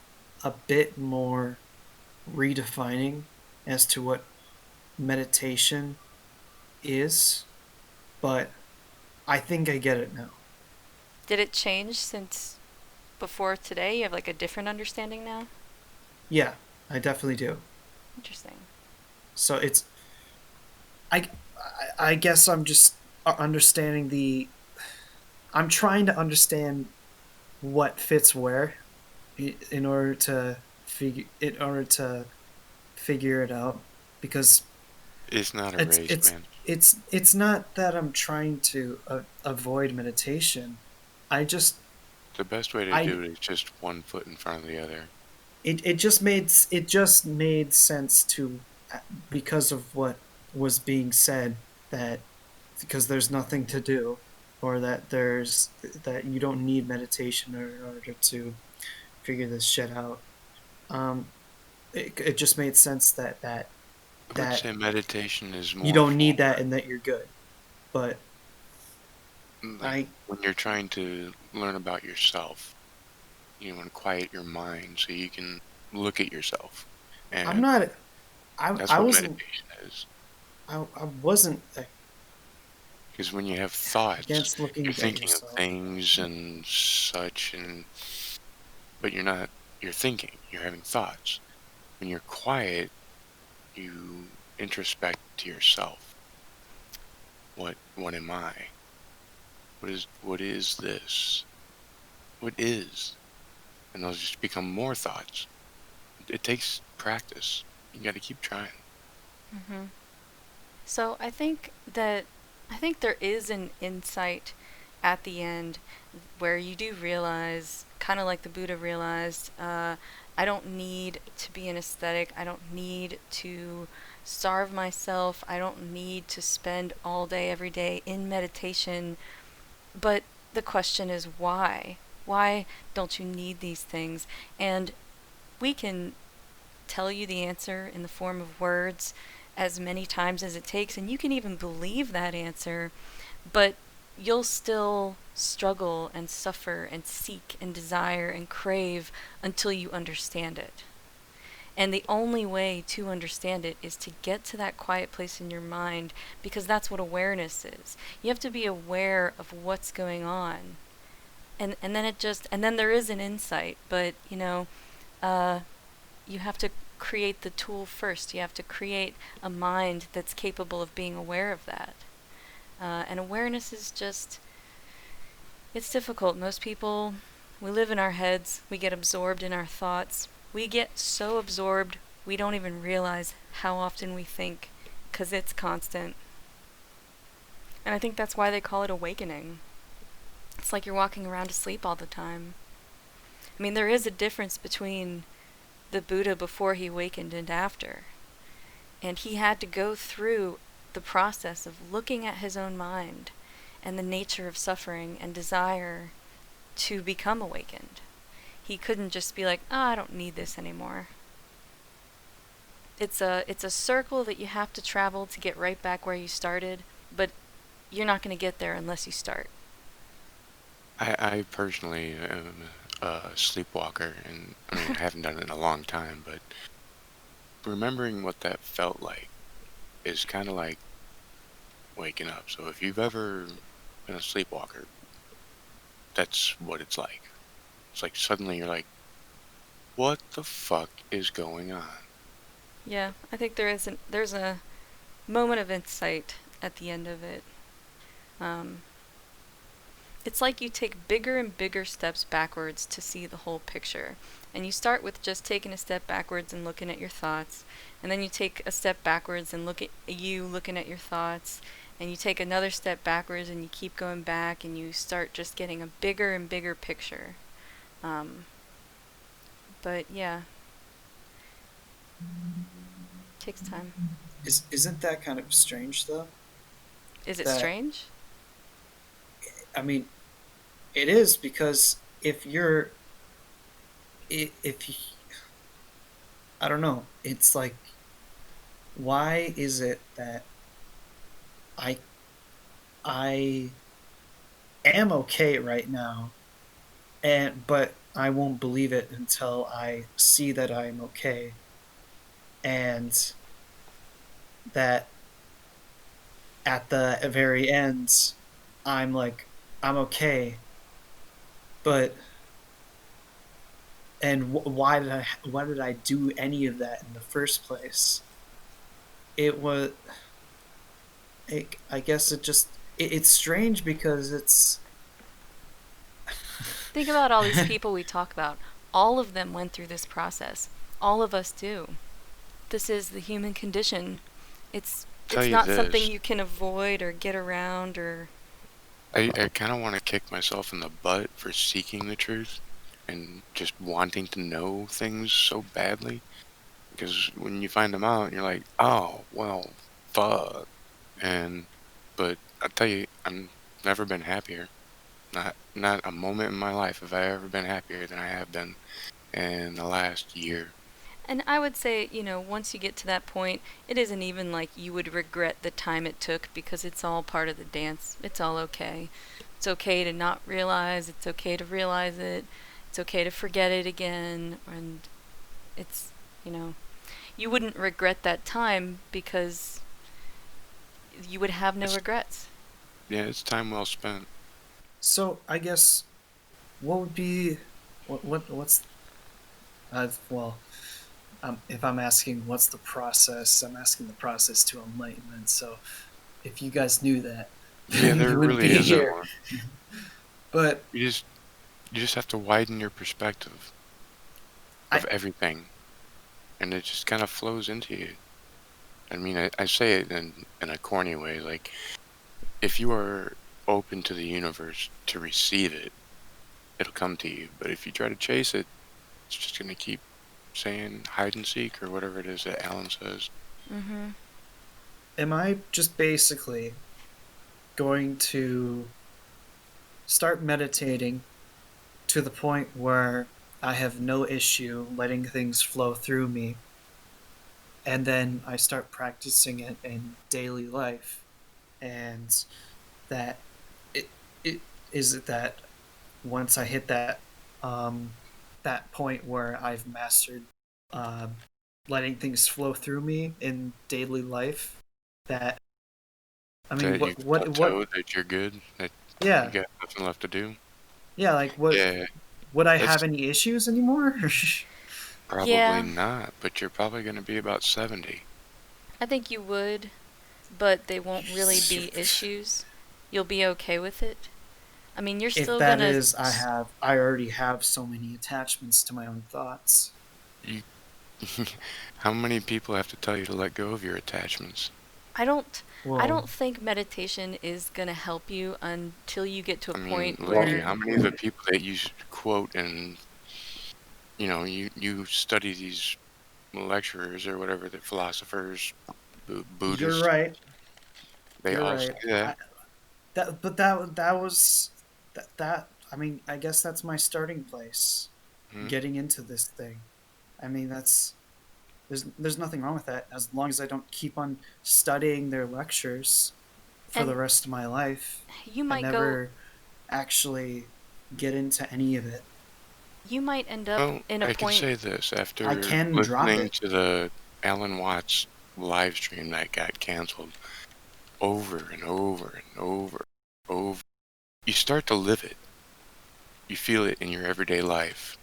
a bit more redefining as to what meditation is, but I think I get it now. Did it change since before today? You have like a different understanding now? Yeah, I definitely do. Interesting. So I I guess I'm just understanding I'm trying to understand what fits where in order to figure it out, because It's not a it's race, it's man. it's not that I'm trying to avoid meditation. I just The best way to I do it is just one foot in front of the other. it just made sense to, because of what was being said, that because there's nothing to do, or that you don't need meditation in order to figure this shit out. um it just made sense I would that say meditation is you more don't need for that and that you're good. But like I when you're trying to learn about yourself. You want to quiet your mind so you can look at yourself. I'm And not that's I what wasn't meditation is. I wasn't Because when you have thoughts, against you're looking at thinking of yourself. things and such, and but you're not. You're thinking. You're having thoughts. When you're quiet, you introspect to yourself. What am I? What is this? What is? And those just become more thoughts. It takes practice. You got to keep trying. Mm-hmm. So I think there is an insight at the end where you do realize, kind of like the Buddha realized, I don't need to be an aesthetic. I don't need to starve myself. I don't need to spend all day, every day in meditation. But the question is why? Why don't you need these things? And we can tell you the answer in the form of words as many times as it takes, and you can even believe that answer, but you'll still struggle and suffer and seek and desire and crave until you understand it. And the only way to understand it is to get to that quiet place in your mind, because that's what awareness is. You have to be aware of what's going on. And then there is an insight, but uh, you have to create the tool first. You have to create a mind that's capable of being aware of that. And awareness is just, it's difficult. Most people, we live in our heads, we get absorbed in our thoughts. We get so absorbed, we don't even realize how often we think, because it's constant. And I think that's why they call it awakening. It's like you're walking around asleep all the time. I mean, there is a difference between the Buddha before he awakened and after. And he had to go through the process of looking at his own mind and the nature of suffering and desire to become awakened. He couldn't just be like, "Oh, I don't need this anymore." It's a circle that you have to travel to get right back where you started, but you're not going to get there unless you start. I personally am a sleepwalker, and I mean, I haven't done it in a long time, but remembering what that felt like is kind of like waking up. So if you've ever been a sleepwalker, that's what it's like. It's like suddenly you're like, what the fuck is going on? Yeah, I think there's a moment of insight at the end of it. Um, It's like you take bigger and bigger steps backwards to see the whole picture. And you start with just taking a step backwards and looking at your thoughts. And then you take a step backwards and look at you looking at your thoughts. And you take another step backwards and you keep going back and you start just getting a bigger and bigger picture. But yeah, takes time. Isn't that kind of strange though? Is it That strange? I mean, it is because if you're if you, I don't know, it's like why is it that I I am okay right now but I won't believe it until I see that I'm okay and that at the very end I'm like I'm okay but and why did I do any of that in the first place? It was I guess it's strange because it's Think about all these people we talk about. All of them went through this process. All of us do. This is the human condition. It's Tell it's you not something this, you can avoid or get around or I kind of want to kick myself in the butt for seeking the truth and just wanting to know things so badly. Because when you find them out, you're like, oh, well, fuck. And, but I tell you, I've never been happier. Not a moment in my life have I ever been happier than I have been in the last year. and I would say, once you get to that point, it isn't even like you would regret the time it took because it's all part of the dance. It's all okay. It's okay to not realize, it's okay to realize it. It's okay to forget it again and it's, you know, you wouldn't regret that time because you would have no It's, regrets. yeah, it's time well spent. so I guess what would be what's well if I'm asking what's the process, I'm asking the process to enlightenment. So if you guys knew that, Yeah, then there you wouldn't really be isn't here. one. But You just you just have to widen your perspective I of everything, and it just kind of flows into you. I mean, I say it in a corny way, like if you are open to the universe to receive it, it'll come to you. But if you try to chase it, it's just gonna keep saying hide and seek or whatever it is that Alan says. Mhm. am I just basically going to start meditating to the point where I have no issue letting things flow through me, and then I start practicing it in daily life, and that it it is it that once I hit um that point where I've mastered uh, letting things flow through me in daily life, that I mean That what you've plateaued, that you're good, that you yeah got nothing left to do. yeah like what Yeah, would I have that's any issues anymore? probably Yeah, not, but you're probably gonna be about 70. I think you would, but they won't really be issues. You'll be okay with it. I mean, you're If still that gonna. is, I already have so many attachments to my own thoughts. You, how many people have to tell you to let go of your attachments? I don't. I Well, don't think meditation is gonna help you until you get to a I mean, point look, where. how many of the people that you quote and you study these lecturers or whatever, the philosophers, you're Buddhists, right. they You're all say right. that. That was that. I mean, I guess that's my starting place. Hmm. Getting into this thing. I mean, there's nothing wrong with that as long as I don't keep on studying their lectures for the And rest of my life you and might go. never actually get into any of it. You might end up Well, in a I can point. say this I after can drop listening it. to the Alan Watts live stream that got canceled over and over and over. You start to live it. You feel it in your everyday life,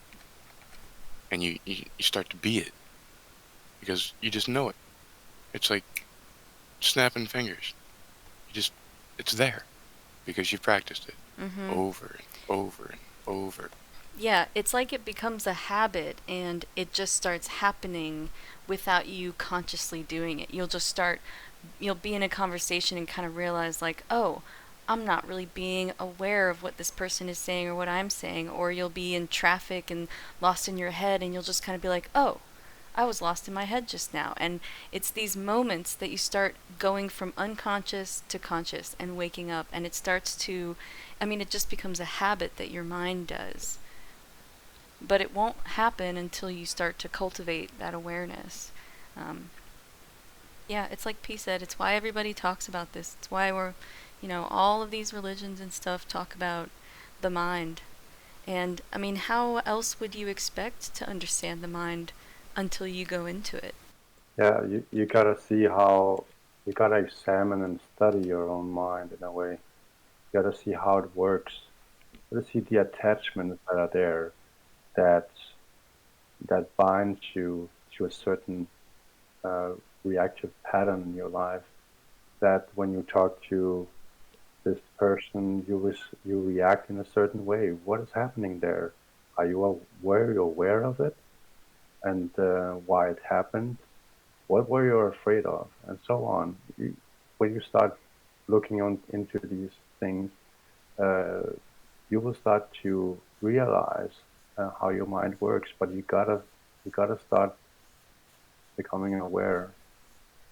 and you start to be it because you just know it. It's like snapping fingers. You just, it's there because you've practiced it. Mm-hmm. over and over and over. Yeah, it's like it becomes a habit and it just starts happening without you consciously doing it. You'll be in a conversation and kind of realize, like, oh, I'm not really being aware of what this person is saying or what I'm saying. Or you'll be in traffic and lost in your head and you'll just kind of be like, oh, I was lost in my head just now. And it's these moments that you start going from unconscious to conscious and waking up. And it starts to, it just becomes a habit that your mind does. But it won't happen until you start to cultivate that awareness. Yeah, it's like P said, it's why everybody talks about this. It's why all of these religions and stuff talk about the mind. And, how else would you expect to understand the mind until you go into it? Yeah, you gotta see how, you gotta examine and study your own mind in a way. You gotta see how it works. You gotta see the attachments that are there that bind you to a certain reactive pattern in your life. That when you talk to this person, you react in a certain way. What is happening there? Are you aware of it, and why it happened? What were you afraid of, and so on. When you start looking into these things, you will start to realize how your mind works. But you gotta start becoming aware.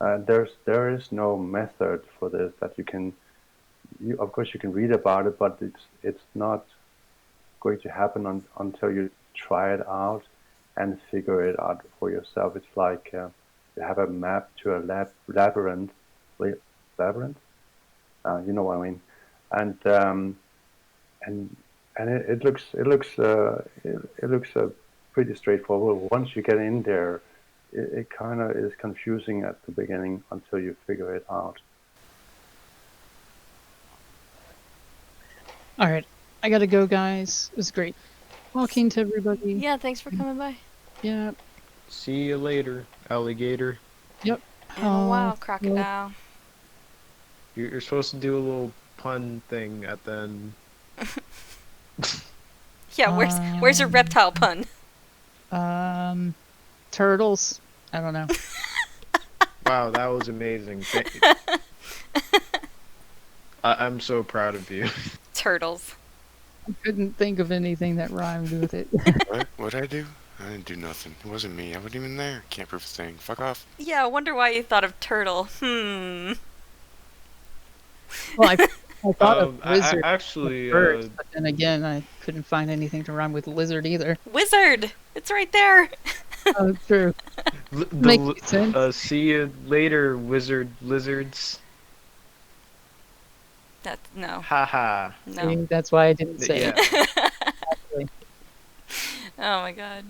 There is no method for this that you can. Of course, you can read about it, but it's not going to happen until you try it out and figure it out for yourself. It's like you have a map to a labyrinth. Labyrinth? You know what I mean? And and it looks pretty straightforward. Once you get in there, it kind of is confusing at the beginning until you figure it out. All right, I gotta go, guys. It was great talking to everybody. Yeah, thanks for coming by. Yeah. See you later, alligator. Yep. In a while, Well, crocodile. You're supposed to do a little pun thing at the end. Yeah, where's your reptile pun? Turtles. I don't know. Wow, that was amazing. I'm so proud of you. Turtles. I couldn't think of anything that rhymed with it. What'd I do? I didn't do nothing. It wasn't me. I wasn't even there. Can't prove a thing. Fuck off. Yeah, I wonder why you thought of turtle. Well, I thought of lizard. Actually, birds, but then again, I couldn't find anything to rhyme with lizard either. Wizard! It's right there! Oh, true. Makes sense. See you later, wizard lizards. No. Haha. No. See, that's why I didn't say Yeah. it. Exactly. Oh my god.